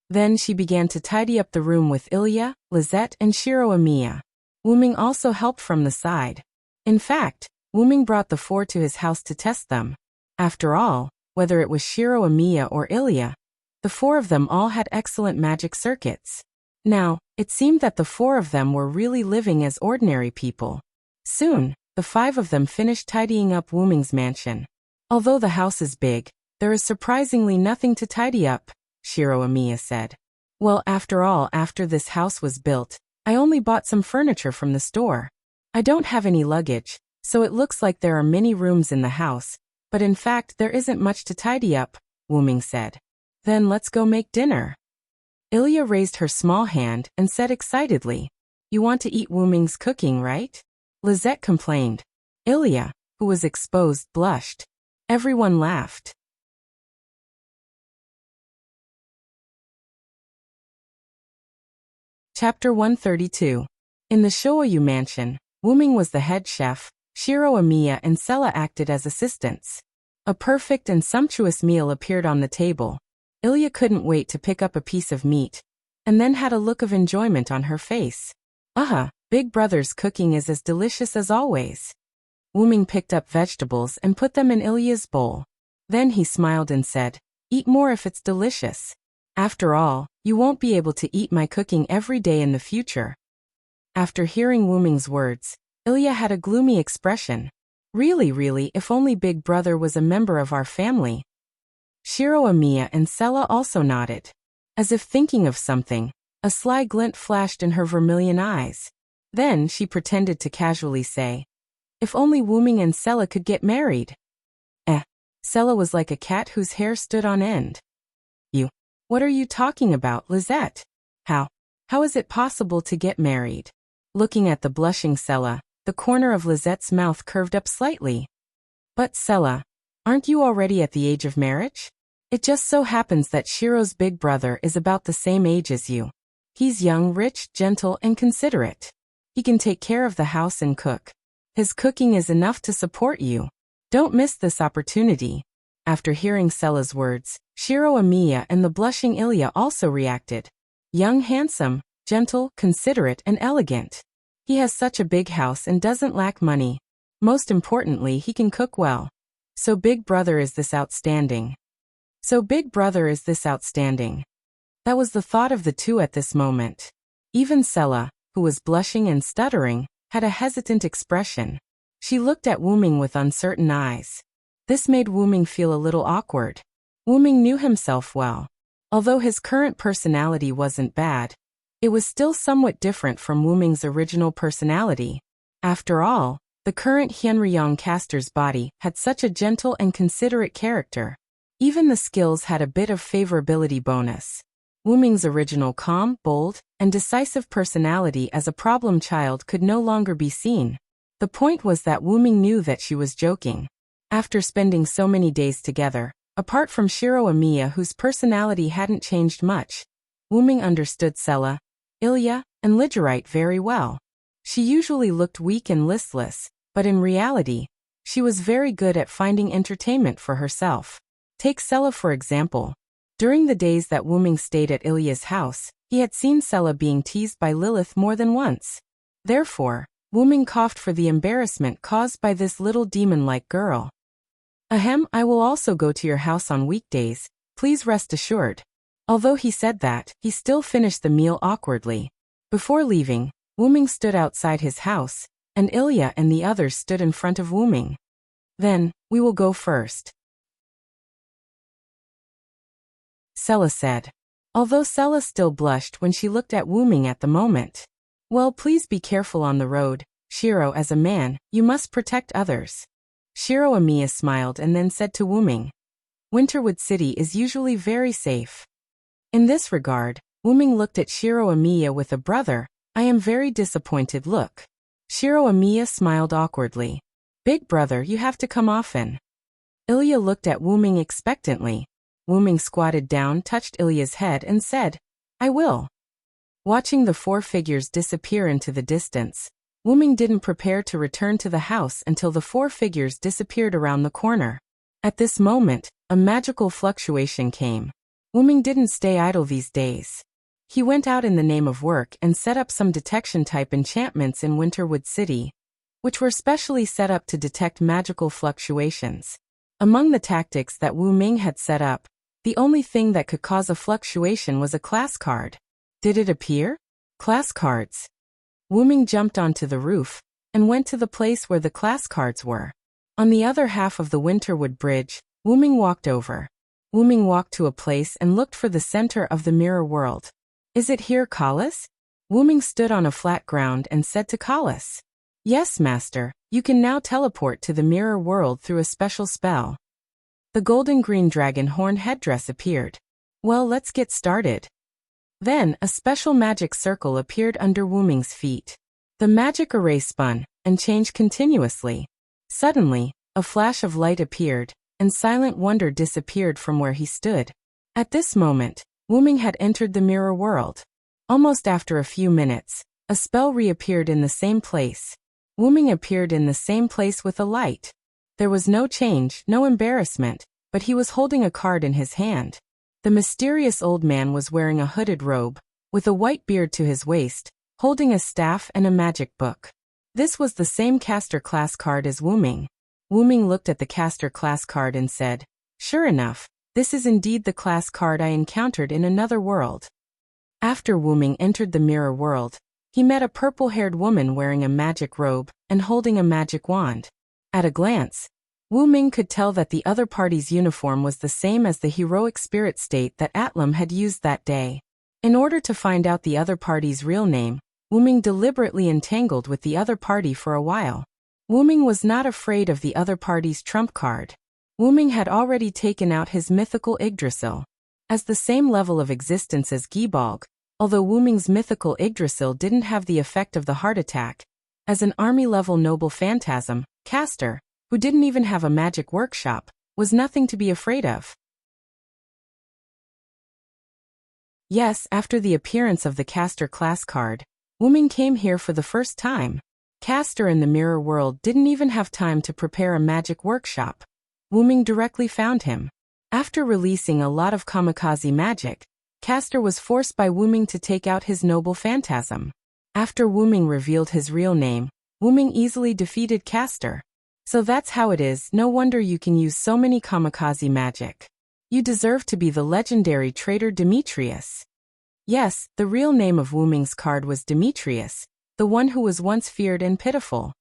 Then she began to tidy up the room with Ilya, Lizette, and Shiro Amiya. Wuming also helped from the side. In fact, Wuming brought the four to his house to test them. After all, whether it was Shiro Amiya or Ilya, the four of them all had excellent magic circuits. Now, it seemed that the four of them were really living as ordinary people. Soon, the five of them finished tidying up Wuming's mansion. Although the house is big, there is surprisingly nothing to tidy up, Shiro Amiya said. Well, after all, after this house was built, I only bought some furniture from the store. I don't have any luggage, so it looks like there are many rooms in the house, but in fact there isn't much to tidy up, Wuming said. Then let's go make dinner. Ilya raised her small hand and said excitedly, You want to eat Wuming's cooking, right? Lizette complained. Ilya, who was exposed, blushed. Everyone laughed. Chapter 132. In the Shoyu mansion, Wuming was the head chef, Shiro Amiya and Sela acted as assistants. A perfect and sumptuous meal appeared on the table. Ilya couldn't wait to pick up a piece of meat, and then had a look of enjoyment on her face. Big brother's cooking is as delicious as always. Wuming picked up vegetables and put them in Ilya's bowl. Then he smiled and said, Eat more if it's delicious. After all, you won't be able to eat my cooking every day in the future. After hearing Wuming's words, Ilya had a gloomy expression. Really, if only Big Brother was a member of our family. Shiro Amiya and Sela also nodded. As if thinking of something, a sly glint flashed in her vermilion eyes. Then she pretended to casually say, If only Wuming and Sela could get married. Sela was like a cat whose hair stood on end. What are you talking about, Lizette? How is it possible to get married? Looking at the blushing Sela, the corner of Lizette's mouth curved up slightly. But Sela, aren't you already at the age of marriage? It just so happens that Shiro's big brother is about the same age as you. He's young, rich, gentle, and considerate. He can take care of the house and cook. His cooking is enough to support you. Don't miss this opportunity. After hearing Sela's words, Shiro Amiya and the blushing Ilya also reacted. Young, handsome, gentle, considerate, and elegant. He has such a big house and doesn't lack money. Most importantly, he can cook well. So Big Brother is this outstanding. That was the thought of the two at this moment. Even Sela, who was blushing and stuttering, had a hesitant expression. She looked at Wuming with uncertain eyes. This made Wuming feel a little awkward. Wuming knew himself well. Although his current personality wasn't bad, it was still somewhat different from Wuming's original personality. After all, the current Hyenryong caster's body had such a gentle and considerate character. Even the skills had a bit of favorability bonus. Wuming's original calm, bold, and decisive personality as a problem child could no longer be seen. The point was that Wuming knew that she was joking. After spending so many days together, apart from Shiro Amiya whose personality hadn't changed much, Wuming understood Sela, Ilya, and Ligurite very well. She usually looked weak and listless, but in reality, she was very good at finding entertainment for herself. Take Sela for example. During the days that Wuming stayed at Ilya's house, he had seen Sela being teased by Lilith more than once. Therefore, Wuming coughed for the embarrassment caused by this little demon-like girl. I will also go to your house on weekdays, please rest assured. Although he said that, he still finished the meal awkwardly. Before leaving, Wuming stood outside his house, and Ilya and the others stood in front of Wuming. Then, we will go first, Sela said. Although Sela still blushed when she looked at Wuming at the moment. Well, please be careful on the road, Shiro. As a man, you must protect others. Shiro Amiya smiled and then said to Wuming, Winterwood City is usually very safe. In this regard, Wuming looked at Shiro Amiya with a brother, I am very disappointed look. Shiro Amiya smiled awkwardly. Big brother, you have to come often. Ilya looked at Wuming expectantly. Wuming squatted down, touched Ilya's head and said, I will. Watching the four figures disappear into the distance, Wuming didn't prepare to return to the house until the four figures disappeared around the corner. At this moment, a magical fluctuation came. Wuming didn't stay idle these days. He went out in the name of work and set up some detection-type enchantments in Winterwood City, which were specially set up to detect magical fluctuations. Among the tactics that Wu Ming had set up, the only thing that could cause a fluctuation was a class card. Did it appear? Class cards. Wu Ming jumped onto the roof and went to the place where the class cards were. On the other half of the Winterwood Bridge, Wu Ming walked over. Wu Ming walked to a place and looked for the center of the mirror world. Is it here, Kalas? Wu Ming stood on a flat ground and said to Kalas, Yes, master, you can now teleport to the mirror world through a special spell. The golden green dragon horn headdress appeared. Well, let's get started. Then, a special magic circle appeared under Wu Ming's feet. The magic array spun and changed continuously. Suddenly, a flash of light appeared, and silent wonder disappeared from where he stood. At this moment, Wu Ming had entered the mirror world. Almost after a few minutes, a spell reappeared in the same place. Wu Ming appeared in the same place with a light. There was no change, no embarrassment, but he was holding a card in his hand. The mysterious old man was wearing a hooded robe, with a white beard to his waist, holding a staff and a magic book. This was the same caster class card as Wu Ming. Wu Ming looked at the caster class card and said, Sure enough, this is indeed the class card I encountered in another world. After Wu Ming entered the mirror world, he met a purple-haired woman wearing a magic robe and holding a magic wand. At a glance, Wu Ming could tell that the other party's uniform was the same as the heroic spirit state that Atlam had used that day. In order to find out the other party's real name, Wu Ming deliberately entangled with the other party for a while. Wu Ming was not afraid of the other party's trump card. Wu Ming had already taken out his mythical Yggdrasil. As the same level of existence as Gibalg, although Wu Ming's mythical Yggdrasil didn't have the effect of the heart attack, as an army-level noble phantasm, caster, who didn't even have a magic workshop, was nothing to be afraid of. Yes, after the appearance of the caster class card, Wu Ming came here for the first time. Caster in the mirror world didn't even have time to prepare a magic workshop. Wu Ming directly found him. After releasing a lot of kamikaze magic, Caster was forced by Wu Ming to take out his noble phantasm. After Wu Ming revealed his real name, Wu Ming easily defeated Caster. So that's how it is, no wonder you can use so many kamikaze magic. You deserve to be the legendary traitor Demetrius. Yes, the real name of Wu Ming's card was Demetrius, the one who was once feared and pitiful.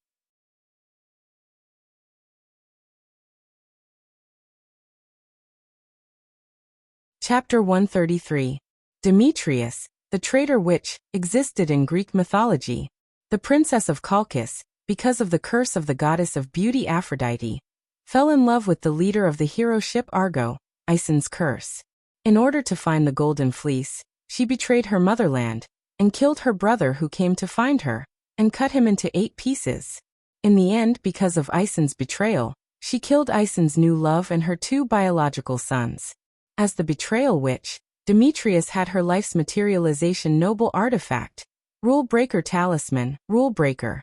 Chapter 133. Demetrius, the traitor witch, existed in Greek mythology. The princess of Colchis, because of the curse of the goddess of beauty Aphrodite, fell in love with the leader of the hero ship Argo, Aeson's curse. In order to find the golden fleece, she betrayed her motherland, and killed her brother who came to find her, and cut him into 8 pieces. In the end, because of Aeson's betrayal, she killed Aeson's new love and her 2 biological sons. As the betrayal witch, Demetrius had her life's materialization noble artifact, Rule Breaker Talisman, Rule Breaker.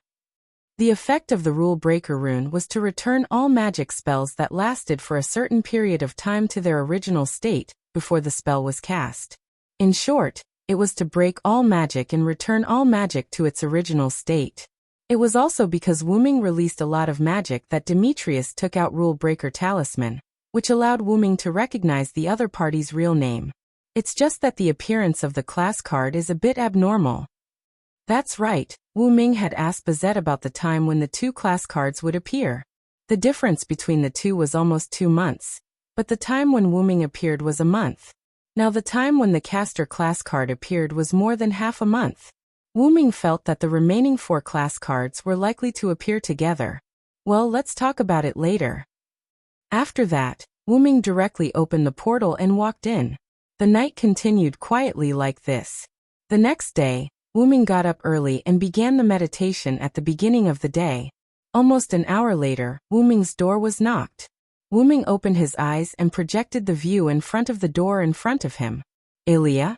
The effect of the Rule Breaker rune was to return all magic spells that lasted for a certain period of time to their original state, before the spell was cast. In short, it was to break all magic and return all magic to its original state. It was also because Wu Ming released a lot of magic that Demetrius took out Rule Breaker Talisman, which allowed Wu Ming to recognize the other party's real name. It's just that the appearance of the class card is a bit abnormal. That's right, Wu Ming had asked Bazette about the time when the 2 class cards would appear. The difference between the 2 was almost 2 months, but the time when Wu Ming appeared was a month. Now the time when the caster class card appeared was more than half a month. Wu Ming felt that the remaining 4 class cards were likely to appear together. Well, let's talk about it later. After that, Wu Ming directly opened the portal and walked in. The night continued quietly like this. The next day, Wu Ming got up early and began the meditation at the beginning of the day. Almost an hour later, Wu Ming's door was knocked. Wu Ming opened his eyes and projected the view in front of the door in front of him. Ilya?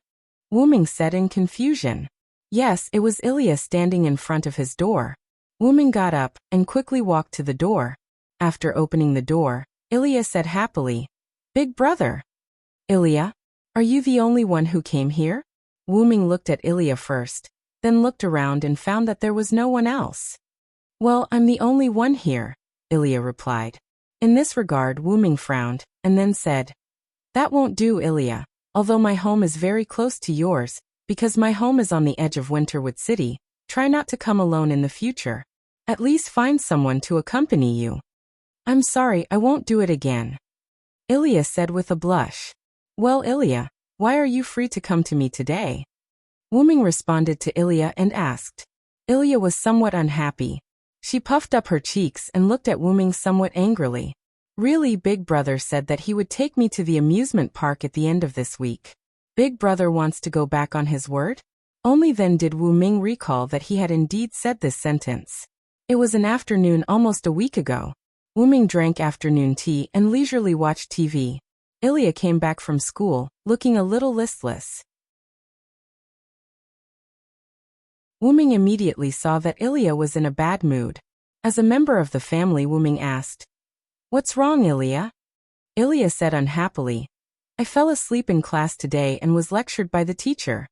Wu Ming said in confusion. Yes, it was Ilya standing in front of his door. Wu Ming got up and quickly walked to the door. After opening the door, Ilya said happily. Big brother. Ilya, are you the only one who came here? Wuming looked at Ilya first, then looked around and found that there was no one else. Well, I'm the only one here, Ilya replied. In this regard, Wuming frowned, and then said, That won't do, Ilya. Although my home is very close to yours, because my home is on the edge of Winterwood City, try not to come alone in the future. At least find someone to accompany you. I'm sorry, I won't do it again, Ilya said with a blush. Well, Ilya, why are you free to come to me today? Wuming responded to Ilya and asked. Ilya was somewhat unhappy. She puffed up her cheeks and looked at Wuming somewhat angrily. Really, Big Brother said that he would take me to the amusement park at the end of this week. Big Brother wants to go back on his word? Only then did Wuming recall that he had indeed said this sentence. It was an afternoon almost a week ago. Wuming drank afternoon tea and leisurely watched TV. Ilya came back from school, looking a little listless. Wuming immediately saw that Ilya was in a bad mood. As a member of the family, Wuming asked, What's wrong, Ilya? Ilya said unhappily, I fell asleep in class today and was lectured by the teacher.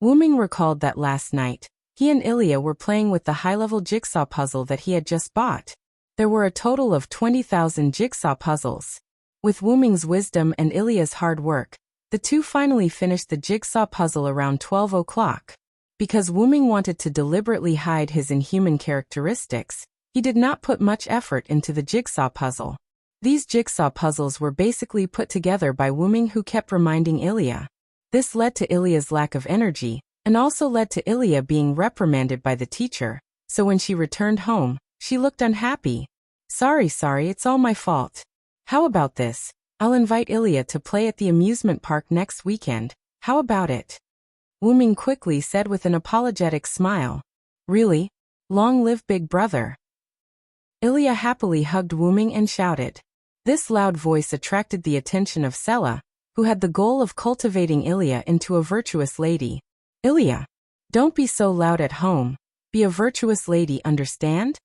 Wuming recalled that last night, he and Ilya were playing with the high-level jigsaw puzzle that he had just bought. There were a total of 20,000 jigsaw puzzles. With Wuming's wisdom and Ilya's hard work, the two finally finished the jigsaw puzzle around 12 o'clock. Because Wuming wanted to deliberately hide his inhuman characteristics, he did not put much effort into the jigsaw puzzle. These jigsaw puzzles were basically put together by Wuming, who kept reminding Ilya. This led to Ilya's lack of energy, and also led to Ilya being reprimanded by the teacher, so when she returned home, she looked unhappy. Sorry, it's all my fault. How about this? I'll invite Ilya to play at the amusement park next weekend. How about it? Wuming quickly said with an apologetic smile. Really? Long live Big Brother. Ilya happily hugged Wuming and shouted. This loud voice attracted the attention of Sela, who had the goal of cultivating Ilya into a virtuous lady. Ilya, don't be so loud at home. Be a virtuous lady, understand?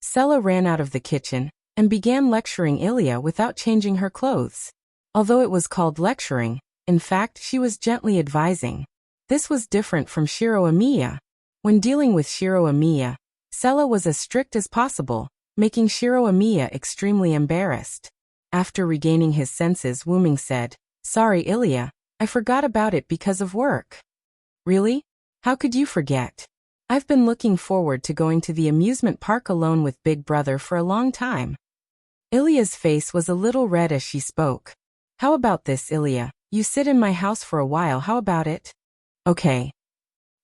Sela ran out of the kitchen and began lecturing Ilya without changing her clothes. Although it was called lecturing, in fact she was gently advising. This was different from Shiro Amiya. When dealing with Shiro Amiya, Sela was as strict as possible, making Shiro Amiya extremely embarrassed. After regaining his senses, Wuming said, Sorry, Ilya, I forgot about it because of work. Really? How could you forget? I've been looking forward to going to the amusement park alone with Big Brother for a long time. Ilya's face was a little red as she spoke. How about this, Ilya? You sit in my house for a while, how about it? Okay.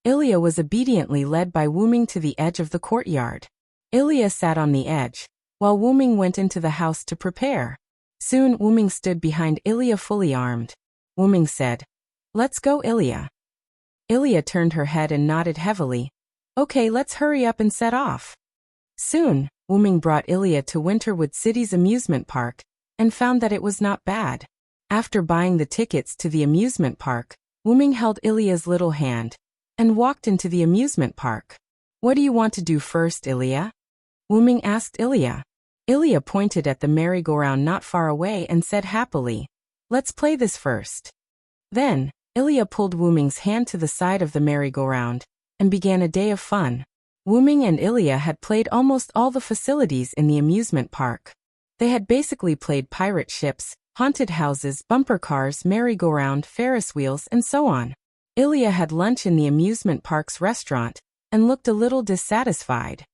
Ilya was obediently led by Wuming to the edge of the courtyard. Ilya sat on the edge, while Wuming went into the house to prepare. Soon Wuming stood behind Ilya fully armed. Wuming said, Let's go, Ilya. Ilya turned her head and nodded heavily. Okay, let's hurry up and set off. Soon, Wuming brought Ilya to Winterwood City's amusement park, and found that it was not bad. After buying the tickets to the amusement park, Wuming held Ilya's little hand and walked into the amusement park. What do you want to do first, Ilya? Wuming asked Ilya. Ilya pointed at the merry-go-round not far away and said happily, Let's play this first. Then, Ilya pulled Wuming's hand to the side of the merry-go-round and began a day of fun. Wuming and Ilya had played almost all the facilities in the amusement park. They had basically played pirate ships, haunted houses, bumper cars, merry-go-round, Ferris wheels, and so on. Ilya had lunch in the amusement park's restaurant and looked a little dissatisfied.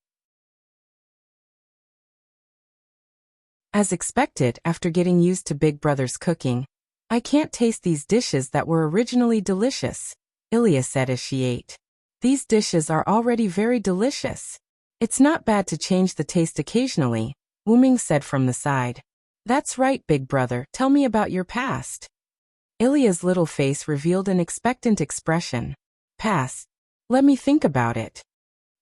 As expected, after getting used to Big Brother's cooking, I can't taste these dishes that were originally delicious, Ilya said as she ate. These dishes are already very delicious. It's not bad to change the taste occasionally, Wuming said from the side. That's right, Big Brother, tell me about your past. Ilya's little face revealed an expectant expression. Past? Let me think about it.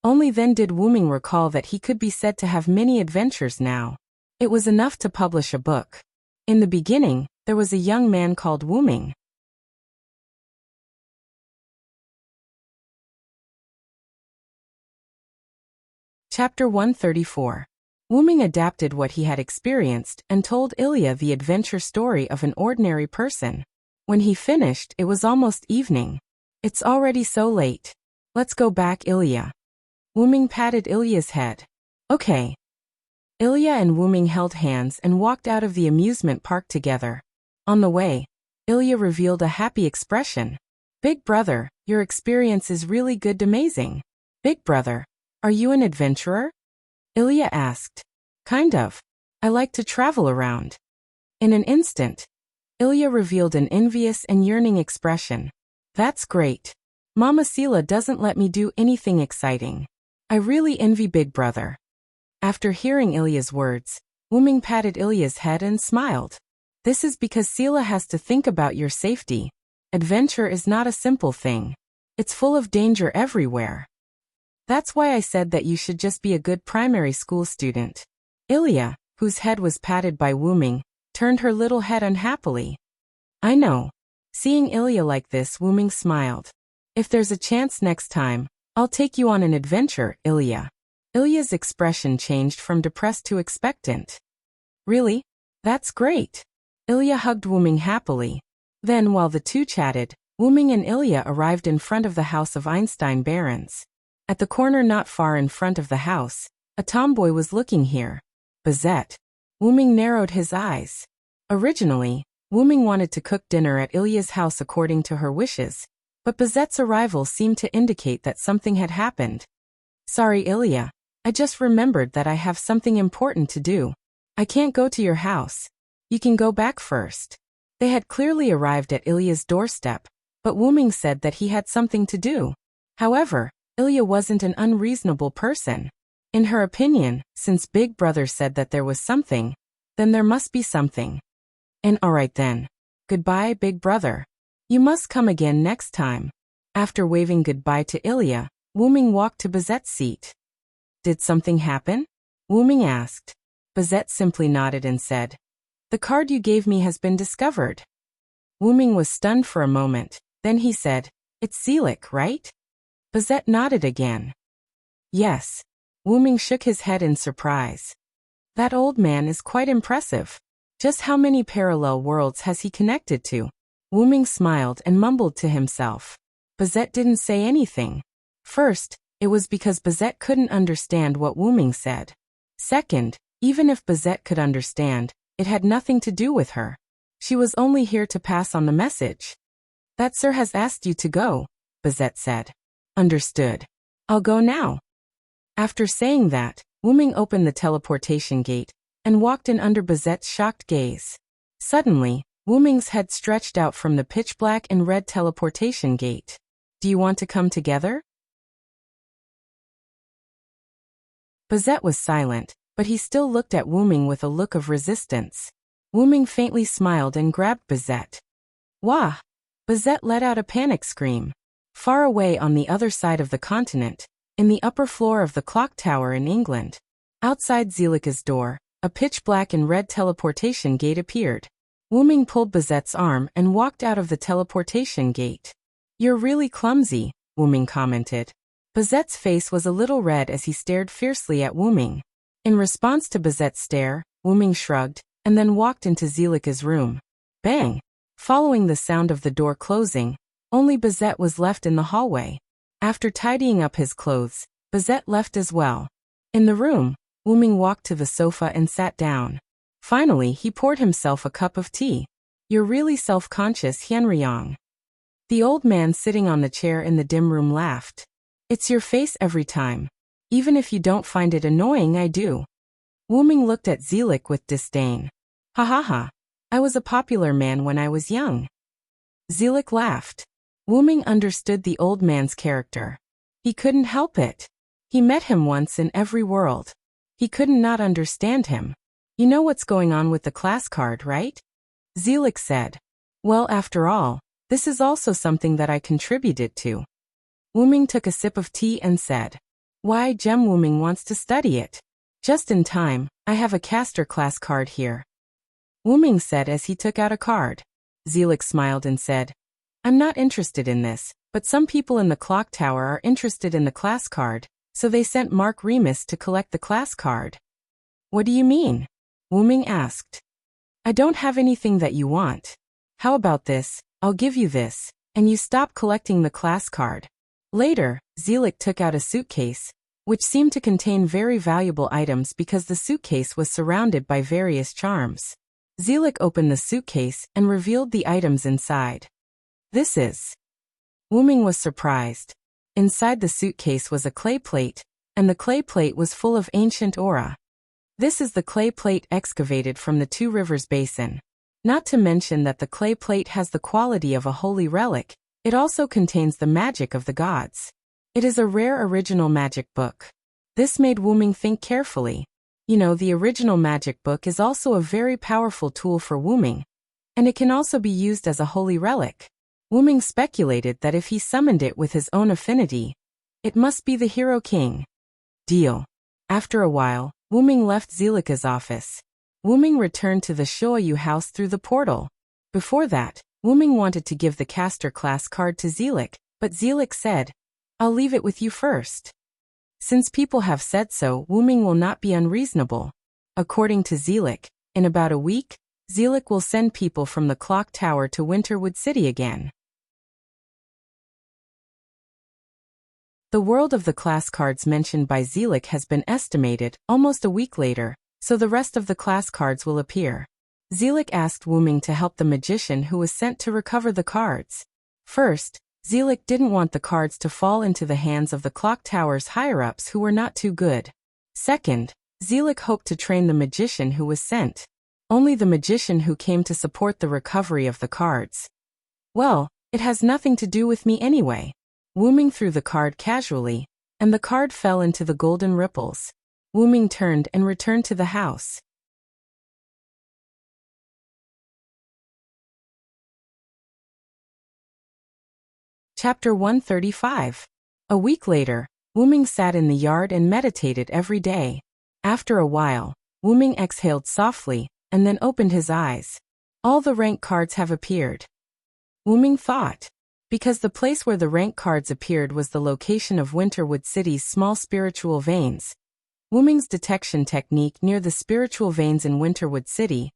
Only then did Wuming recall that he could be said to have many adventures now. It was enough to publish a book. In the beginning, there was a young man called Wuming. Chapter 134. Wuming adapted what he had experienced and told Ilya the adventure story of an ordinary person. When he finished, it was almost evening. It's already so late. Let's go back, Ilya. Wuming patted Ilya's head. Okay. Ilya and Wuming held hands and walked out of the amusement park together. On the way, Ilya revealed a happy expression. Big brother, your experience is really good, amazing. Big brother, are you an adventurer? Ilya asked. Kind of. I like to travel around. In an instant, Ilya revealed an envious and yearning expression. That's great. Mama Sila doesn't let me do anything exciting. I really envy Big brother. After hearing Ilya's words, Wuming patted Ilya's head and smiled. This is because Sila has to think about your safety. Adventure is not a simple thing. It's full of danger everywhere. That's why I said that you should just be a good primary school student. Ilya, whose head was patted by Wuming, turned her little head unhappily. I know. Seeing Ilya like this, Wuming smiled. If there's a chance next time, I'll take you on an adventure, Ilya. Ilya's expression changed from depressed to expectant. Really? That's great. Ilya hugged Wuming happily. Then while the two chatted, Wuming and Ilya arrived in front of the house of Einstein Barons. At the corner not far in front of the house, a tomboy was looking here. Bazette. Wuming narrowed his eyes. Originally, Wuming wanted to cook dinner at Ilya's house according to her wishes, but Bazette's arrival seemed to indicate that something had happened. Sorry, Ilya. I just remembered that I have something important to do. I can't go to your house. You can go back first. They had clearly arrived at Ilya's doorstep, but Wuming said that he had something to do. However, Ilya wasn't an unreasonable person. In her opinion, since Big Brother said that there was something, then there must be something. And alright then. Goodbye, Big Brother. You must come again next time. After waving goodbye to Ilya, Wuming walked to Bazette's seat. Did something happen? Wuming asked. Bazette simply nodded and said, The card you gave me has been discovered. Wuming was stunned for a moment, then he said, It's Zelik, right? Bazette nodded again. Yes. Wuming shook his head in surprise. That old man is quite impressive. Just how many parallel worlds has he connected to? Wuming smiled and mumbled to himself. Bazette didn't say anything. First, it was because Bazette couldn't understand what Wuming said. Second, even if Bazette could understand, it had nothing to do with her. She was only here to pass on the message. That sir has asked you to go, Bazette said. Understood. I'll go now. After saying that, Wuming opened the teleportation gate and walked in under Bazette's shocked gaze. Suddenly, Wuming's head stretched out from the pitch-black and red teleportation gate. Do you want to come together? Bazette was silent, but he still looked at Wuming with a look of resistance. Wuming faintly smiled and grabbed Bazette. Wah! Bazette let out a panic scream. Far away on the other side of the continent, in the upper floor of the clock tower in England, outside Zelika's door, a pitch-black and red teleportation gate appeared. Wuming pulled Bazette's arm and walked out of the teleportation gate. You're really clumsy, Wuming commented. Bazette's face was a little red as he stared fiercely at Wuming. In response to Bazette's stare, Wuming shrugged, and then walked into Zelika's room. Bang! Following the sound of the door closing, only Bazette was left in the hallway. After tidying up his clothes, Bazette left as well. In the room, Wuming walked to the sofa and sat down. Finally, he poured himself a cup of tea. You're really self-conscious, Hyenryong. The old man sitting on the chair in the dim room laughed. It's your face every time. Even if you don't find it annoying, I do. Wuming looked at Zelik with disdain. Ha ha ha. I was a popular man when I was young. Zelik laughed. Wuming understood the old man's character. He couldn't help it. He met him once in every world. He couldn't not understand him. You know what's going on with the class card, right? Zelik said. Well, after all, this is also something that I contributed to. Wuming took a sip of tea and said, Why, Gem Wuming wants to study it. Just in time, I have a caster class card here. Wuming said as he took out a card. Zelik smiled and said, I'm not interested in this, but some people in the clock tower are interested in the class card, so they sent Mark Remus to collect the class card. What do you mean? Wu Ming asked. I don't have anything that you want. How about this? I'll give you this, and you stop collecting the class card. Later, Zelik took out a suitcase, which seemed to contain very valuable items because the suitcase was surrounded by various charms. Zelik opened the suitcase and revealed the items inside. This is. Wu Ming was surprised. Inside the suitcase was a clay plate, and the clay plate was full of ancient aura. This is the clay plate excavated from the Two Rivers Basin. Not to mention that the clay plate has the quality of a holy relic, it also contains the magic of the gods. It is a rare original magic book. This made Wu Ming think carefully. You know, the original magic book is also a very powerful tool for Wu Ming, and it can also be used as a holy relic. Wu Ming speculated that if he summoned it with his own affinity, it must be the Hero King. Deal. After a while, Wu Ming left Zelika's office. Wu Ming returned to the Shoyu house through the portal. Before that, Wu Ming wanted to give the caster class card to Zelik, but Zelik said, I'll leave it with you first. Since people have said so, Wu Ming will not be unreasonable. According to Zelik, in about a week, Zelik will send people from the clock tower to Winterwood City again. The world of the class cards mentioned by Zelik has been estimated almost a week later, so the rest of the class cards will appear. Zelik asked Wu Ming to help the magician who was sent to recover the cards. First, Zelik didn't want the cards to fall into the hands of the clock tower's higher-ups who were not too good. Second, Zelik hoped to train the magician who was sent. Only the magician who came to support the recovery of the cards. Well, it has nothing to do with me anyway. Wu Ming threw the card casually, and the card fell into the golden ripples. Wu Ming turned and returned to the house. Chapter 135. A week later, Wu Ming sat in the yard and meditated every day. After a while, Wu Ming exhaled softly, and then opened his eyes. All the rank cards have appeared. Wu Ming thought. Because the place where the rank cards appeared was the location of Winterwood City's small spiritual veins. Wu Ming's detection technique near the spiritual veins in Winterwood City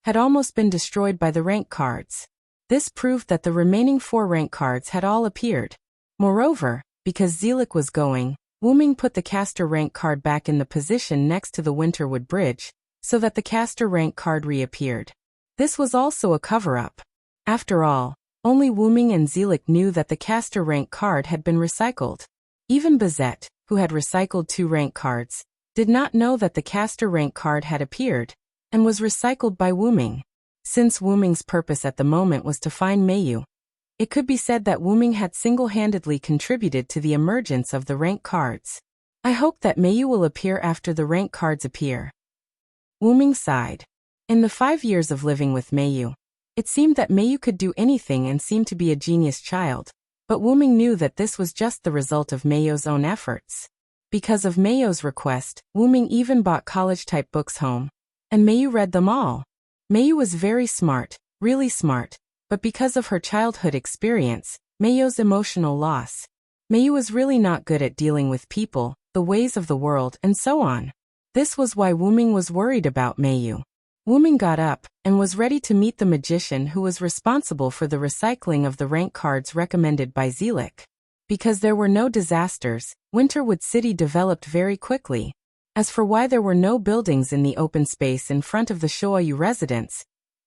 had almost been destroyed by the rank cards. This proved that the remaining 4 rank cards had all appeared. Moreover, because Zelik was going, Wu Ming put the caster rank card back in the position next to the Winterwood Bridge, so that the caster rank card reappeared. This was also a cover-up. After all, only Wu Ming and Zelik knew that the caster rank card had been recycled. Even Bazette, who had recycled 2 rank cards, did not know that the caster rank card had appeared, and was recycled by Wu Ming. Since Wu Ming's purpose at the moment was to find Meiyu, it could be said that Wu Ming had single-handedly contributed to the emergence of the rank cards. I hope that Meiyu will appear after the rank cards appear. Wu Ming sighed. In the 5 years of living with Meiyu, it seemed that Meiyu could do anything and seemed to be a genius child, but Wu Ming knew that this was just the result of Meiyu's own efforts. Because of Meiyu's request, Wu Ming even bought college-type books home, and Meiyu read them all. Meiyu was very smart, really smart, but because of her childhood experience, Meiyu's emotional loss, Meiyu was really not good at dealing with people, the ways of the world, and so on. This was why Wu Ming was worried about Meiyu. Wu Ming got up and was ready to meet the magician who was responsible for the recycling of the rank cards recommended by Zelik. Because there were no disasters, Winterwood City developed very quickly. As for why there were no buildings in the open space in front of the Shoyu residence,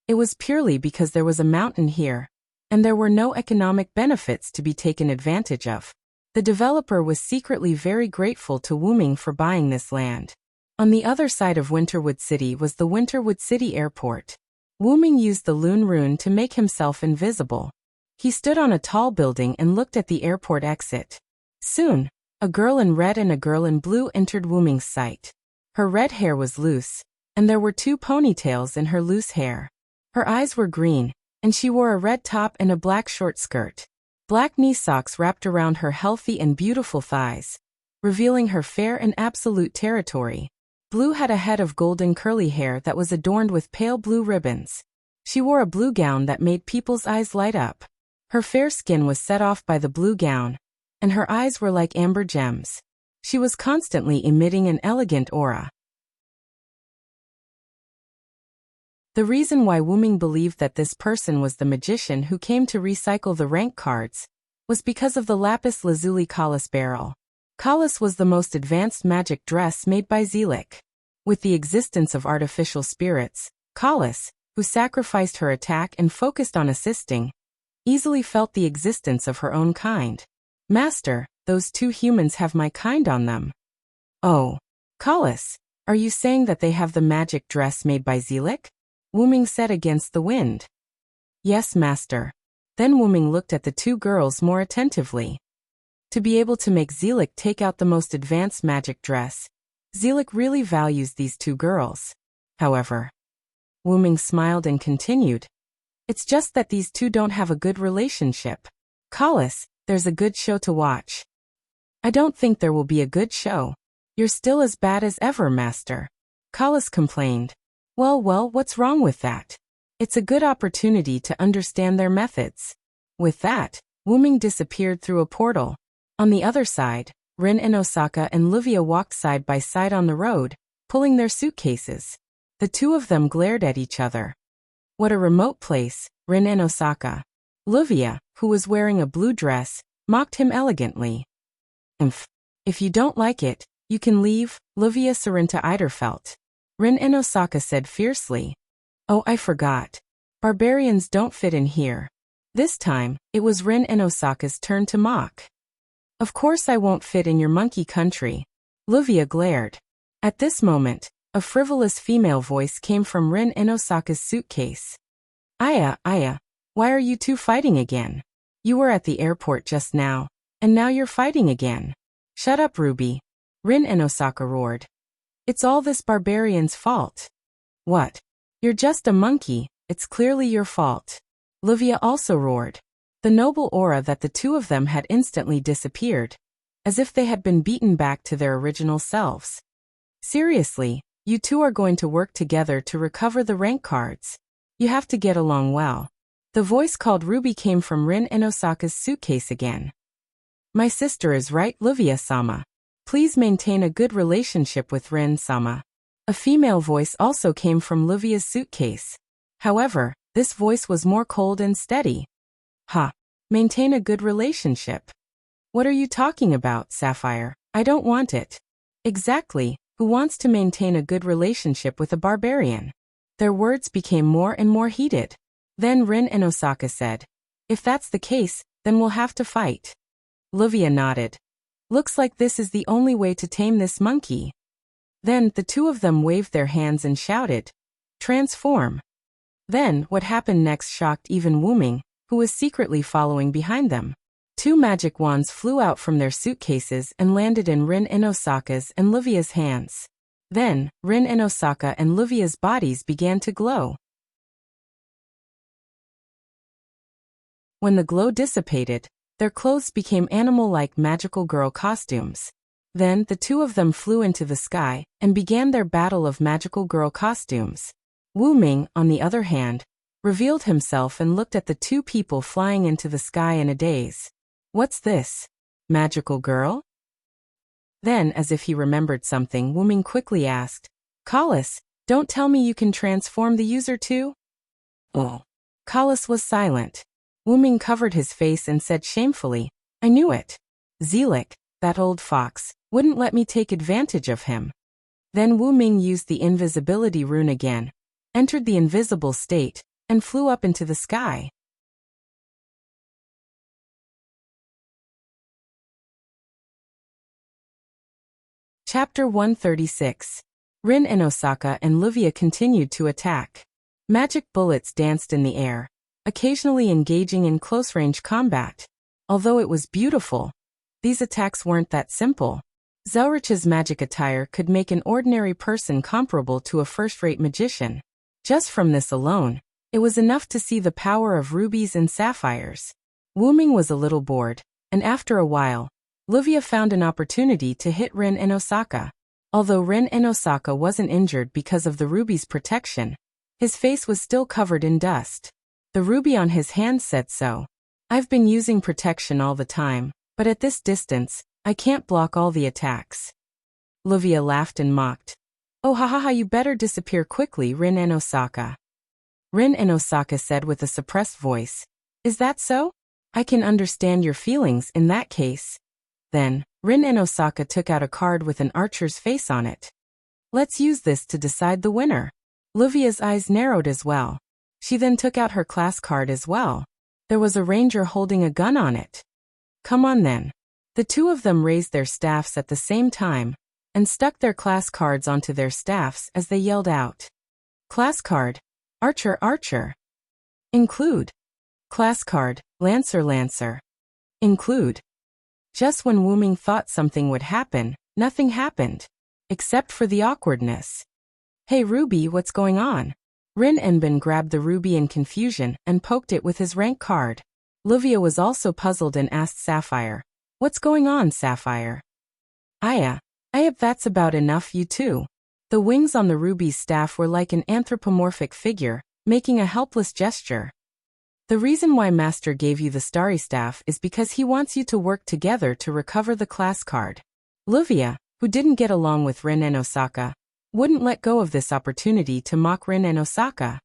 it was purely because there was a mountain here, and there were no economic benefits to be taken advantage of. The developer was secretly very grateful to Wu Ming for buying this land. On the other side of Winterwood City was the Winterwood City Airport. Wu Ming used the Lune Rune to make himself invisible. He stood on a tall building and looked at the airport exit. Soon, a girl in red and a girl in blue entered Wu Ming's sight. Her red hair was loose, and there were 2 ponytails in her loose hair. Her eyes were green, and she wore a red top and a black short skirt. Black knee socks wrapped around her healthy and beautiful thighs, revealing her fair and absolute territory. Blue had a head of golden curly hair that was adorned with pale blue ribbons. She wore a blue gown that made people's eyes light up. Her fair skin was set off by the blue gown, and her eyes were like amber gems. She was constantly emitting an elegant aura. The reason why Wuming believed that this person was the magician who came to recycle the rank cards was because of the lapis lazuli Kalas barrel. Kalas was the most advanced magic dress made by Zelik. With the existence of artificial spirits, Kalas, who sacrificed her attack and focused on assisting, easily felt the existence of her own kind. Master, those two humans have my kind on them. Oh. Kalas, are you saying that they have the magic dress made by Zelik? Wuming said against the wind. Yes, master. Then Wuming looked at the two girls more attentively. To be able to make Zelik take out the most advanced magic dress, Zelik really values these two girls. However, Wuming smiled and continued. It's just that these two don't have a good relationship. Kalas, there's a good show to watch. I don't think there will be a good show. You're still as bad as ever, master. Kalas complained. Well, what's wrong with that? It's a good opportunity to understand their methods. With that, Wuming disappeared through a portal. On the other side, Rin and Osaka and Livia walked side by side on the road, pulling their suitcases. The two of them glared at each other. What a remote place, Rin and Osaka. Livia, who was wearing a blue dress, mocked him elegantly. If you don't like it, you can leave, Livia Sarinta Eiderfelt. Rin and Osaka said fiercely. Oh, I forgot. Barbarians don't fit in here. This time, it was Rin and Osaka's turn to mock. Of course I won't fit in your monkey country. Livia glared. At this moment, a frivolous female voice came from Rin and Osaka's suitcase. Aya, why are you two fighting again? You were at the airport just now, and now you're fighting again. Shut up, Ruby. Rin and Osaka roared. It's all this barbarian's fault. What? You're just a monkey, it's clearly your fault. Livia also roared. The noble aura that the two of them had instantly disappeared, as if they had been beaten back to their original selves. Seriously, you two are going to work together to recover the rank cards. You have to get along well. The voice called Ruby came from Rin and Osaka's suitcase again. My sister is right, Livia-sama. Please maintain a good relationship with Rin-sama. A female voice also came from Livia's suitcase. However, this voice was more cold and steady. Maintain a good relationship. What are you talking about, Sapphire? I don't want it. Exactly, who wants to maintain a good relationship with a barbarian? Their words became more and more heated. Then Rin and Osaka said, if that's the case, then we'll have to fight. Livia nodded. Looks like this is the only way to tame this monkey. Then the two of them waved their hands and shouted, transform. Then what happened next shocked even Wuming, who was secretly following behind them. Two magic wands flew out from their suitcases and landed in Rin and Osaka's and Livia's hands. Then, Rin and Osaka and Livia's bodies began to glow. When the glow dissipated, their clothes became animal-like magical girl costumes. Then the two of them flew into the sky and began their battle of magical girl costumes. Wu Ming, on the other hand, revealed himself and looked at the two people flying into the sky in a daze. What's this? Magical girl? Then, as if he remembered something, Wu Ming quickly asked, Kalas, don't tell me you can transform the user too? Oh. Kalas was silent. Wu Ming covered his face and said shamefully, I knew it. Zelik, that old fox, wouldn't let me take advantage of him. Then Wu Ming used the invisibility rune again, entered the invisible state, and flew up into the sky. Chapter 136. Rin and Osaka and Livia continued to attack. Magic bullets danced in the air, occasionally engaging in close-range combat. Although it was beautiful, these attacks weren't that simple. Zelrich's magic attire could make an ordinary person comparable to a first-rate magician. Just from this alone, it was enough to see the power of rubies and sapphires. Wu Ming was a little bored, and after a while, Livia found an opportunity to hit Rin and Osaka. Although Rin and Osaka wasn't injured because of the ruby's protection, his face was still covered in dust. The ruby on his hand said so. I've been using protection all the time, but at this distance, I can't block all the attacks. Livia laughed and mocked. Oh, you better disappear quickly, Rin and Osaka. Rin and Osaka said with a suppressed voice. Is that so? I can understand your feelings in that case. Then, Rin and Osaka took out a card with an archer's face on it. Let's use this to decide the winner. Luvia's eyes narrowed as well. She then took out her class card as well. There was a ranger holding a gun on it. Come on then. The two of them raised their staffs at the same time and stuck their class cards onto their staffs as they yelled out. Class card. Archer, archer. Include. Class card. Lancer, lancer. Include. Just when Wu Ming thought something would happen, nothing happened. Except for the awkwardness. Hey Ruby, what's going on? Rin Enbin grabbed the ruby in confusion and poked it with his rank card. Luvia was also puzzled and asked Sapphire. What's going on, Sapphire? Aya, that's about enough, you too. The wings on the ruby's staff were like an anthropomorphic figure, making a helpless gesture. The reason why Master gave you the starry staff is because he wants you to work together to recover the class card. Luvia, who didn't get along with Rin and Osaka, wouldn't let go of this opportunity to mock Rin and Osaka.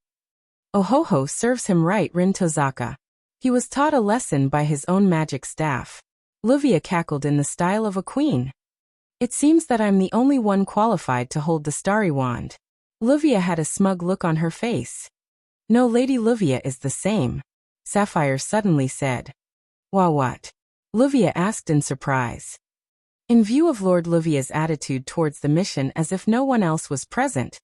Ohoho serves him right, Rin Tozaka. He was taught a lesson by his own magic staff. Luvia cackled in the style of a queen. It seems that I'm the only one qualified to hold the starry wand. Luvia had a smug look on her face. No, Lady Luvia is the same. Sapphire suddenly said. Wah, what? Luvia asked in surprise. In view of Lord Luvia's attitude towards the mission as if no one else was present,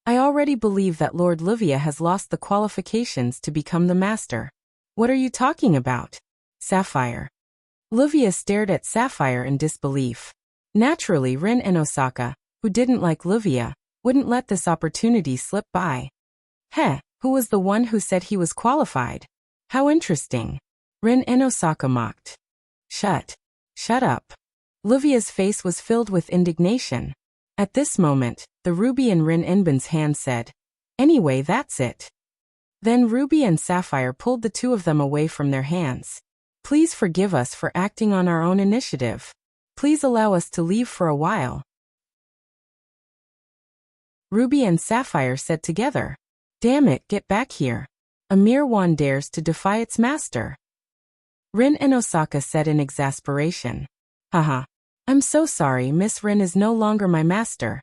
I already believe that Lord Luvia has lost the qualifications to become the master. What are you talking about? Sapphire. Luvia stared at Sapphire in disbelief. Naturally, Rin and Osaka, who didn't like Luvia, wouldn't let this opportunity slip by. Heh, who was the one who said he was qualified? How interesting. Rin and Osaka mocked. Shut up. Luvia's face was filled with indignation. At this moment, the ruby in Rin Enbin's hand said, Anyway, that's it. Then Ruby and Sapphire pulled the two of them away from their hands. Please forgive us for acting on our own initiative. Please allow us to leave for a while. Ruby and Sapphire said together. Damn it, get back here. A mere wand dares to defy its master. Rin and Osaka said in exasperation. Haha. I'm so sorry, Miss Rin is no longer my master.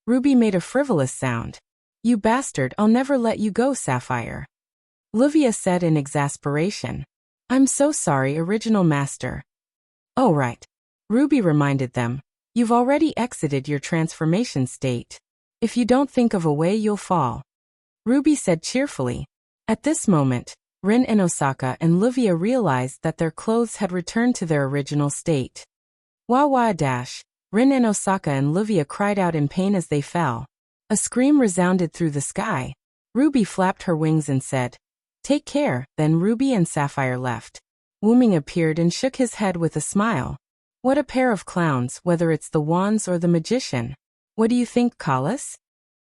Ruby made a frivolous sound. You bastard, I'll never let you go, Sapphire. Luvia said in exasperation. I'm so sorry, original master. Oh right. Ruby reminded them. You've already exited your transformation state. If you don't think of a way, you'll fall. Ruby said cheerfully. At this moment, Rin and Osaka and Luvia realized that their clothes had returned to their original state. Wah wah dash. Rin and Osaka and Luvia cried out in pain as they fell. A scream resounded through the sky. Ruby flapped her wings and said, Take care. Then Ruby and Sapphire left. Wu Ming appeared and shook his head with a smile. What a pair of clowns, whether it's the wands or the magician. What do you think, Kalas?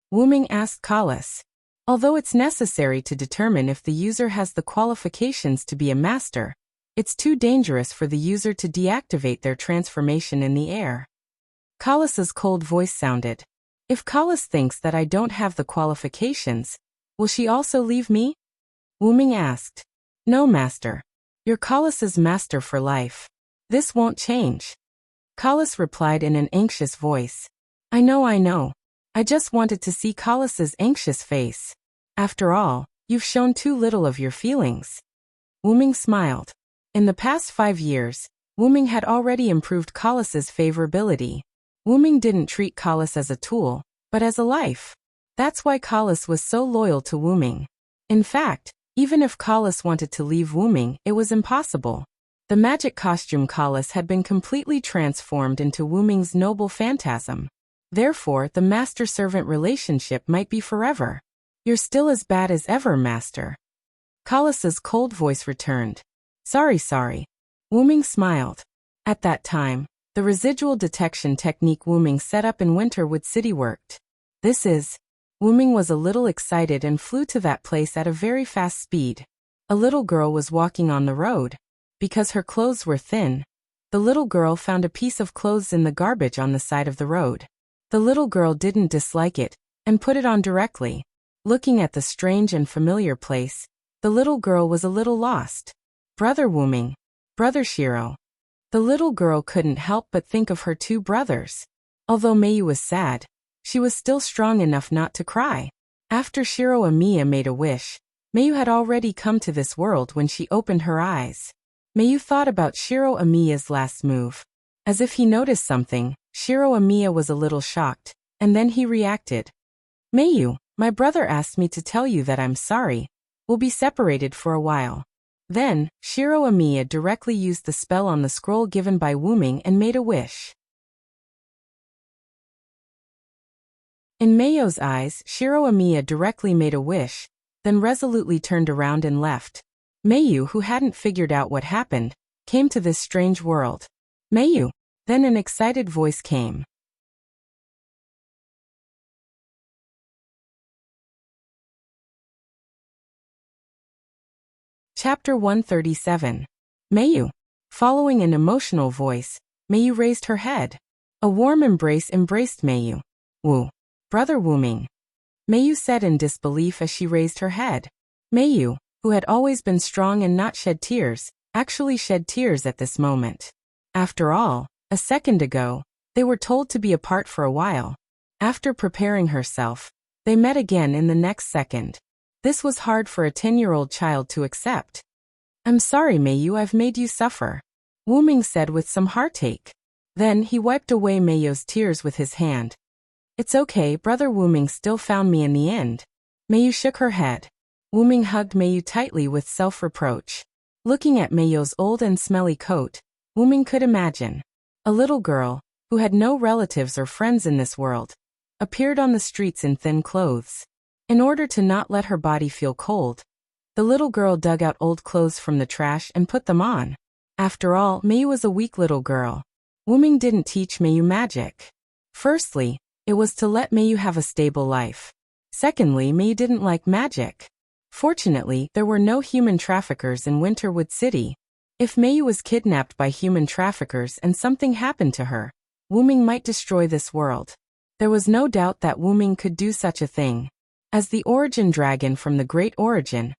Wu Ming asked Kalas. Although it's necessary to determine if the user has the qualifications to be a master, it's too dangerous for the user to deactivate their transformation in the air. Kalas's cold voice sounded. If Kalas thinks that I don't have the qualifications, will she also leave me? Wu Ming asked. No, master. You're Kalas's master for life. This won't change. Kalas replied in an anxious voice. I know. I just wanted to see Kalas's anxious face. After all, you've shown too little of your feelings. Wu Ming smiled. In the past 5 years, Wu Ming had already improved Kalas's favorability. Wu Ming didn't treat Kalas as a tool, but as a life. That's why Kalas was so loyal to Wu Ming. In fact, even if Kalas wanted to leave Wu Ming, it was impossible. The magic costume Kalas had been completely transformed into Wu Ming's noble phantasm. Therefore, the master-servant relationship might be forever. You're still as bad as ever, master. Kalas's cold voice returned. Sorry. Wu Ming smiled. At that time, the residual detection technique Wu Ming set up in Winterwood City worked. Wu Ming was a little excited and flew to that place at a very fast speed. A little girl was walking on the road. Because her clothes were thin, the little girl found a piece of clothes in the garbage on the side of the road. The little girl didn't dislike it, and put it on directly. Looking at the strange and familiar place, the little girl was a little lost. Brother Wuming. Brother Shiro. The little girl couldn't help but think of her two brothers. Although Mayu was sad, she was still strong enough not to cry. After Shiro Amiya made a wish, Mayu had already come to this world when she opened her eyes. Mayu thought about Shiro Amiya's last move. As if he noticed something, Shiro Amiya was a little shocked, and then he reacted. Mayu, my brother asked me to tell you that I'm sorry. We'll be separated for a while. Then, Shiro Amiya directly used the spell on the scroll given by Wuming and made a wish. In Mayo's eyes, Shiro Amiya directly made a wish, then resolutely turned around and left. Mayu, who hadn't figured out what happened, came to this strange world. Mayu. Then an excited voice came. Chapter 137. Mayu. Following an emotional voice, Mayu raised her head. A warm embrace embraced Mayu. Woo. Brother Wuming. Mayu said in disbelief as she raised her head. Mayu, who had always been strong and not shed tears, actually shed tears at this moment. After all, a second ago, they were told to be apart for a while. After preparing herself, they met again in the next second. This was hard for a 10-year-old child to accept. I'm sorry, Mayu, I've made you suffer. Wuming said with some heartache. Then he wiped away Mayu's tears with his hand. It's okay, Brother Wuming still found me in the end. Mayu shook her head. Wuming hugged Mayu tightly with self-reproach. Looking at Mayu's old and smelly coat, Wuming could imagine. A little girl, who had no relatives or friends in this world, appeared on the streets in thin clothes. In order to not let her body feel cold, the little girl dug out old clothes from the trash and put them on. After all, Mayu was a weak little girl. Wuming didn't teach Mayu magic. Firstly, it was to let Mayu have a stable life. Secondly, Mayu didn't like magic. Fortunately, there were no human traffickers in Winterwood City. If Mayu was kidnapped by human traffickers and something happened to her, Wuming might destroy this world. There was no doubt that Wuming could do such a thing. As the origin dragon from the Great Origin,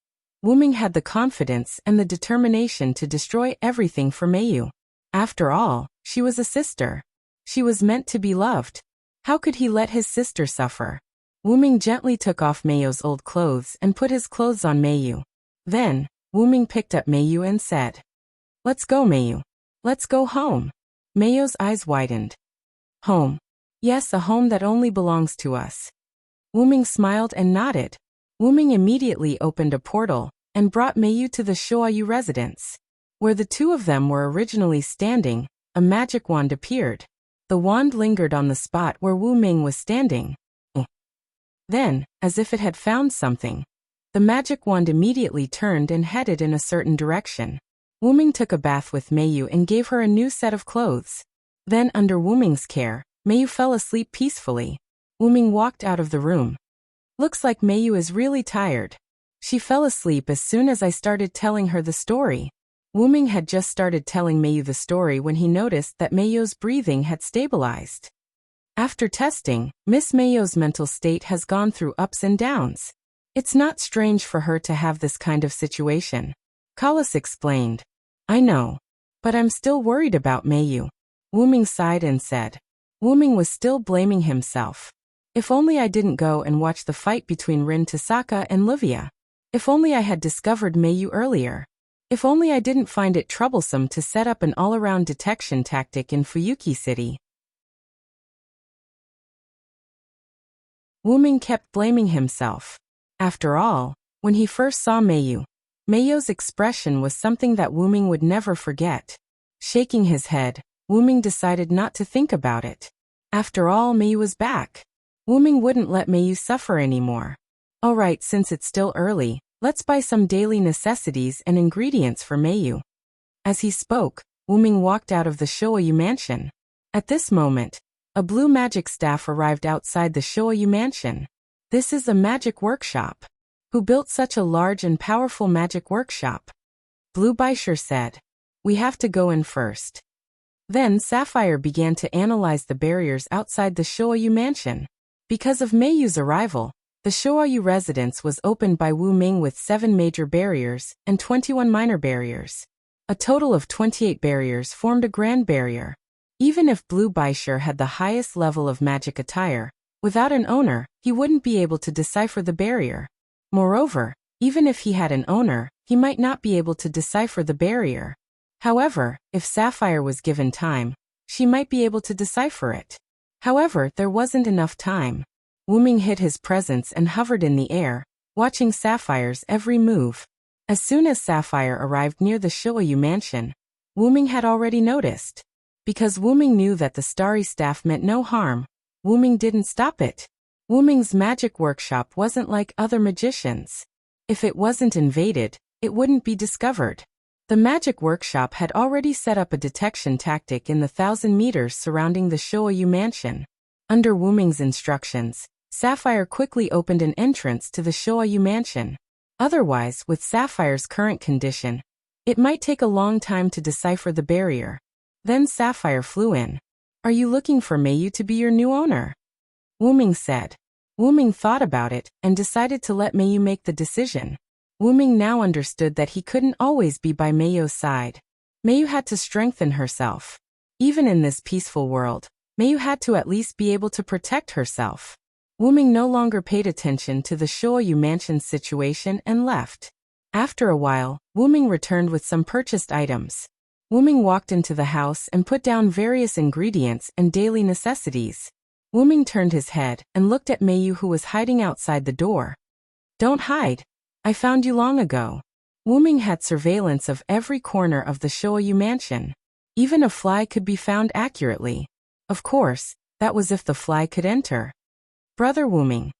Wuming had the confidence and the determination to destroy everything for Mayu. After all, she was a sister. She was meant to be loved. How could he let his sister suffer? Wuming gently took off Mayu's old clothes and put his clothes on Mayu. Then, Wuming picked up Mayu and said, Let's go, Mayu. Let's go home. Mayu's eyes widened. Home. Yes, a home that only belongs to us. Wuming smiled and nodded. Wuming immediately opened a portal and brought Mayu to the Shoayu residence. Where the two of them were originally standing, a magic wand appeared. The wand lingered on the spot where Wuming was standing. Then, as if it had found something, the magic wand immediately turned and headed in a certain direction. Wuming took a bath with Mayu and gave her a new set of clothes. Then, under Wuming's care, Mayu fell asleep peacefully. Wuming walked out of the room. Looks like Mayu is really tired. She fell asleep as soon as I started telling her the story. Wuming had just started telling Mayu the story when he noticed that Mayu's breathing had stabilized. After testing, Miss Mayu's mental state has gone through ups and downs. It's not strange for her to have this kind of situation. Collis explained. I know. But I'm still worried about Mayu. Wuming sighed and said. Wuming was still blaming himself. If only I didn't go and watch the fight between Rin Tasaka and Livia. If only I had discovered Mayu earlier. If only I didn't find it troublesome to set up an all-around detection tactic in Fuyuki City. Wuming kept blaming himself. After all, when he first saw Mayu, Mayu's expression was something that Wuming would never forget. Shaking his head, Wuming decided not to think about it. After all, Mayu was back. Wuming wouldn't let Mayu suffer anymore. Alright, since it's still early, let's buy some daily necessities and ingredients for Mayu. As he spoke, Wuming walked out of the Shoayu mansion. At this moment, a blue magic staff arrived outside the Shoayu mansion. This is a magic workshop. Who built such a large and powerful magic workshop? Blue Baisher said. We have to go in first. Then Sapphire began to analyze the barriers outside the Shoayu mansion. Because of Mayu's arrival, The Shoyu residence was opened by Wu Ming with 7 major barriers and 21 minor barriers. A total of 28 barriers formed a grand barrier. Even if Blue Baisher had the highest level of magic attire, without an owner, he wouldn't be able to decipher the barrier. Moreover, even if he had an owner, he might not be able to decipher the barrier. However, if Sapphire was given time, she might be able to decipher it. However, there wasn't enough time. Wu Ming hid his presence and hovered in the air, watching Sapphire's every move. As soon as Sapphire arrived near the Shoyu mansion, Wu Ming had already noticed. Because Wu Ming knew that the starry staff meant no harm, Wu Ming didn't stop it. Wu Ming's magic workshop wasn't like other magicians. If it wasn't invaded, it wouldn't be discovered. The magic workshop had already set up a detection tactic in the 1,000 meters surrounding the Shoyu mansion. Under Wu Ming's instructions, Sapphire quickly opened an entrance to the Shoyu mansion. Otherwise, with Sapphire's current condition, it might take a long time to decipher the barrier. Then Sapphire flew in. "Are you looking for Meiyu to be your new owner?" Wu Ming said. Wu Ming thought about it and decided to let Meiyu make the decision. Wu Ming now understood that he couldn't always be by Meiyu's side. Meiyu had to strengthen herself. Even in this peaceful world, Meiyu had to at least be able to protect herself. Wu Ming no longer paid attention to the Shoyu mansion's situation and left. After a while, Wu Ming returned with some purchased items. Wu Ming walked into the house and put down various ingredients and daily necessities. Wu Ming turned his head and looked at Meiyu, who was hiding outside the door. "Don't hide. I found you long ago." Wu Ming had surveillance of every corner of the Shoyu mansion. Even a fly could be found accurately. Of course, that was if the fly could enter. "Brother Wu Ming."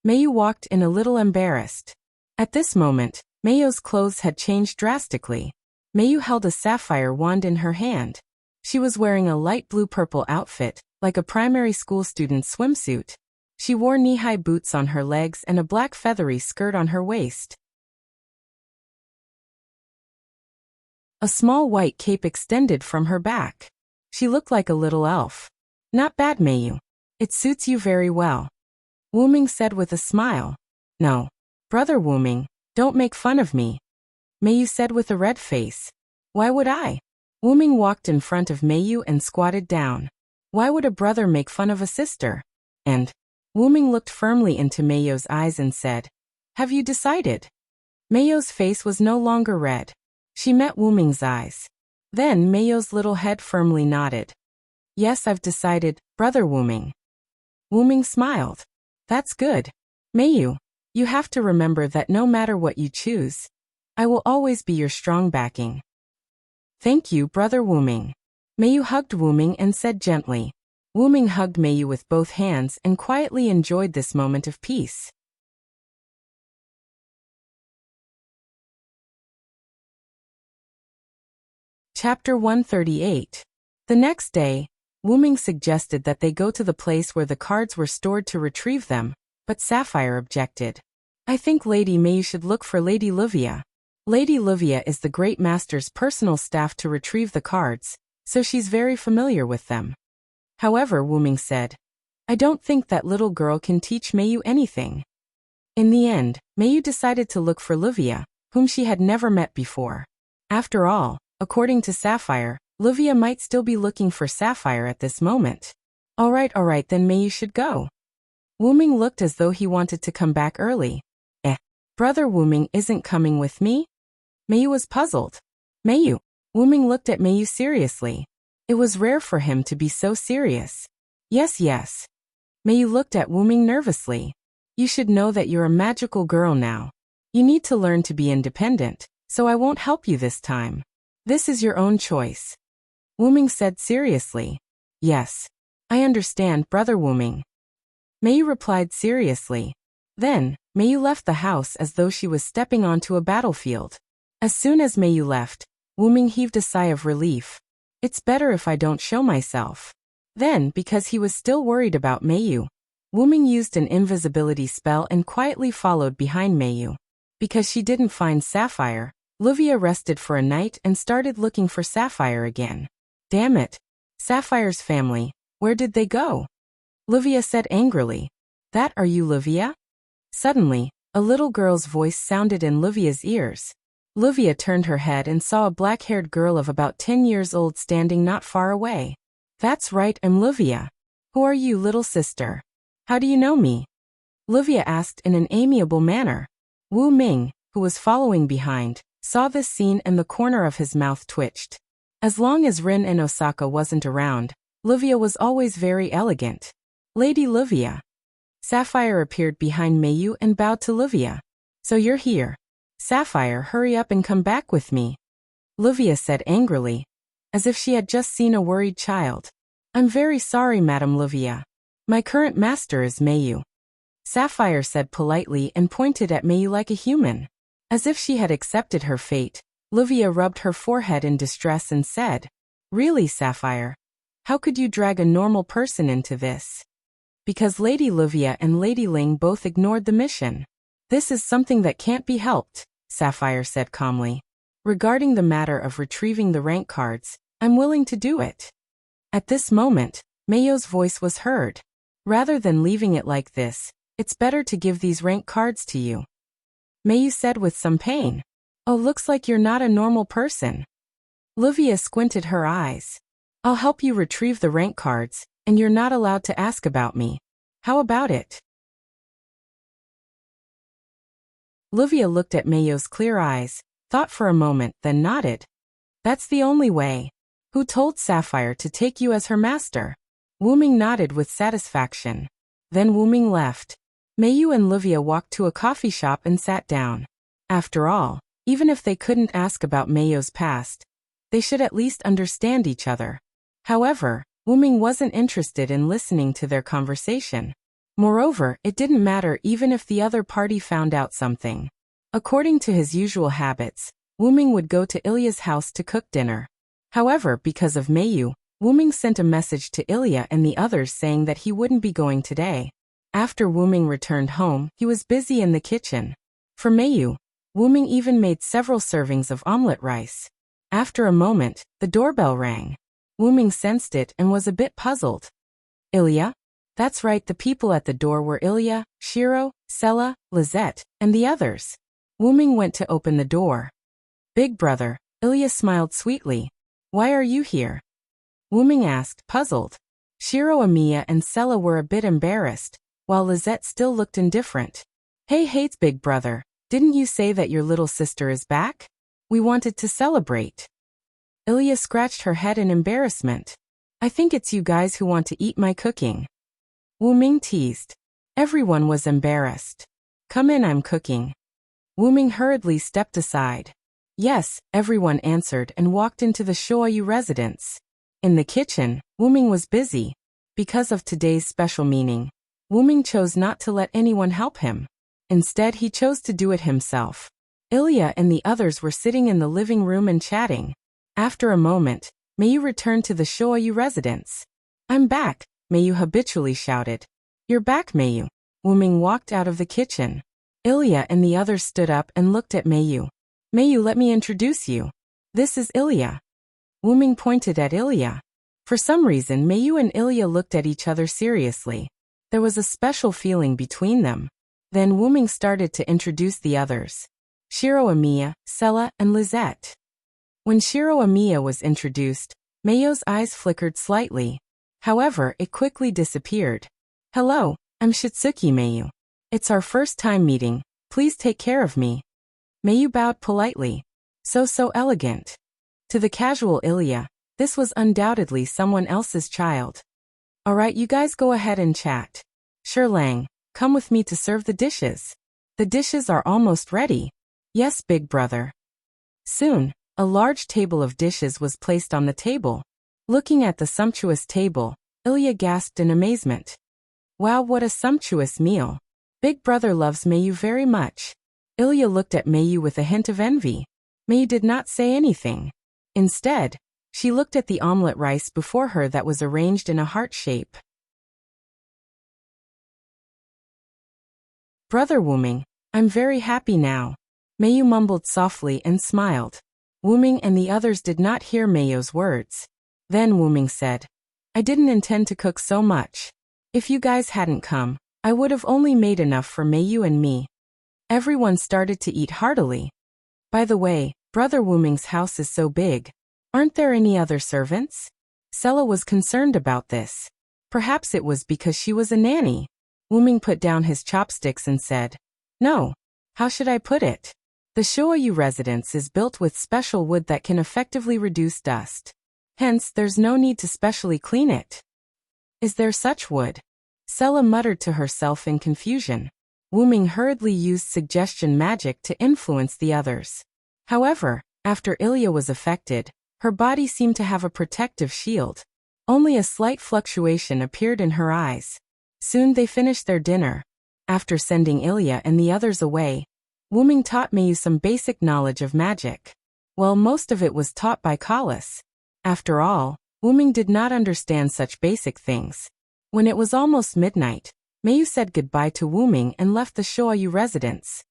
Meiyu walked in a little embarrassed. At this moment, Meiyu's clothes had changed drastically. Meiyu held a sapphire wand in her hand. She was wearing a light blue-purple outfit, like a primary school student's swimsuit. She wore knee-high boots on her legs and a black feathery skirt on her waist. A small white cape extended from her back. She looked like a little elf. "Not bad, Meiyu. It suits you very well," Wu Ming said with a smile. "No. Brother Wu Ming, don't make fun of me," Meiyu said with a red face. "Why would I?" Wu Ming walked in front of Meiyu and squatted down. Why would a brother make fun of a sister? And Wu Ming looked firmly into Meiyu's eyes and said, "Have you decided?" Meiyu's face was no longer red. She met Wu Ming's eyes. Then Meiyu's little head firmly nodded. "Yes, I've decided, Brother Wu Ming." Wu Ming smiled. "That's good. Meiyu, you have to remember that no matter what you choose, I will always be your strong backing." "Thank you, Brother Wu Ming." Meiyu hugged Wu Ming and said gently. Wu Ming hugged Meiyu with both hands and quietly enjoyed this moment of peace. Chapter 138. The next day, Wu Ming suggested that they go to the place where the cards were stored to retrieve them, but Sapphire objected. "I think Lady Meiyu should look for Lady Livia. Lady Livia is the Great Master's personal staff to retrieve the cards, so she's very familiar with them." However, Wu Ming said, "I don't think that little girl can teach Meiyu anything." In the end, Meiyu decided to look for Livia, whom she had never met before. After all, according to Sapphire, Livia might still be looking for Sapphire at this moment. All right, then Meiyu should go." Wu Ming looked as though he wanted to come back early. Brother Wu Ming isn't coming with me?" Meiyu was puzzled. "Meiyu." Wu Ming looked at Meiyu seriously. It was rare for him to be so serious. Yes. Meiyu looked at Wu Ming nervously. "You should know that you're a magical girl now. You need to learn to be independent, so I won't help you this time. This is your own choice." Wu Ming said seriously. "Yes. I understand, Brother Wu Ming." Meiyu replied seriously. Then, Meiyu left the house as though she was stepping onto a battlefield. As soon as Meiyu left, Wu Ming heaved a sigh of relief. "It's better if I don't show myself." Then, because he was still worried about Meiyu, Wu Ming used an invisibility spell and quietly followed behind Meiyu. Because she didn't find Sapphire, Livia rested for a night and started looking for Sapphire again. "Damn it! Sapphire's family, where did they go?" Livia said angrily. "That are you, Livia?" Suddenly, a little girl's voice sounded in Livia's ears. Livia turned her head and saw a black-haired girl of about 10 years old standing not far away. That's right, I'm Livia. Who are you, little sister? How do you know me? Livia asked in an amiable manner. Wu Ming, who was following behind, saw this scene and the corner of his mouth twitched. As long as Rin and Osaka wasn't around, Livia was always very elegant. Lady Livia. Sapphire appeared behind Mayu and bowed to Livia. So you're here. Sapphire, hurry up and come back with me. Livia said angrily, as if she had just seen a worried child. I'm very sorry, Madam Livia. My current master is Mayu. Sapphire said politely and pointed at Mayu like a human. As if she had accepted her fate, Livia rubbed her forehead in distress and said, Really, Sapphire? How could you drag a normal person into this? Because Lady Livia and Lady Ling both ignored the mission. This is something that can't be helped, Sapphire said calmly. Regarding the matter of retrieving the rank cards, I'm willing to do it. At this moment, Mayu's voice was heard. Rather than leaving it like this, it's better to give these rank cards to you. Mayu said with some pain. Oh, looks like you're not a normal person. Livia squinted her eyes. I'll help you retrieve the rank cards, and you're not allowed to ask about me. How about it? Livia looked at Mayu's clear eyes, thought for a moment, then nodded. That's the only way. Who told Sapphire to take you as her master? Wu Ming nodded with satisfaction. Then Wu Ming left. Mayu and Livia walked to a coffee shop and sat down. After all, even if they couldn't ask about Mayu's past, they should at least understand each other. However, Wu Ming wasn't interested in listening to their conversation. Moreover, it didn't matter even if the other party found out something. According to his usual habits, Wu Ming would go to Ilya's house to cook dinner. However, because of Mayu, Wu Ming sent a message to Ilya and the others saying that he wouldn't be going today. After Wu Ming returned home, he was busy in the kitchen. For Mayu, Wu Ming even made several servings of omelette rice. After a moment, the doorbell rang. Wu Ming sensed it and was a bit puzzled. Ilya? That's right, the people at the door were Ilya, Shiro, Sella, Lizette, and the others. Wu Ming went to open the door. Big brother, Ilya smiled sweetly. Why are you here? Wu Ming asked, puzzled. Shiro, Amiya, and Sella were a bit embarrassed, while Lizette still looked indifferent. Hey, big brother, didn't you say that your little sister is back? We wanted to celebrate. Ilya scratched her head in embarrassment. I think it's you guys who want to eat my cooking. Wu Ming teased. Everyone was embarrassed. Come in, I'm cooking. Wu Ming hurriedly stepped aside. Yes, everyone answered and walked into the Shoyu residence. In the kitchen, Wu Ming was busy. Because of today's special meaning, Wu Ming chose not to let anyone help him. Instead, he chose to do it himself. Ilya and the others were sitting in the living room and chatting. After a moment, Mayu returned to the Shoyu residence. I'm back, Mayu habitually shouted. You're back, Mayu. Wu Ming walked out of the kitchen. Ilya and the others stood up and looked at Mayu. Mayu, let me introduce you. This is Ilya. Wu Ming pointed at Ilya. For some reason, Mayu and Ilya looked at each other seriously. There was a special feeling between them. Then Wu Ming started to introduce the others. Shiro, Amiya, Sella, and Lizette. When Shiro Amiya was introduced, Mayu's eyes flickered slightly. However, it quickly disappeared. Hello, I'm Shitsuki Mayu. It's our first time meeting. Please take care of me. Mayu bowed politely. So elegant. To the casual Ilya, this was undoubtedly someone else's child. Alright, you guys go ahead and chat. Sure, Lang, come with me to serve the dishes. The dishes are almost ready. Yes, big brother. Soon, a large table of dishes was placed on the table. Looking at the sumptuous table, Ilya gasped in amazement. Wow, what a sumptuous meal. Big brother loves Mayu very much. Ilya looked at Mayu with a hint of envy. Mayu did not say anything. Instead, she looked at the omelette rice before her that was arranged in a heart shape. Brother Wu Ming, I'm very happy now. Mayu mumbled softly and smiled. Wu Ming and the others did not hear Mayu's words. Then Wu Ming said, I didn't intend to cook so much. If you guys hadn't come, I would have only made enough for Mayu and me. Everyone started to eat heartily. By the way, Brother Wuming's house is so big. Aren't there any other servants? Sela was concerned about this. Perhaps it was because she was a nanny. Wuming put down his chopsticks and said, "No. How should I put it? The Shoyu residence is built with special wood that can effectively reduce dust. Hence, there's no need to specially clean it." "Is there such wood?" Sela muttered to herself in confusion. Wuming hurriedly used suggestion magic to influence the others. However, after Ilya was affected, her body seemed to have a protective shield. Only a slight fluctuation appeared in her eyes. Soon they finished their dinner. After sending Ilya and the others away, Wuming taught Mayu some basic knowledge of magic. Well, most of it was taught by Kalas. After all, Wuming did not understand such basic things. When it was almost midnight, Mayu said goodbye to Wuming and left the Shoyu residence.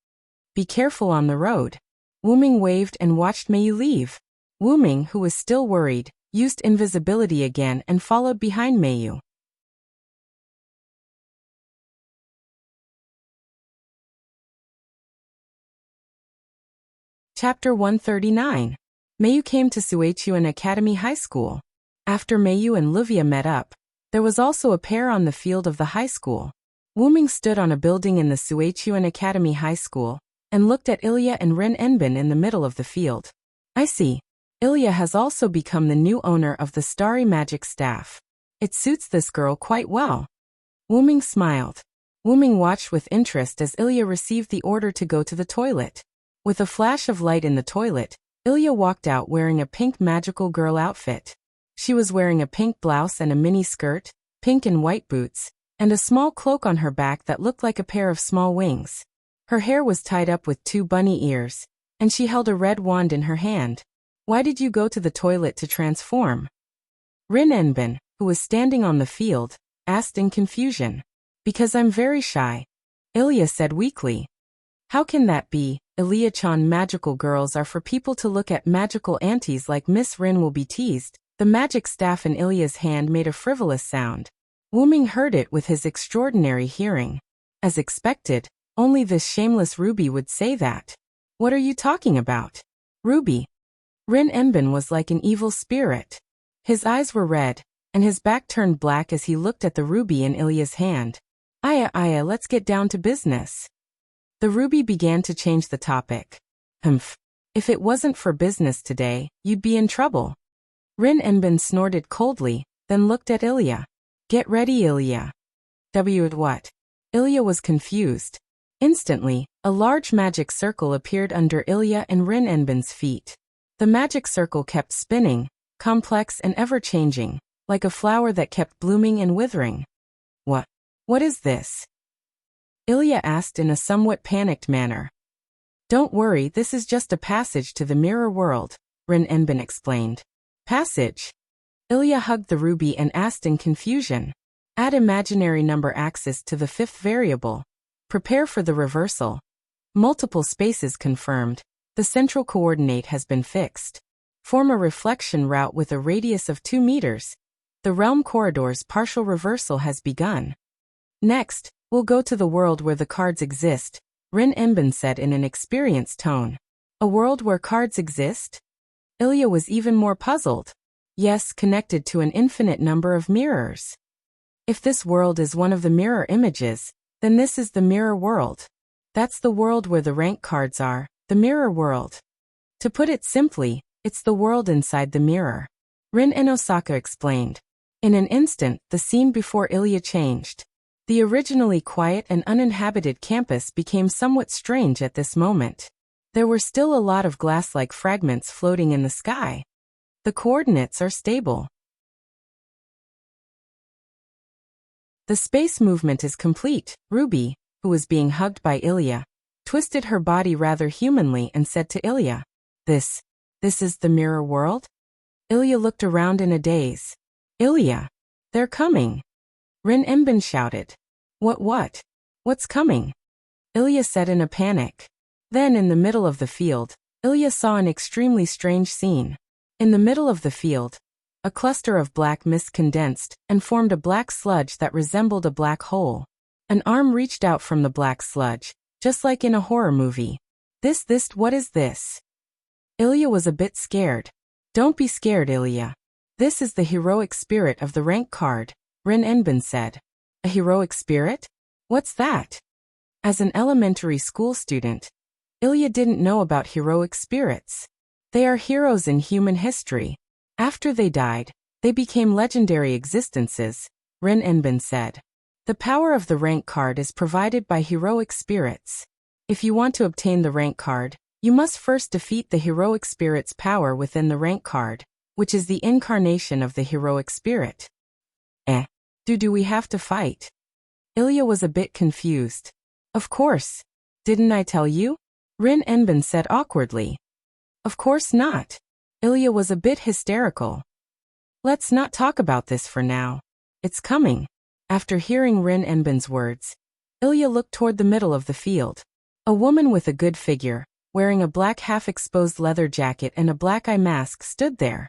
"Be careful on the road." Wuming waved and watched Mayu leave. Wuming, who was still worried, used invisibility again and followed behind Mayu. Chapter 139. Mayu came to Swordsmanship Academy High School. After Mayu and Livia met up, there was also a pair on the field of the high school. Wuming stood on a building in the Swordsmanship Academy High School and looked at Ilya and Rin Enbin in the middle of the field. "I see. Ilya has also become the new owner of the Starry Magic Staff. It suits this girl quite well." Wuming smiled. Wuming watched with interest as Ilya received the order to go to the toilet. With a flash of light in the toilet, Ilya walked out wearing a pink magical girl outfit. She was wearing a pink blouse and a mini skirt, pink and white boots, and a small cloak on her back that looked like a pair of small wings. Her hair was tied up with 2 bunny ears, and she held a red wand in her hand. "Why did you go to the toilet to transform?" Rin Enbin, who was standing on the field, asked in confusion. "Because I'm very shy," Ilya said weakly. "How can that be? Ilya-chan, magical girls are for people to look at. Magical aunties like Miss Rin will be teased." The magic staff in Ilya's hand made a frivolous sound. Wuming heard it with his extraordinary hearing. As expected, only this shameless Ruby would say that. "What are you talking about? Ruby?" Rin Enbin was like an evil spirit. His eyes were red, and his back turned black as he looked at the ruby in Ilya's hand. Aya, let's get down to business." The ruby began to change the topic. "Humph. If it wasn't for business today, you'd be in trouble." Rin Enbin snorted coldly, then looked at Ilya. "Get ready, Ilya." What? Ilya was confused. Instantly, a large magic circle appeared under Ilya and Rin Enbin's feet. The magic circle kept spinning, complex and ever-changing, like a flower that kept blooming and withering. What is this?" Ilya asked in a somewhat panicked manner. "Don't worry, this is just a passage to the mirror world," Rin Enbin explained. "Passage?" Ilya hugged the ruby and asked in confusion. "Add imaginary number axis to the 5th variable. Prepare for the reversal. Multiple spaces confirmed. The central coordinate has been fixed. Form a reflection route with a radius of 2 meters. The realm corridor's partial reversal has begun. Next, we'll go to the world where the cards exist," Rin Enbin said in an experienced tone. "A world where cards exist?" Ilya was even more puzzled. "Yes, connected to an infinite number of mirrors. If this world is one of the mirror images, then this is the mirror world. That's the world where the rank cards are, the mirror world. To put it simply, it's the world inside the mirror," Rin Enosaka explained. In an instant, the scene before Ilya changed. The originally quiet and uninhabited campus became somewhat strange at this moment. There were still a lot of glass-like fragments floating in the sky. The coordinates are stable. The space movement is complete. Ruby, who was being hugged by Ilya, twisted her body rather humanly and said to Ilya, This is the mirror world?" Ilya looked around in a daze. "Ilya! They're coming!" Rin Enbin shouted. What? What's coming?" Ilya said in a panic. Then in the middle of the field, Ilya saw an extremely strange scene. In the middle of the field, a cluster of black mist condensed and formed a black sludge that resembled a black hole. An arm reached out from the black sludge, just like in a horror movie. What is this? Ilya was a bit scared. Don't be scared, Ilya. This is the heroic spirit of the rank card, Rin Enbin said. A heroic spirit? What's that? As an elementary school student, Ilya didn't know about heroic spirits. They are heroes in human history. After they died, they became legendary existences, Rin Enbin said. The power of the rank card is provided by heroic spirits. If you want to obtain the rank card, you must first defeat the heroic spirit's power within the rank card, which is the incarnation of the heroic spirit. Do we have to fight? Ilya was a bit confused. Of course. Didn't I tell you? Rin Enbin said awkwardly. Of course not. Ilya was a bit hysterical. Let's not talk about this for now. It's coming. After hearing Rin Enbin's words, Ilya looked toward the middle of the field. A woman with a good figure, wearing a black half-exposed leather jacket and a black eye mask, stood there.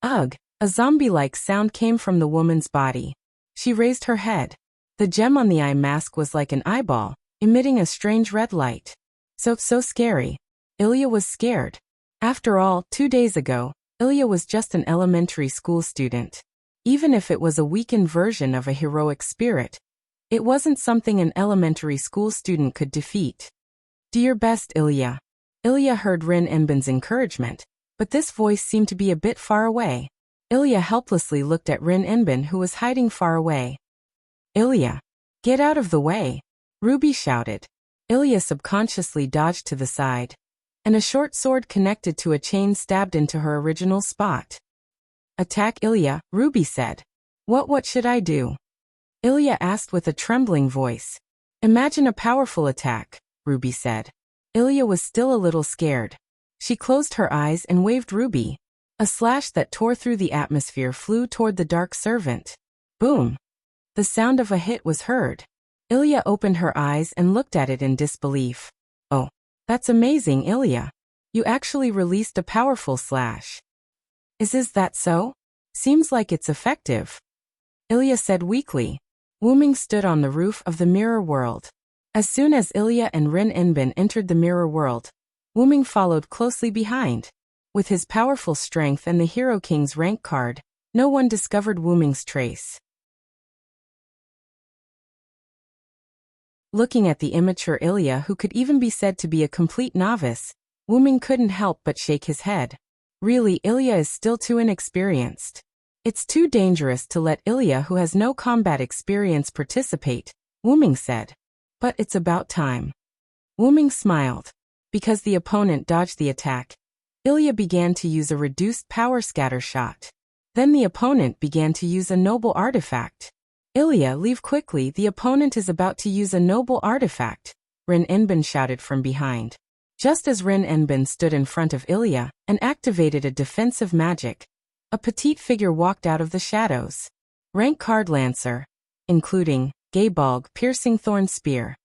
Ugh! A zombie-like sound came from the woman's body. She raised her head. The gem on the eye mask was like an eyeball, emitting a strange red light. So scary. Ilya was scared. After all, 2 days ago, Ilya was just an elementary school student. Even if it was a weakened version of a heroic spirit, it wasn't something an elementary school student could defeat. Do your best, Ilya. Ilya heard Rin Enbin's encouragement, but this voice seemed to be a bit far away. Ilya helplessly looked at Rin Enbin, who was hiding far away. Ilya, get out of the way, Ruby shouted. Ilya subconsciously dodged to the side, and a short sword connected to a chain stabbed into her original spot. Attack Ilya, Ruby said. What should I do? Ilya asked with a trembling voice. Imagine a powerful attack, Ruby said. Ilya was still a little scared. She closed her eyes and waved Ruby. A slash that tore through the atmosphere flew toward the dark servant. Boom! The sound of a hit was heard. Ilya opened her eyes and looked at it in disbelief. Oh, that's amazing, Ilya. You actually released a powerful slash. Is that so? Seems like it's effective. Ilya said weakly. Wuming stood on the roof of the mirror world. As soon as Ilya and Rin Enbin entered the mirror world, Wuming followed closely behind. With his powerful strength and the Hero King's rank card, no one discovered Wuming's trace. Looking at the immature Ilya, who could even be said to be a complete novice, Wuming couldn't help but shake his head. Really, Ilya is still too inexperienced. It's too dangerous to let Ilya, who has no combat experience, participate, Wuming said. But it's about time. Wuming smiled. Because the opponent dodged the attack, Ilya began to use a reduced power scatter shot. Then the opponent began to use a noble artifact. Ilya, leave quickly, the opponent is about to use a noble artifact, Rin Enbin shouted from behind. Just as Rin Enbin stood in front of Ilya and activated a defensive magic, a petite figure walked out of the shadows. Rank card Lancer, including Gaybalg Piercing Thorn Spear.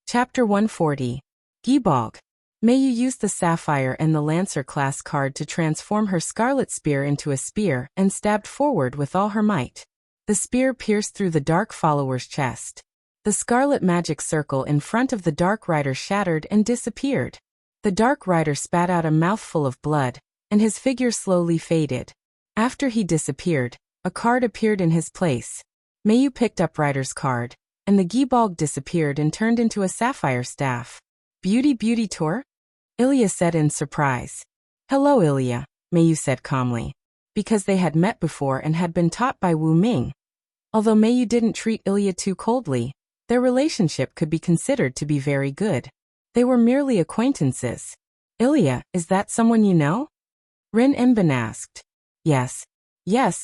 Chapter 140. Gaybalg. May you use the Sapphire and the Lancer class card to transform her scarlet spear into a spear and stabbed forward with all her might. The spear pierced through the Dark Follower's chest. The scarlet magic circle in front of the Dark Rider shattered and disappeared. The Dark Rider spat out a mouthful of blood, and his figure slowly faded. After he disappeared, a card appeared in his place. Mayu picked up Rider's card, and the Gaybalg disappeared and turned into a sapphire staff. Beauty tour? Ilya said in surprise. Hello, Ilya, Mayu said calmly. Because they had met before and had been taught by Wu Ming. Although Mayu didn't treat Ilya too coldly, their relationship could be considered to be very good. They were merely acquaintances. Ilya, is that someone you know? Rin Enbin asked. Yes,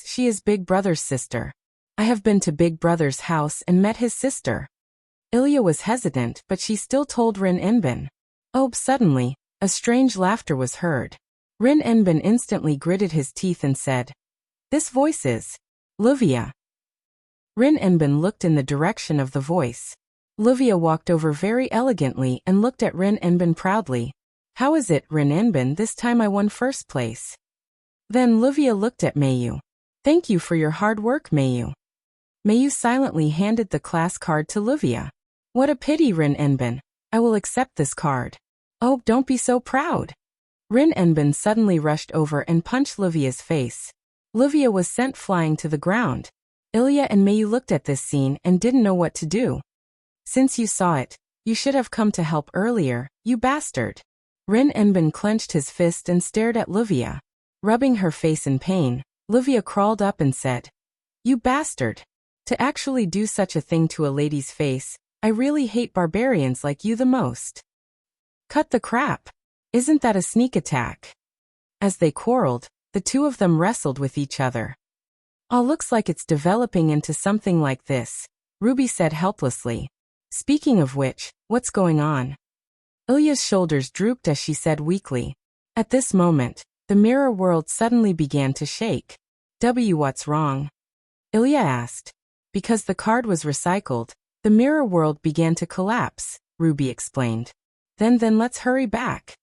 she is Big Brother's sister. I have been to Big Brother's house and met his sister. Ilya was hesitant, but she still told Rin Enbin. Oh, suddenly, a strange laughter was heard. Rin Enbin instantly gritted his teeth and said, This voice is Luvia. Rin Enbin looked in the direction of the voice. Luvia walked over very elegantly and looked at Rin Enbin proudly. How is it, Rin Enbin, this time I won first place? Then Livia looked at Mayu. Thank you for your hard work, Mayu. Mayu silently handed the class card to Livia. What a pity, Rin Enbin. I will accept this card. Oh, don't be so proud. Rin Enbin suddenly rushed over and punched Livia's face. Livia was sent flying to the ground. Ilya and Mayu looked at this scene and didn't know what to do. Since you saw it, you should have come to help earlier, you bastard. Rin Enbin clenched his fist and stared at Livia. Rubbing her face in pain, Livia crawled up and said, You bastard. To actually do such a thing to a lady's face, I really hate barbarians like you the most. Cut the crap. Isn't that a sneak attack? As they quarreled, the two of them wrestled with each other. All looks like it's developing into something like this, Ruby said helplessly. Speaking of which, what's going on? Ilya's shoulders drooped as she said weakly. At this moment, the mirror world suddenly began to shake. What's wrong? Ilya asked. Because the card was recycled, the mirror world began to collapse, Ruby explained. Then let's hurry back.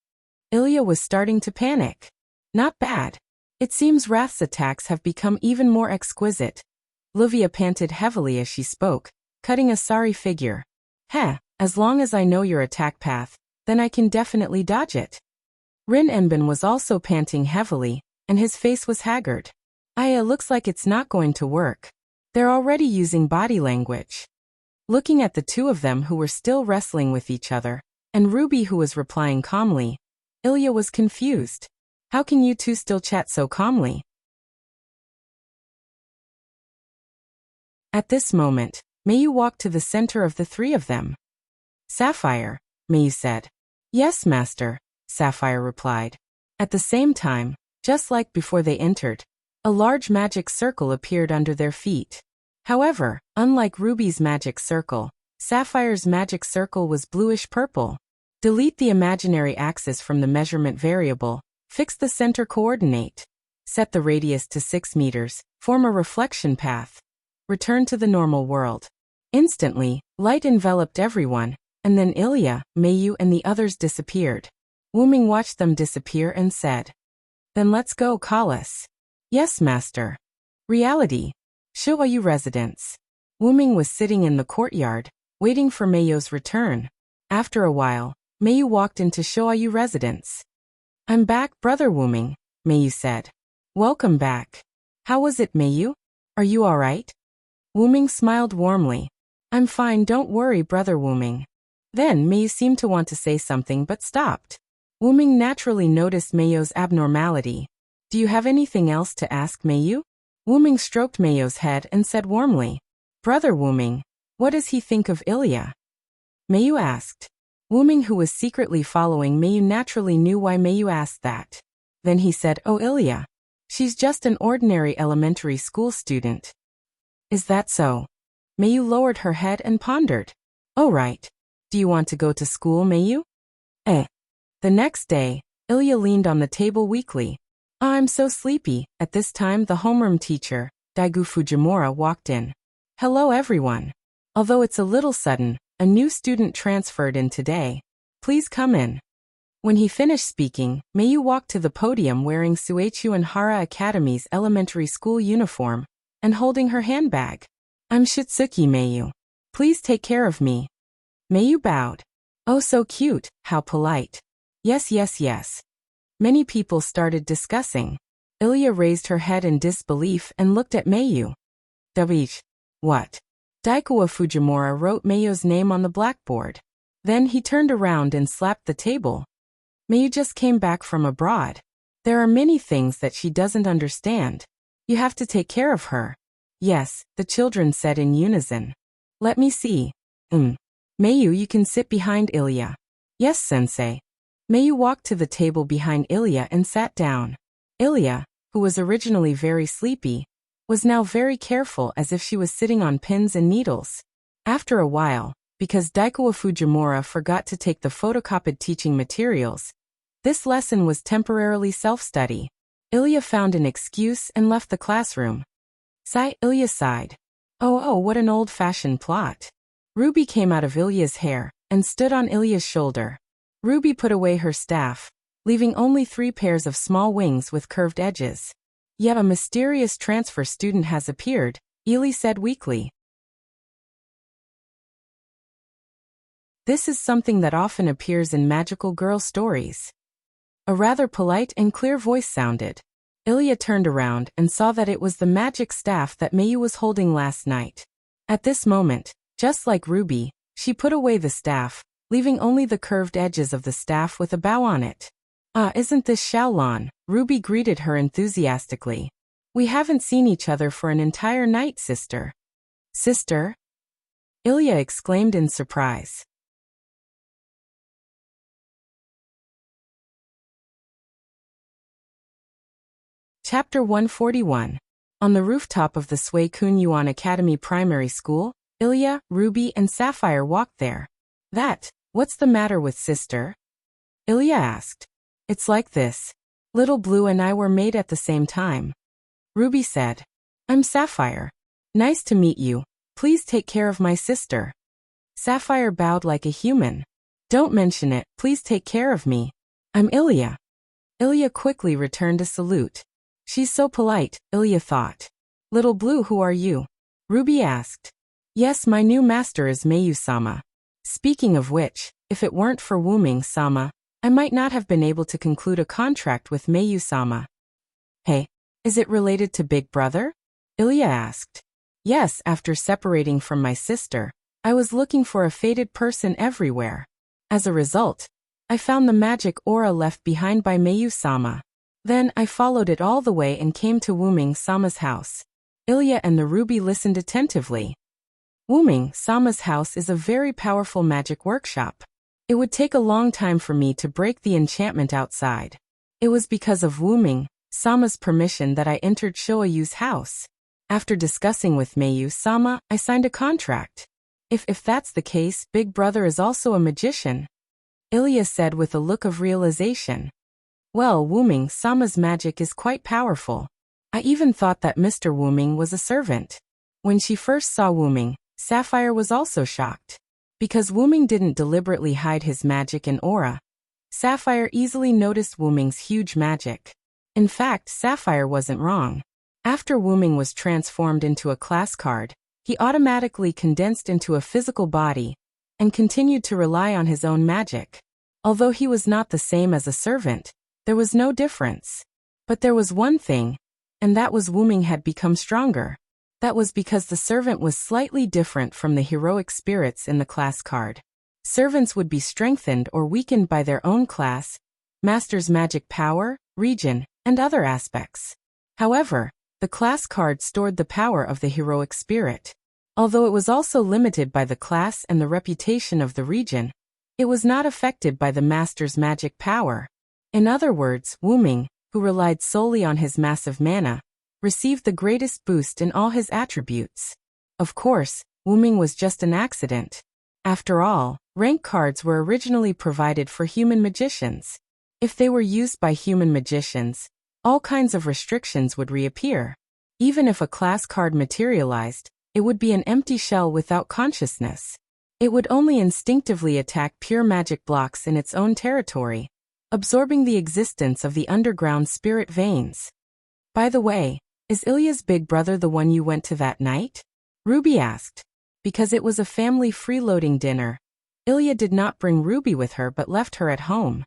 Ilya was starting to panic. Not bad. It seems Wrath's attacks have become even more exquisite. Livia panted heavily as she spoke, cutting a sorry figure. As long as I know your attack path, then I can definitely dodge it. Rin Enbin was also panting heavily, and his face was haggard. Looks like it's not going to work. They're already using body language. Looking at the two of them who were still wrestling with each other, and Ruby who was replying calmly, Ilya was confused. How can you two still chat so calmly? At this moment, Mayu walked to the center of the three of them. Sapphire, Mayu said. Yes, master, Sapphire replied. At the same time, just like before they entered, a large magic circle appeared under their feet. However, unlike Ruby's magic circle, Sapphire's magic circle was bluish-purple. Delete the imaginary axis from the measurement variable, fix the center coordinate. Set the radius to 6 meters, form a reflection path. Return to the normal world. Instantly, light enveloped everyone, and then Ilya, Mayu and the others disappeared. Wuming watched them disappear and said, Then let's go, call us. Yes, master. Reality. Showayu residence. Wuming was sitting in the courtyard, waiting for Mayu's return. After a while, Mayu walked into Showayu residence. I'm back, brother Wuming, Mayu said. Welcome back. How was it, Mayu? Are you alright? Wuming smiled warmly. I'm fine, don't worry, brother Wuming. Then Mayu seemed to want to say something but stopped. Wuming naturally noticed Mayu's abnormality. Do you have anything else to ask, Mayu? Wuming stroked Mayu's head and said warmly, Brother Wuming, what does he think of Ilya? Mayu asked. Wuming, who was secretly following Mayu, naturally knew why Mayu asked that. Then he said, Oh, Ilya. She's just an ordinary elementary school student. Is that so? Mayu lowered her head and pondered. Oh, right. Do you want to go to school, Mayu? The next day, Ilya leaned on the table weakly. I'm so sleepy. At this time, the homeroom teacher, Daigu Fujimura, walked in. Hello, everyone. Although it's a little sudden, a new student transferred in today. Please come in. When he finished speaking, Mayu walked to the podium wearing Suechu and Hara Academy's elementary school uniform, and holding her handbag. I'm Shitsuki, Mayu. Please take care of me. Mayu bowed. Oh, so cute, how polite. Yes. Many people started discussing. Ilya raised her head in disbelief and looked at Mayu. What? Daikawa Fujimura wrote Mayu's name on the blackboard. Then he turned around and slapped the table. Mayu just came back from abroad. There are many things that she doesn't understand. You have to take care of her. Yes, the children said in unison. Let me see. Mayu, you can sit behind Ilya. Yes, sensei. Mayu walked to the table behind Ilya and sat down. Ilya, who was originally very sleepy, was now very careful as if she was sitting on pins and needles. After a while, because Daikawa Fujimura forgot to take the photocopied teaching materials, this lesson was temporarily self-study. Ilya found an excuse and left the classroom. Ilya sighed. Oh, what an old-fashioned plot. Ruby came out of Ilya's hair and stood on Ilya's shoulder. Ruby put away her staff, leaving only 3 pairs of small wings with curved edges. Yet a mysterious transfer student has appeared, Ely said weakly. This is something that often appears in magical girl stories. A rather polite and clear voice sounded. Ilya turned around and saw that it was the magic staff that Mayu was holding last night. At this moment, just like Ruby, she put away the staff, leaving only the curved edges of the staff with a bow on it. "Ah, isn't this Xiaolan?" Ruby greeted her enthusiastically. "We haven't seen each other for an entire night, sister." "Sister?" Ilya exclaimed in surprise. Chapter 141. On the rooftop of the Sui Kun Yuan Academy Primary School, Ilya, Ruby, and Sapphire walked there. What's the matter with sister?" Ilya asked. "It's like this. Little Blue and I were made at the same time." Ruby said. "I'm Sapphire. Nice to meet you. Please take care of my sister." Sapphire bowed like a human. "Don't mention it, please take care of me. I'm Ilya." Ilya quickly returned a salute. She's so polite, Ilya thought. "Little Blue, who are you?" Ruby asked. "Yes, my new master is Mayu-sama. Speaking of which, if it weren't for Wuming-sama, I might not have been able to conclude a contract with Mayu-sama." "Hey, is it related to Big Brother?" Ilya asked. "Yes, after separating from my sister, I was looking for a fated person everywhere. As a result, I found the magic aura left behind by Mayu-sama. Then I followed it all the way and came to Wuming-sama's house." Ilya and the Ruby listened attentively. Wuming-sama's house is a very powerful magic workshop. It would take a long time for me to break the enchantment outside. It was because of Wuming-sama's permission that I entered Shoayu's house. After discussing with Mayu-sama, I signed a contract. If that's the case, Big Brother is also a magician," Ilya said with a look of realization. "Well, Wuming-sama's magic is quite powerful. I even thought that Mr. Wuming was a servant." When she first saw Wuming, Sapphire was also shocked. Because Wuming didn't deliberately hide his magic and aura, Sapphire easily noticed Wuming's huge magic. In fact, Sapphire wasn't wrong. After Wuming was transformed into a class card, he automatically condensed into a physical body and continued to rely on his own magic. Although he was not the same as a servant, there was no difference. But there was one thing, and that was Wuming had become stronger. That was because the servant was slightly different from the heroic spirits in the class card. Servants would be strengthened or weakened by their own class, master's magic power, region, and other aspects. However, the class card stored the power of the heroic spirit. Although it was also limited by the class and the reputation of the region, it was not affected by the master's magic power. In other words, Wuming, who relied solely on his massive mana, received the greatest boost in all his attributes. Of course, Wuming was just an accident. After all, rank cards were originally provided for human magicians. If they were used by human magicians, all kinds of restrictions would reappear. Even if a class card materialized, it would be an empty shell without consciousness. It would only instinctively attack pure magic blocks in its own territory, absorbing the existence of the underground spirit veins. "By the way, is Ilya's big brother the one you went to that night?" Ruby asked. Because it was a family freeloading dinner, Ilya did not bring Ruby with her but left her at home.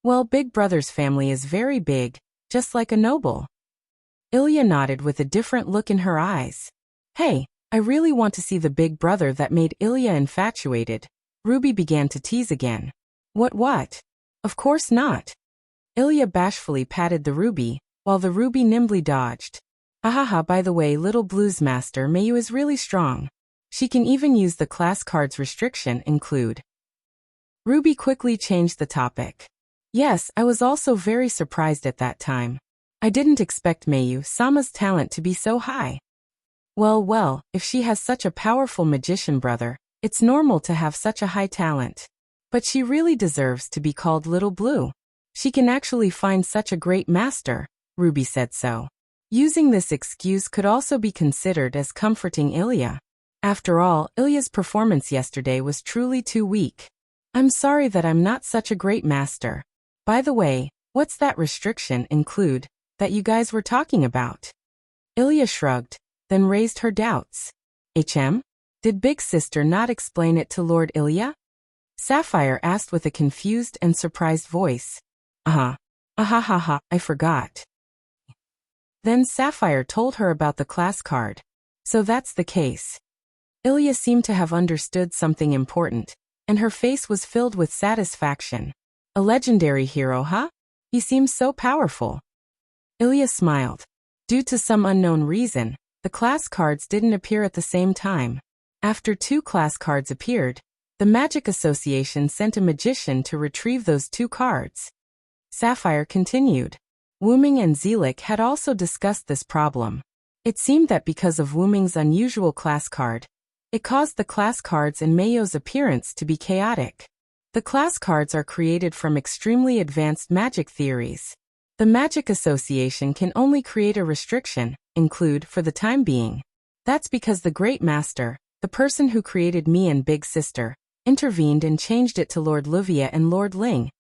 "Well, Big Brother's family is very big, just like a noble." Ilya nodded with a different look in her eyes. "Hey, I really want to see the Big Brother that made Ilya infatuated." Ruby began to tease again. What? Of course not." Ilya bashfully patted the Ruby, while the Ruby nimbly dodged. "Ahaha, by the way, Little Blue's master Mayu is really strong. She can even use the class cards restriction include." Ruby quickly changed the topic. "Yes, I was also very surprised at that time. I didn't expect Mayu-sama's talent to be so high." Well, if she has such a powerful magician brother, it's normal to have such a high talent. But she really deserves to be called Little Blue. She can actually find such a great master, Ruby said so. Using this excuse could also be considered as comforting Ilya. After all, Ilya's performance yesterday was truly too weak. I'm sorry that I'm not such a great master. By the way, what's that restriction include that you guys were talking about? Ilya shrugged, then raised her doubts. Did Big Sister not explain it to Lord Ilya? Sapphire asked with a confused and surprised voice. Ahahaha, I forgot. Then Sapphire told her about the class card. So that's the case. Ilya seemed to have understood something important, and her face was filled with satisfaction. A legendary hero, huh? He seems so powerful. Ilya smiled. Due to some unknown reason, the class cards didn't appear at the same time. After 2 class cards appeared, the Magic Association sent a magician to retrieve those 2 cards. Sapphire continued. Wuming and Zelik had also discussed this problem. It seemed that because of Wuming's unusual class card, it caused the class cards and Mayo's appearance to be chaotic. The class cards are created from extremely advanced magic theories. The Magic Association can only create a restriction, include for the time being. That's because the Great Master, the person who created me and Big Sister, intervened and changed it to Lord Luvia and Lord Ling.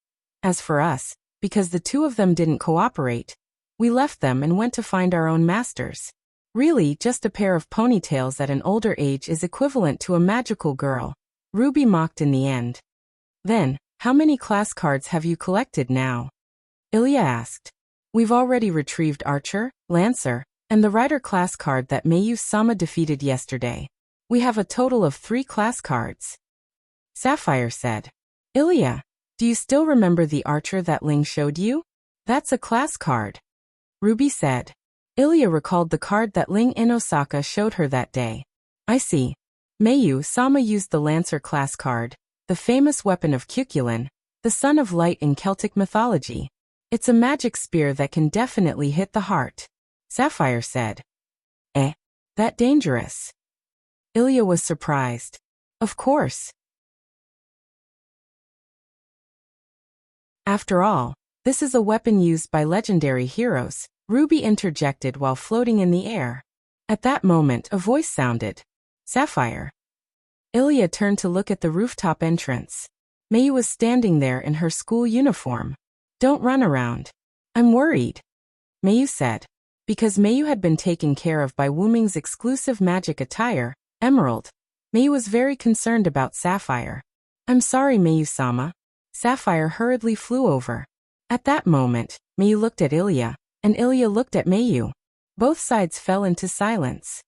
As for us, because the 2 of them didn't cooperate, we left them and went to find our own masters. Really, just a pair of ponytails at an older age is equivalent to a magical girl. Ruby mocked in the end. Then, how many class cards have you collected now? Ilya asked. We've already retrieved Archer, Lancer, and the Rider class card that Mayu-sama defeated yesterday. We have a total of 3 class cards. Sapphire said. Ilya, do you still remember the Archer that Ling showed you? That's a class card. Ruby said. Ilya recalled the card that Ling in Osaka showed her that day. I see. Mayu-sama used the Lancer class card, the famous weapon of Cuculin, the son of light in Celtic mythology. It's a magic spear that can definitely hit the heart. Sapphire said. That dangerous? Ilya was surprised. Of course. After all, this is a weapon used by legendary heroes, Ruby interjected while floating in the air. At that moment a voice sounded. Sapphire. Ilya turned to look at the rooftop entrance. Mayu was standing there in her school uniform. Don't run around. I'm worried. Mayu said. Because Mayu had been taken care of by Wuming's exclusive magic attire, Emerald. Mayu was very concerned about Sapphire. I'm sorry, Mayu-sama. Sapphire hurriedly flew over. At that moment, Mayu looked at Ilya, and Ilya looked at Mayu. Both sides fell into silence.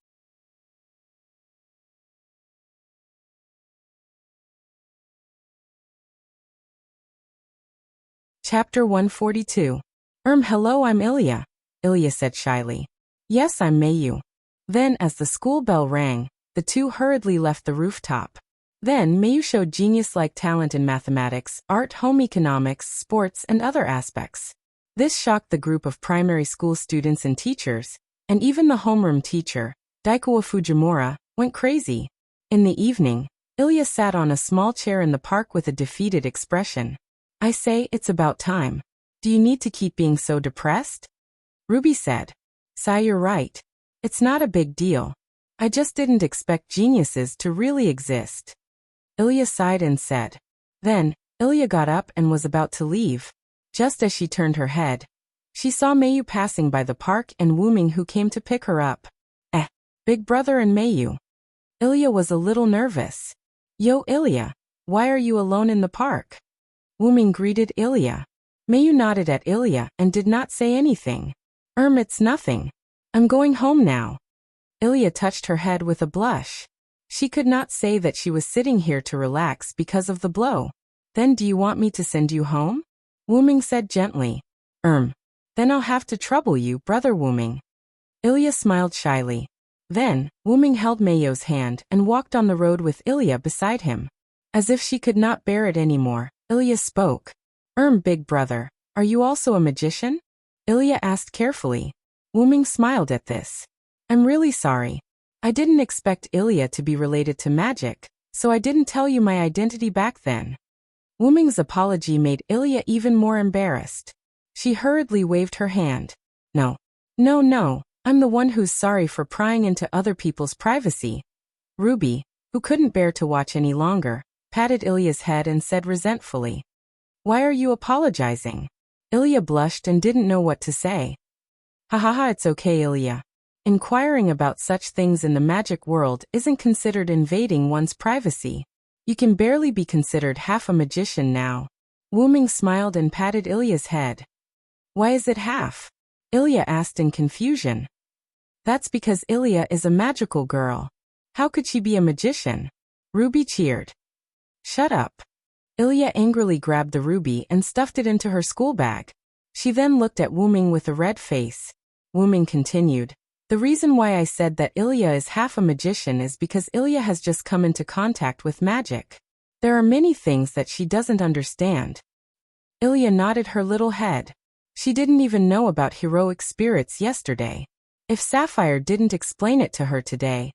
Chapter 142. Hello, I'm Ilya, Ilya said shyly. Yes, I'm Mayu. Then, as the school bell rang, the 2 hurriedly left the rooftop. Then Mayu showed genius-like talent in mathematics, art, home economics, sports, and other aspects. This shocked the group of primary school students and teachers, and even the homeroom teacher, Daikawa Fujimura, went crazy. In the evening, Ilya sat on a small chair in the park with a defeated expression. I say, it's about time. Do you need to keep being so depressed? Ruby said. Sai, you're right. It's not a big deal. I just didn't expect geniuses to really exist. Ilya sighed and said. Then, Ilya got up and was about to leave. Just as she turned her head, she saw Mayu passing by the park and Wuming who came to pick her up. Big brother and Mayu. Ilya was a little nervous. Yo, Ilya, why are you alone in the park? Wuming greeted Ilya. Mayu nodded at Ilya and did not say anything. It's nothing. I'm going home now. Ilya touched her head with a blush. She could not say that she was sitting here to relax because of the blow. Then do you want me to send you home? Wuming said gently. Then I'll have to trouble you, brother Wuming. Ilya smiled shyly. Then, Wuming held Mayo's hand and walked on the road with Ilya beside him. As if she could not bear it anymore, Ilya spoke. Big brother, are you also a magician? Ilya asked carefully. Wuming smiled at this. I'm really sorry. I didn't expect Ilya to be related to magic, so I didn't tell you my identity back then. Wuming's apology made Ilya even more embarrassed. She hurriedly waved her hand. No, I'm the one who's sorry for prying into other people's privacy. Ruby, who couldn't bear to watch any longer, patted Ilya's head and said resentfully, "Why are you apologizing?" Ilya blushed and didn't know what to say. "Ha ha ha, it's okay, Ilya. Inquiring about such things in the magic world isn't considered invading one's privacy. You can barely be considered half a magician now." Wu Ming smiled and patted Ilya's head. "Why is it half?" Ilya asked in confusion. "That's because Ilya is a magical girl. How could she be a magician?" Ruby cheered. "Shut up." Ilya angrily grabbed the ruby and stuffed it into her school bag. She then looked at Wu Ming with a red face. Wu Ming continued, "The reason why I said that Ilya is half a magician is because Ilya has just come into contact with magic. There are many things that she doesn't understand." Ilya nodded her little head. She didn't even know about heroic spirits yesterday. If Sapphire didn't explain it to her today,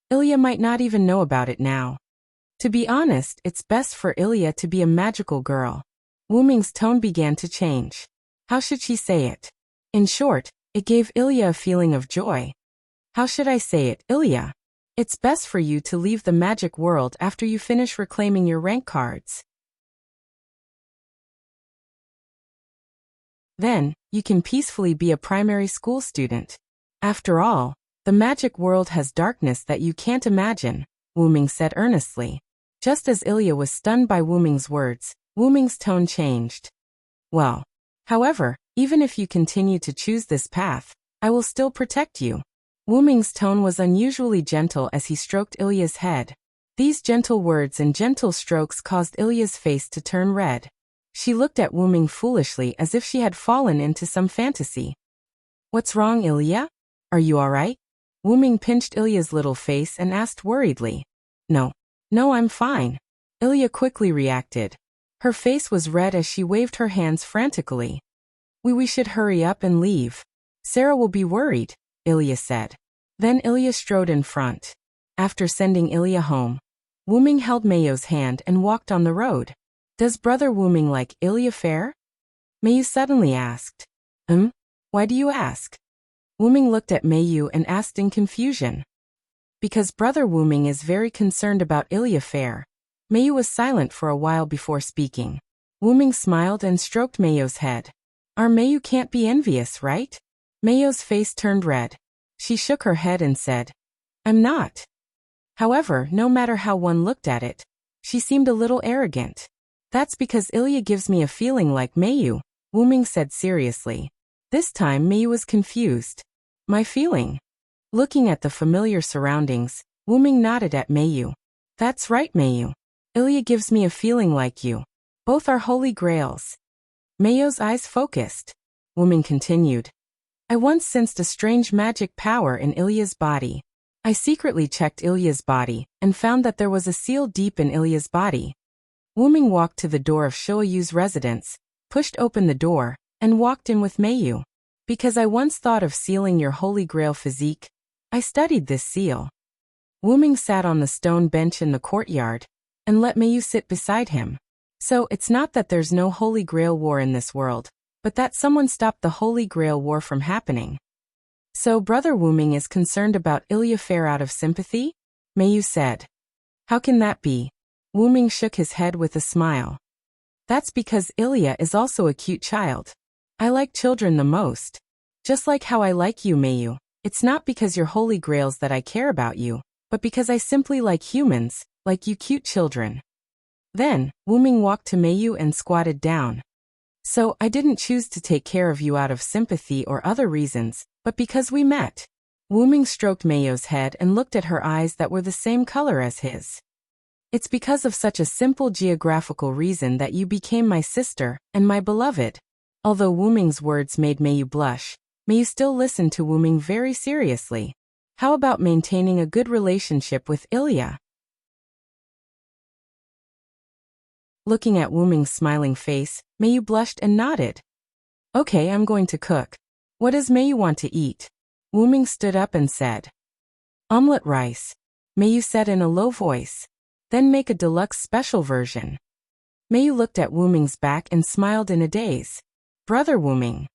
Ilya might not even know about it now. To be honest, it's best for Ilya to be a magical girl. Wu Ming's tone began to change. How should she say it? In short, it gave Ilya a feeling of joy. "How should I say it, Ilya? It's best for you to leave the magic world after you finish reclaiming your rank cards. Then, you can peacefully be a primary school student. After all, the magic world has darkness that you can't imagine," Wu Ming said earnestly. Just as Ilya was stunned by Wu Ming's words, Wu Ming's tone changed. "Well, however, even if you continue to choose this path, I will still protect you." Wu Ming's tone was unusually gentle as he stroked Ilya's head. These gentle words and gentle strokes caused Ilya's face to turn red. She looked at Wu Ming foolishly as if she had fallen into some fantasy. "What's wrong, Ilya? Are you all right?" Wu Ming pinched Ilya's little face and asked worriedly. No, I'm fine." Ilya quickly reacted. Her face was red as she waved her hands frantically. We should hurry up and leave. Sarah will be worried," Ilya said. Then Ilya strode in front. After sending Ilya home, Wu Ming held Mayo's hand and walked on the road. "Does Brother Wu Ming like Ilya fair?" Mayu suddenly asked. Why do you ask?" Wu Ming looked at Mayu and asked in confusion. "Because Brother Wu Ming is very concerned about Ilya fair." Mayu was silent for a while before speaking. Wu Ming smiled and stroked Mayo's head. "Our Mayu can't be envious, right?" Mayo's face turned red. She shook her head and said, "I'm not." However, no matter how one looked at it, she seemed a little arrogant. "That's because Ilya gives me a feeling like Mayu," Wu Ming said seriously. This time Mayu was confused. "My feeling?" Looking at the familiar surroundings, Wu Ming nodded at Mayu. "That's right, Mayu. Ilya gives me a feeling like you. Both are holy grails." Mayo's eyes focused. Wu Ming continued. "I once sensed a strange magic power in Ilya's body. I secretly checked Ilya's body and found that there was a seal deep in Ilya's body." Wu Ming walked to the door of Shoyu's residence, pushed open the door, and walked in with Mayu. "Because I once thought of sealing your holy grail physique, I studied this seal." Wu Ming sat on the stone bench in the courtyard and let Mayu sit beside him. "So it's not that there's no holy grail war in this world, but that someone stopped the holy grail war from happening. So Brother Wu Ming is concerned about Ilya fair out of sympathy?" Mayu said. "How can that be?" Wu Ming shook his head with a smile. "That's because Ilya is also a cute child. I like children the most. Just like how I like you, Mayu. It's not because you're holy grails that I care about you, but because I simply like humans, like you cute children." Then, Wu Ming walked to Mayu and squatted down. "So I didn't choose to take care of you out of sympathy or other reasons, but because we met." Wu Ming stroked Mayu's head and looked at her eyes that were the same color as his. "It's because of such a simple geographical reason that you became my sister and my beloved." Although Wu Ming's words made Mayu blush, Mayu still listened to Wu Ming very seriously. How about maintaining a good relationship with Ilya? Looking at Wu Ming's smiling face, Mayu blushed and nodded. "Okay, I'm going to cook. What does Mayu want to eat?" Wu Ming stood up and said. "Omelette rice," Mayu said in a low voice. "Then make a deluxe special version." Mayu looked at Wu Ming's back and smiled in a daze. "Brother Wu Ming."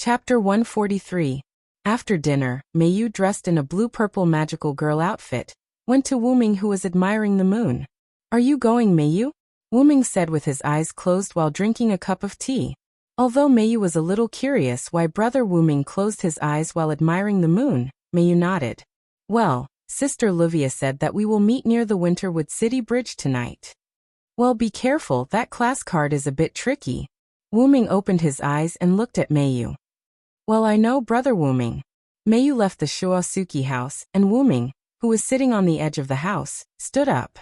Chapter 143. After dinner, Meiyu, dressed in a blue-purple magical girl outfit, went to Wuming, who was admiring the moon. "Are you going, Meiyu?" Wuming said with his eyes closed while drinking a cup of tea. Although Meiyu was a little curious why Brother Wuming closed his eyes while admiring the moon, Meiyu nodded. "Well, Sister Livia said that we will meet near the Winterwood City Bridge tonight." "Well, be careful, that class card is a bit tricky." Wuming opened his eyes and looked at Meiyu. "Well, I know, Brother Wuming." Meiyu left the Shuosuki house, and Wuming, who was sitting on the edge of the house, stood up.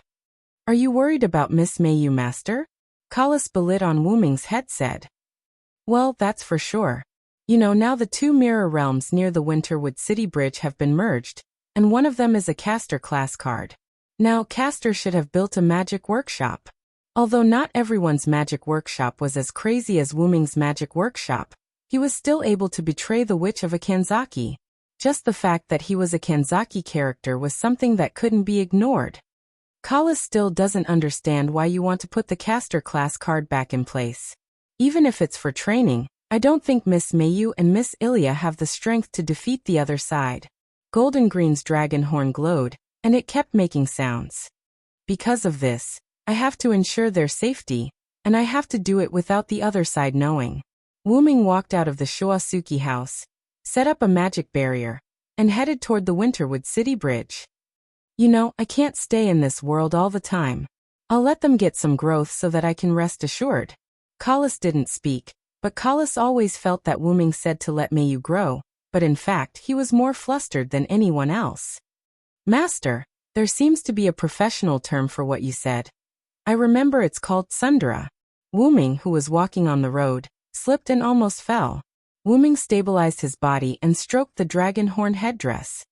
"Are you worried about Miss Meiyu, Master?" Kalis Balit on Wuming's head said. "Well, that's for sure. You know, now the two mirror realms near the Winterwood City Bridge have been merged, and one of them is a caster class card. Now, Caster should have built a magic workshop. Although not everyone's magic workshop was as crazy as Wuming's magic workshop, he was still able to betray the witch of a Kanzaki. Just the fact that he was a Kanzaki character was something that couldn't be ignored. Kalis still doesn't understand why you want to put the caster class card back in place. Even if it's for training, I don't think Miss Meiyu and Miss Ilya have the strength to defeat the other side." Golden Green's dragon horn glowed, and it kept making sounds. "Because of this, I have to ensure their safety, and I have to do it without the other side knowing." Wuming walked out of the Shuosuki house, set up a magic barrier, and headed toward the Winterwood City Bridge. "You know, I can't stay in this world all the time. I'll let them get some growth so that I can rest assured." Kalis didn't speak, but Kalis always felt that Wuming said to let Meiyu grow, but in fact he was more flustered than anyone else. "Master, there seems to be a professional term for what you said. I remember it's called tsundere." Wuming, who was walking on the road, slipped and almost fell. Wuming stabilized his body and stroked the dragon horn headdress.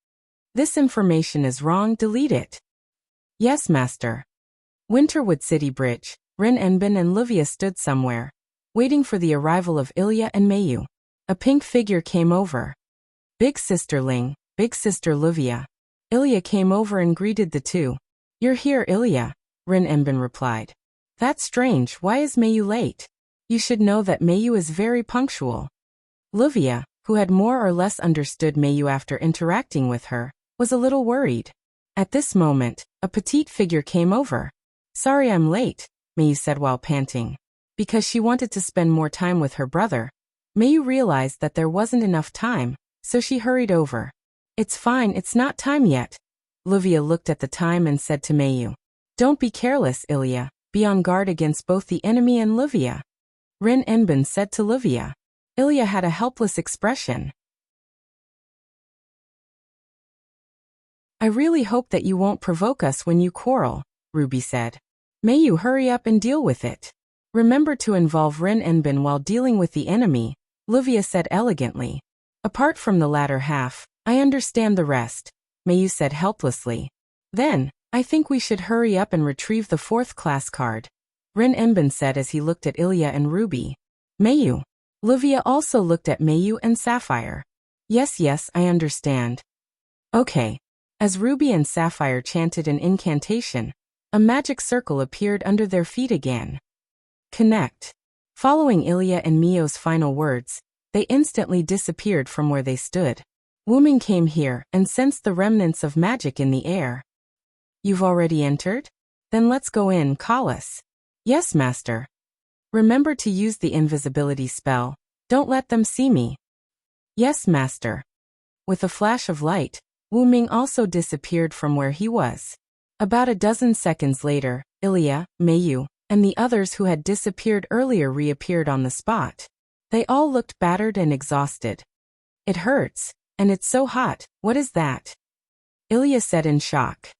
"This information is wrong, delete it." "Yes, Master." Winterwood City Bridge, Rin Enbin and Livia stood somewhere, waiting for the arrival of Ilya and Meiyu. A pink figure came over. "Big Sister Ling, Big Sister Livia." Ilya came over and greeted the two. "You're here, Ilya," Rin Enbin replied. "That's strange, why is Meiyu late? You should know that Meiyu is very punctual." Livia, who had more or less understood Meiyu after interacting with her, was a little worried. At this moment, a petite figure came over. "Sorry I'm late," Meiyu said while panting. Because she wanted to spend more time with her brother, Meiyu realized that there wasn't enough time, so she hurried over. "It's fine, it's not time yet." Livia looked at the time and said to Meiyu, "Don't be careless, Ilya, be on guard against both the enemy and Livia." Rin Enbin said to Livia. Ilya had a helpless expression. "I really hope that you won't provoke us when you quarrel," Ruby said. "Meiyu, hurry up and deal with it. Remember to involve Rin Enbin while dealing with the enemy," Livia said elegantly. "Apart from the latter half, I understand the rest," Meiyu said helplessly. "Then, I think we should hurry up and retrieve the fourth class card," Rin Enbin said as he looked at Ilya and Ruby. "Meiyu." Livia also looked at Meiyu and Sapphire. Yes, I understand." "Okay." As Ruby and Sapphire chanted an incantation, a magic circle appeared under their feet again. "Connect." Following Ilya and Mio's final words, they instantly disappeared from where they stood. Wuming came here and sensed the remnants of magic in the air. "You've already entered? Then let's go in, Kalis." "Yes, Master." "Remember to use the invisibility spell. Don't let them see me." "Yes, Master." With a flash of light, Wuming also disappeared from where he was. About a dozen seconds later, Ilya, Meiyu, and the others who had disappeared earlier reappeared on the spot. They all looked battered and exhausted. "It hurts, and it's so hot, what is that?" Ilya said in shock.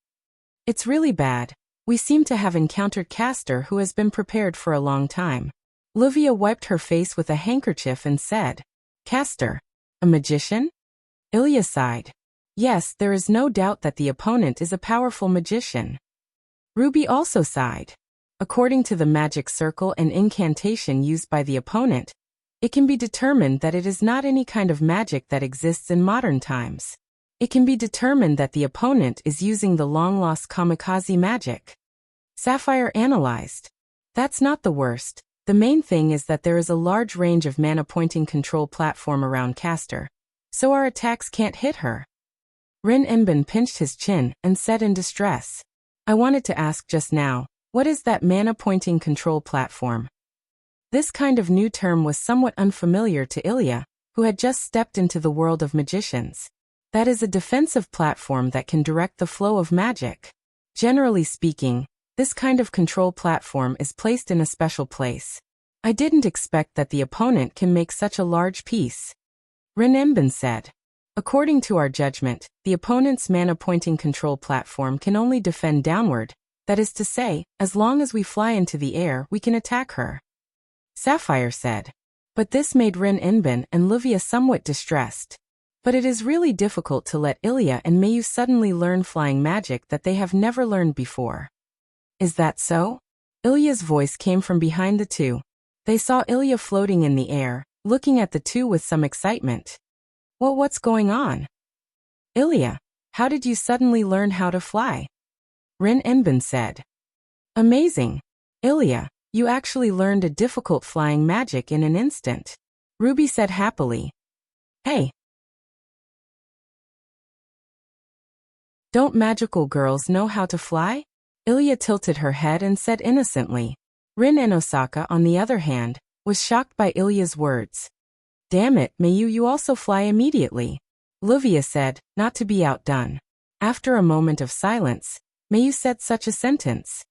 "It's really bad. We seem to have encountered Caster, who has been prepared for a long time." Livia wiped her face with a handkerchief and said, "Caster? A magician?" Ilya sighed. "Yes, there is no doubt that the opponent is a powerful magician." Ruby also sighed. According to the magic circle and incantation used by the opponent, it can be determined that it is not any kind of magic that exists in modern times. It can be determined that the opponent is using the long-lost kamikaze magic. Sapphire analyzed. "That's not the worst. The main thing is that there is a large range of mana-pointing control platform around caster, so our attacks can't hit her. Rin Enbin pinched his chin and said in distress. I wanted to ask just now, what is that mana-pointing control platform? This kind of new term was somewhat unfamiliar to Ilya, who had just stepped into the world of magicians. That is a defensive platform that can direct the flow of magic. Generally speaking, this kind of control platform is placed in a special place. I didn't expect that the opponent can make such a large piece. Rin Enbin said. According to our judgment, the opponent's mana-pointing control platform can only defend downward, that is to say, as long as we fly into the air we can attack her. Sapphire said. But this made Rin Enbin and Livia somewhat distressed. But it is really difficult to let Ilya and Mayu suddenly learn flying magic that they have never learned before. Is that so? Ilya's voice came from behind the two. They saw Ilya floating in the air, looking at the two with some excitement. Well, what's going on? Ilya, how did you suddenly learn how to fly? Rin Enbin said. Amazing. Ilya, you actually learned a difficult flying magic in an instant. Ruby said happily. Hey. Don't magical girls know how to fly? Ilya tilted her head and said innocently. Rin Enosaka, on the other hand, was shocked by Ilya's words. Damn it, Mayu, you also fly immediately. Livia said, not to be outdone. After a moment of silence, Mayu said such a sentence.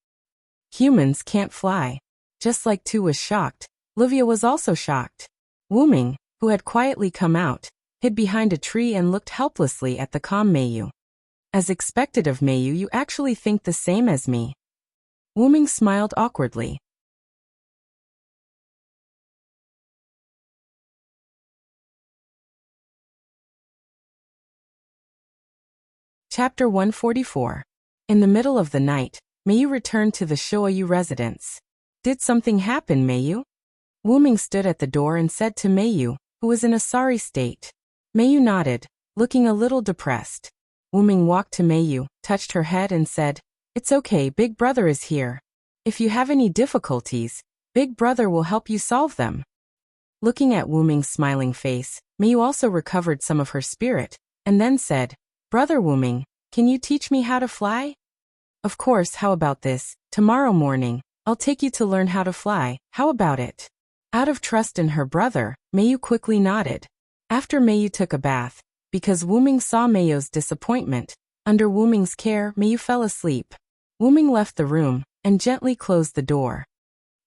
Humans can't fly. Just like Tu was shocked, Livia was also shocked. Wuming, who had quietly come out, hid behind a tree and looked helplessly at the calm Mayu. As expected of Mayu, you actually think the same as me. Wuming smiled awkwardly. Chapter 144. In the middle of the night, Mayu returned to the Shoyu residence. Did something happen, Mayu? Wuming stood at the door and said to Mayu, who was in a sorry state. Mayu nodded, looking a little depressed. Wuming walked to Mayu, touched her head and said, It's okay, Big Brother is here. If you have any difficulties, Big Brother will help you solve them. Looking at Wuming's smiling face, Mayu also recovered some of her spirit, and then said, Brother Wuming, can you teach me how to fly? Of course, how about this? Tomorrow morning, I'll take you to learn how to fly, how about it? Out of trust in her brother, Mayu quickly nodded. After Mayu took a bath, because Wuming saw Mayu's disappointment, under Wuming's care, Mayu fell asleep. Wuming left the room, and gently closed the door.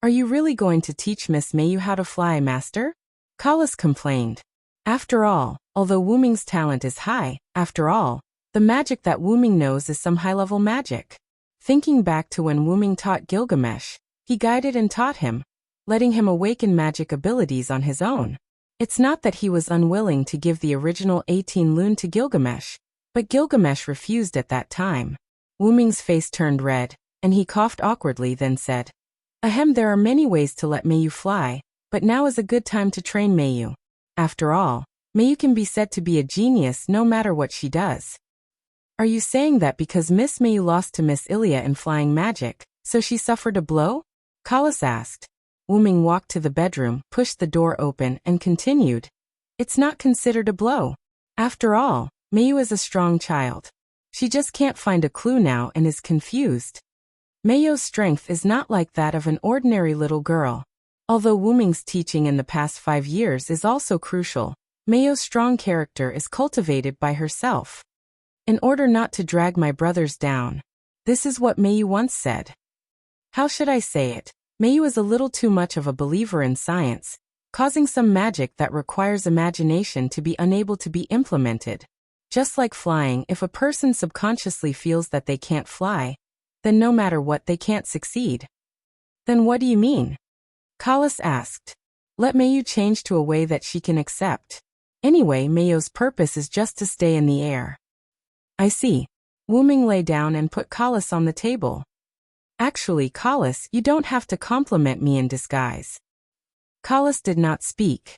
Are you really going to teach Miss Mayu how to fly, Master? Kalas complained. After all, although Wuming's talent is high, after all, the magic that Wuming knows is some high-level magic. Thinking back to when Wuming taught Gilgamesh, he guided and taught him, letting him awaken magic abilities on his own. It's not that he was unwilling to give the original 18 Lune to Gilgamesh, but Gilgamesh refused at that time. Wuming's face turned red, and he coughed awkwardly, then said, Ahem, there are many ways to let Mayu fly, but now is a good time to train Mayu. After all, Mayu can be said to be a genius no matter what she does. Are you saying that because Miss Mayu lost to Miss Ilya in flying magic, so she suffered a blow? Kalas asked. Wuming walked to the bedroom, pushed the door open, and continued. It's not considered a blow. After all, Mayu is a strong child. She just can't find a clue now and is confused. Mayu's strength is not like that of an ordinary little girl. Although Wuming's teaching in the past 5 years is also crucial, Mayu's strong character is cultivated by herself. In order not to drag my brothers down. This is what Mayu once said. How should I say it? Mayu is a little too much of a believer in science, causing some magic that requires imagination to be unable to be implemented. Just like flying, if a person subconsciously feels that they can't fly, then no matter what they can't succeed. Then what do you mean? Kalas asked. Let Mayu change to a way that she can accept. Anyway, Mayu's purpose is just to stay in the air. I see. Wuming lay down and put Kalas on the table. Actually, Kalas, you don't have to compliment me in disguise. Kalas did not speak.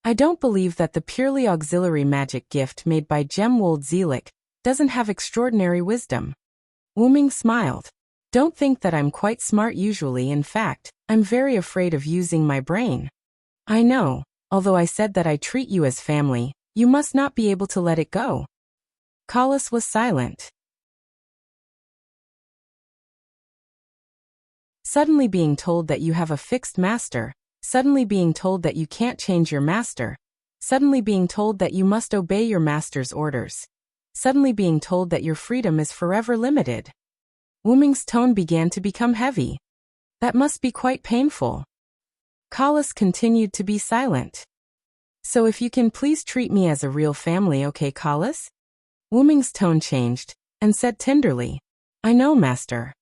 I don't believe that the purely auxiliary magic gift made by Gemwold Zelik doesn't have extraordinary wisdom. Wuming smiled. Don't think that I'm quite smart usually. In fact, I'm very afraid of using my brain. I know, although I said that I treat you as family, you must not be able to let it go. Collis was silent. Suddenly being told that you have a fixed master, suddenly being told that you can't change your master, suddenly being told that you must obey your master's orders, suddenly being told that your freedom is forever limited. Wu-Ming's tone began to become heavy. That must be quite painful. Collis continued to be silent. So if you can please treat me as a real family, okay, Collis? Wu-Ming's tone changed, and said tenderly, I know, master.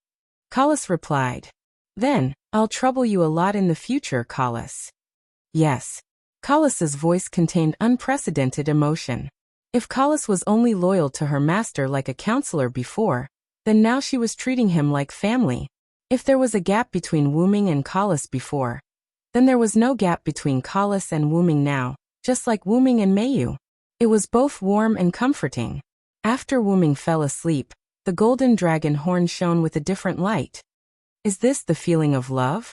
Collis replied. Then, I'll trouble you a lot in the future, Collis. Yes. Collis's voice contained unprecedented emotion. If Collis was only loyal to her master like a counselor before, then now she was treating him like family. If there was a gap between Wu-Ming and Collis before, then there was no gap between Collis and Wu-Ming now, just like Wu-Ming and Meiyu. It was both warm and comforting. After Wu-Ming fell asleep, the golden dragon horn shone with a different light. Is this the feeling of love?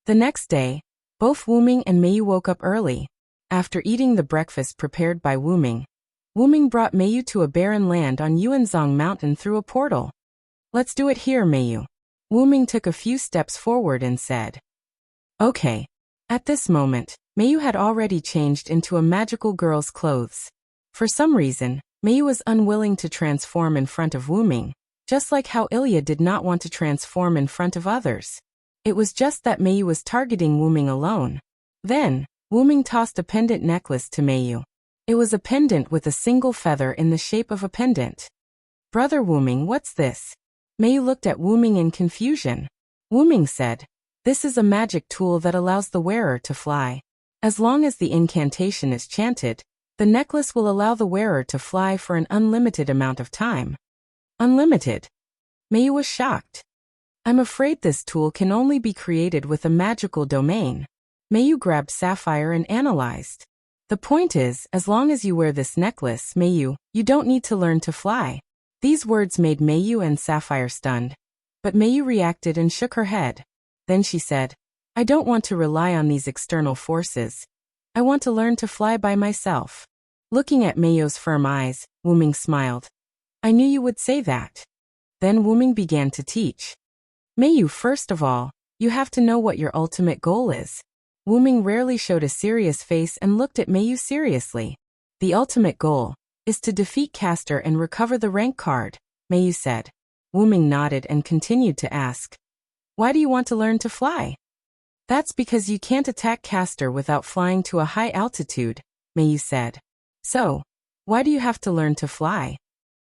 The next day, both Wu-Ming and Meiyu woke up early. After eating the breakfast prepared by Wu-Ming, Wu-Ming brought Meiyu to a barren land on Yuanzhong Mountain through a portal. Let's do it here, Meiyu. Wu-Ming took a few steps forward and said. Okay. At this moment, Meiyu had already changed into a magical girl's clothes. For some reason, Meiyu was unwilling to transform in front of Wu-Ming, just like how Ilya did not want to transform in front of others. It was just that Meiyu was targeting Wu-Ming alone. Then, Wu-Ming tossed a pendant necklace to Meiyu. It was a pendant with a single feather in the shape of a pendant. Brother Wu-Ming, what's this? Meiyu looked at Wu-Ming in confusion. Wu-Ming said, this is a magic tool that allows the wearer to fly. As long as the incantation is chanted, the necklace will allow the wearer to fly for an unlimited amount of time. Unlimited? Meiyu was shocked. I'm afraid this tool can only be created with a magical domain. Meiyu grabbed Sapphire and analyzed. The point is, as long as you wear this necklace, Meiyu, you don't need to learn to fly. These words made Meiyu and Sapphire stunned. But Meiyu reacted and shook her head. Then she said, I don't want to rely on these external forces. I want to learn to fly by myself. Looking at Meiyu's firm eyes, Wu-Ming smiled. I knew you would say that. Then Wu-Ming began to teach. Meiyu, first of all, you have to know what your ultimate goal is. Wu-Ming rarely showed a serious face and looked at Meiyu seriously. The ultimate goal is to defeat Castor and recover the rank card, Meiyu said. Wu-Ming nodded and continued to ask. Why do you want to learn to fly? That's because you can't attack Castor without flying to a high altitude, Meiyu said. So, why do you have to learn to fly?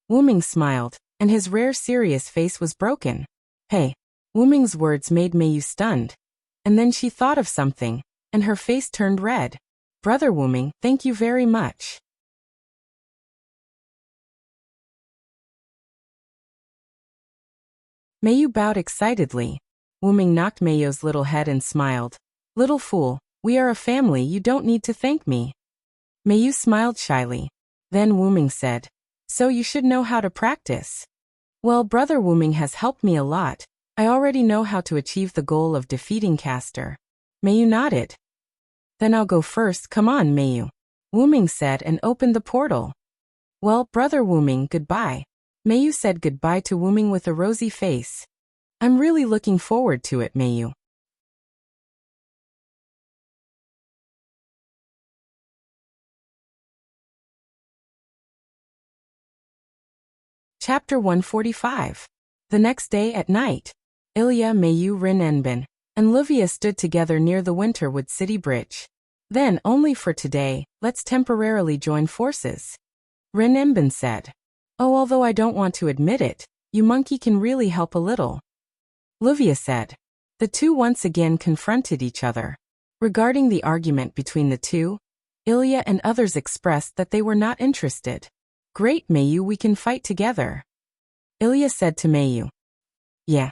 Wu-Ming smiled, and his rare serious face was broken. Hey. Wu-Ming's words made Meiyu stunned. And then she thought of something, and her face turned red. Brother Wu-Ming, thank you very much. Meiyu bowed excitedly. Wu-Ming knocked Meiyu's little head and smiled. Little fool, we are a family, you don't need to thank me. Meiyu smiled shyly. Then Wu-Ming said, so you should know how to practice. Well, Brother Wu-Ming has helped me a lot. I already know how to achieve the goal of defeating Castor. Meiyu nodded. Then I'll go first, come on, Meiyu. Wu-Ming said and opened the portal. Well, Brother Wu-Ming, goodbye. Meiyu said goodbye to Wu-Ming with a rosy face. I'm really looking forward to it, Meiyu. Chapter 145. The next day at night, Ilya, Meiyu, Rinenbin, and Wuxia stood together near the Winterwood City Bridge. Then, only for today, let's temporarily join forces. Rinenbin said. Oh, although I don't want to admit it, you monkey can really help a little. Wuxia said. The two once again confronted each other. Regarding the argument between the two, Ilya and others expressed that they were not interested. Great, Meiyu, we can fight together. Ilya said to Meiyu. Yeah.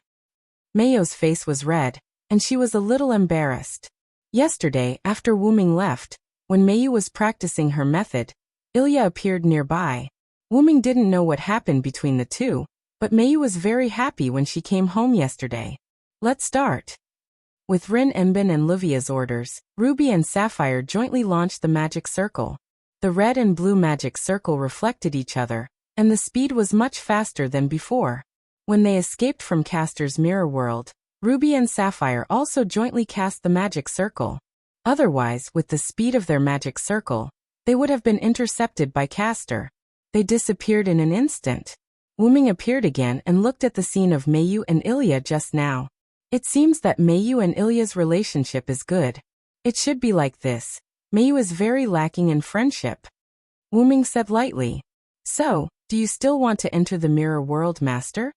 Meiyu's face was red, and she was a little embarrassed. Yesterday, after Wu-Ming left, when Meiyu was practicing her method, Ilya appeared nearby. Wu-Ming didn't know what happened between the two, But Mayu was very happy when she came home yesterday. Let's start. With Rin Enbin and Luvia's orders, Ruby and Sapphire jointly launched the magic circle. The red and blue magic circle reflected each other, and the speed was much faster than before. When they escaped from Castor's mirror world, Ruby and Sapphire also jointly cast the magic circle. Otherwise, with the speed of their magic circle, they would have been intercepted by Castor. They disappeared in an instant. Wuming appeared again and looked at the scene of Mayu and Ilya just now. It seems that Mayu and Ilya's relationship is good. It should be like this. Mayu is very lacking in friendship. Wuming said lightly. So, do you still want to enter the mirror world, Master?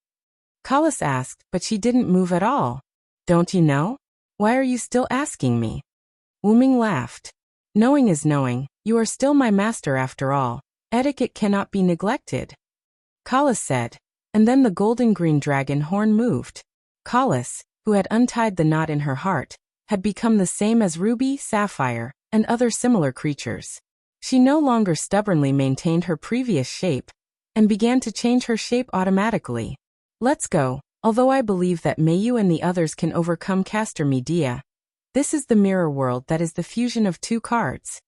Kalis asked, but she didn't move at all. Don't you know? Why are you still asking me? Wuming laughed. Knowing is knowing, you are still my master after all. Etiquette cannot be neglected. Kalis said, and then the golden-green dragon horn moved. Kalis, who had untied the knot in her heart, had become the same as Ruby, Sapphire, and other similar creatures. She no longer stubbornly maintained her previous shape, and began to change her shape automatically. Let's go, although I believe that Mayu and the others can overcome Castor Media. This is the mirror world that is the fusion of two cards.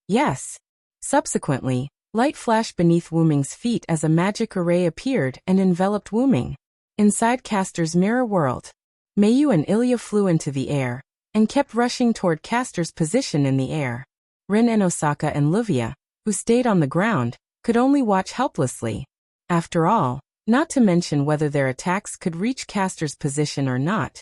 Yes. Subsequently, light flashed beneath Wuming's feet as a magic array appeared and enveloped Wuming. Inside Castor's mirror world, Mayu and Ilya flew into the air, and kept rushing toward Castor's position in the air. Rin and Osaka and Luvia, who stayed on the ground, could only watch helplessly. After all, not to mention whether their attacks could reach Castor's position or not,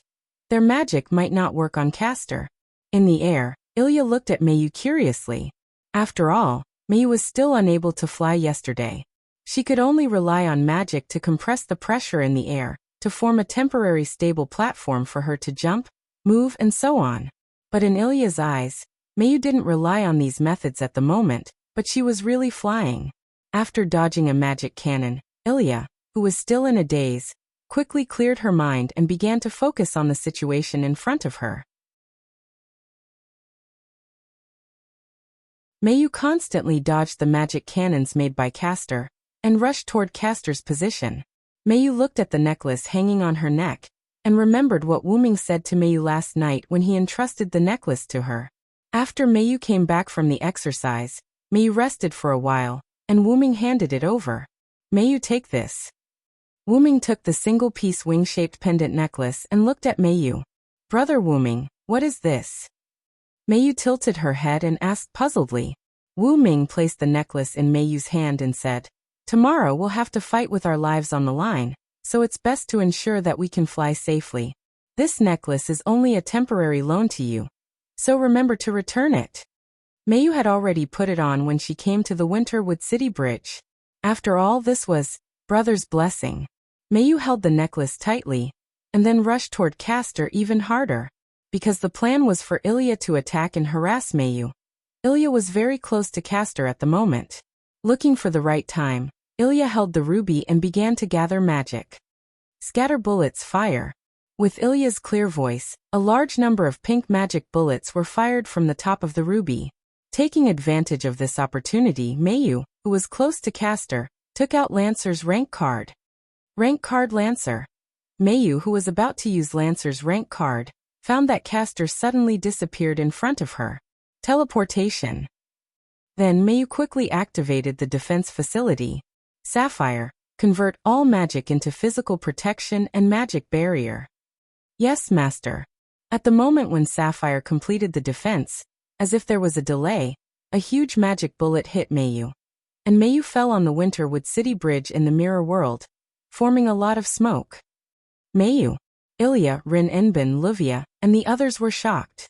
their magic might not work on Castor. In the air, Ilya looked at Mayu curiously. After all, Mayu was still unable to fly yesterday. She could only rely on magic to compress the pressure in the air, to form a temporary stable platform for her to jump, move and so on. But in Ilya's eyes, Mayu didn't rely on these methods at the moment, but she was really flying. After dodging a magic cannon, Ilya, who was still in a daze, quickly cleared her mind and began to focus on the situation in front of her. Mayu constantly dodged the magic cannons made by Castor, and rushed toward Castor's position. Mayu looked at the necklace hanging on her neck, and remembered what Wuming said to Mayu last night when he entrusted the necklace to her. After Mayu came back from the exercise, Mayu rested for a while, and Wuming handed it over. Mayu, take this. Wuming took the single-piece wing-shaped pendant necklace and looked at Mayu. Brother Wuming, what is this? Mayu tilted her head and asked puzzledly. Wuming placed the necklace in Mayu's hand and said, tomorrow we'll have to fight with our lives on the line, so it's best to ensure that we can fly safely. This necklace is only a temporary loan to you, so remember to return it. Mayu had already put it on when she came to the Winterwood City Bridge. After all, this was brother's blessing. Mayu held the necklace tightly, and then rushed toward Castor even harder. Because the plan was for Ilya to attack and harass Mayu. Ilya was very close to Castor at the moment. Looking for the right time, Ilya held the ruby and began to gather magic. Scatter bullets, fire. With Ilya's clear voice, a large number of pink magic bullets were fired from the top of the ruby. Taking advantage of this opportunity, Mayu, who was close to Castor, took out Lancer's rank card. Rank card Lancer. Mayu, who was about to use Lancer's rank card, found that Castor suddenly disappeared in front of her. Teleportation. Then Mayu quickly activated the defense facility. Sapphire, convert all magic into physical protection and magic barrier. Yes, Master. At the moment when Sapphire completed the defense, as if there was a delay, a huge magic bullet hit Mayu. And Mayu fell on the Winterwood City Bridge in the mirror world, forming a lot of smoke. Mayu, Ilya, Rin Enbin, Luvia, and the others were shocked.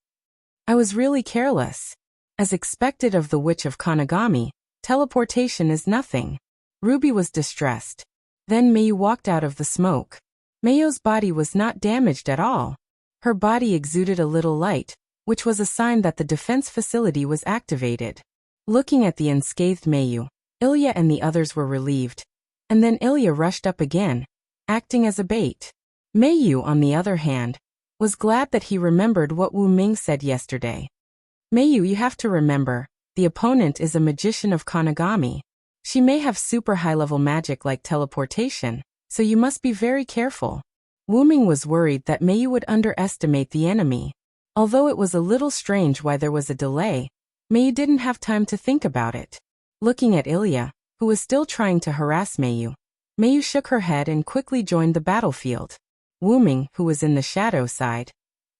I was really careless. As expected of the Witch of Kanagami, teleportation is nothing. Ruby was distressed. Then Mayu walked out of the smoke. Mayu's body was not damaged at all. Her body exuded a little light, which was a sign that the defense facility was activated. Looking at the unscathed Mayu, Ilya and the others were relieved. And then Ilya rushed up again, acting as a bait. Mayu, on the other hand, was glad that he remembered what Wu Ming said yesterday. Mayu, you have to remember, the opponent is a magician of Kanagami. She may have super high-level magic like teleportation, so you must be very careful. Wu Ming was worried that Meiyu would underestimate the enemy. Although it was a little strange why there was a delay, Meiyu didn't have time to think about it. Looking at Ilya, who was still trying to harass Meiyu, Meiyu shook her head and quickly joined the battlefield. Wu Ming, who was in the shadow side,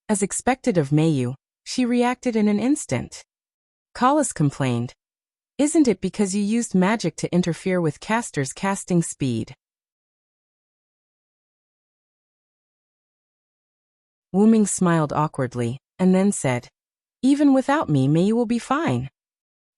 as expected of Meiyu, she reacted in an instant. Collis complained, "Isn't it because you used magic to interfere with caster's casting speed?" Wu Ming smiled awkwardly, and then said, "Even without me, Meiyu will be fine."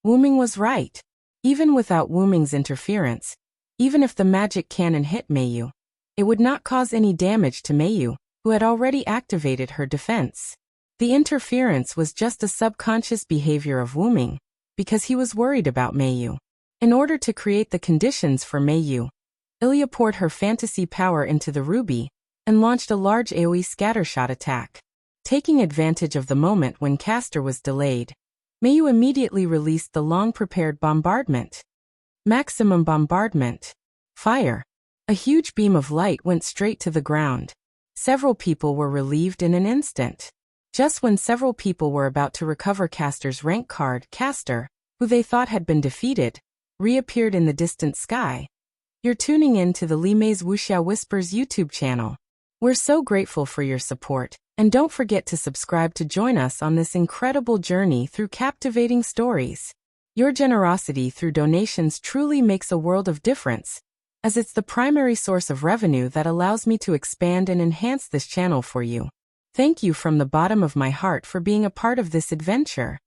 Wu Ming was right. Even without Wu Ming's interference, even if the magic cannon hit Meiyu, it would not cause any damage to Meiyu, who had already activated her defense. The interference was just a subconscious behavior of Wu Ming, because he was worried about Meiyu. In order to create the conditions for Meiyu, Ilya poured her fantasy power into the ruby, and launched a large AoE scattershot attack. Taking advantage of the moment when caster was delayed, Meiyu immediately released the long-prepared bombardment. Maximum bombardment. Fire. A huge beam of light went straight to the ground. Several people were relieved in an instant. Just when several people were about to recover caster's rank card, caster, who they thought had been defeated, reappeared in the distant sky. You're tuning in to the Li Mei's Wuxia Whispers YouTube channel. We're so grateful for your support, and don't forget to subscribe to join us on this incredible journey through captivating stories. Your generosity through donations truly makes a world of difference, as it's the primary source of revenue that allows me to expand and enhance this channel for you. Thank you from the bottom of my heart for being a part of this adventure.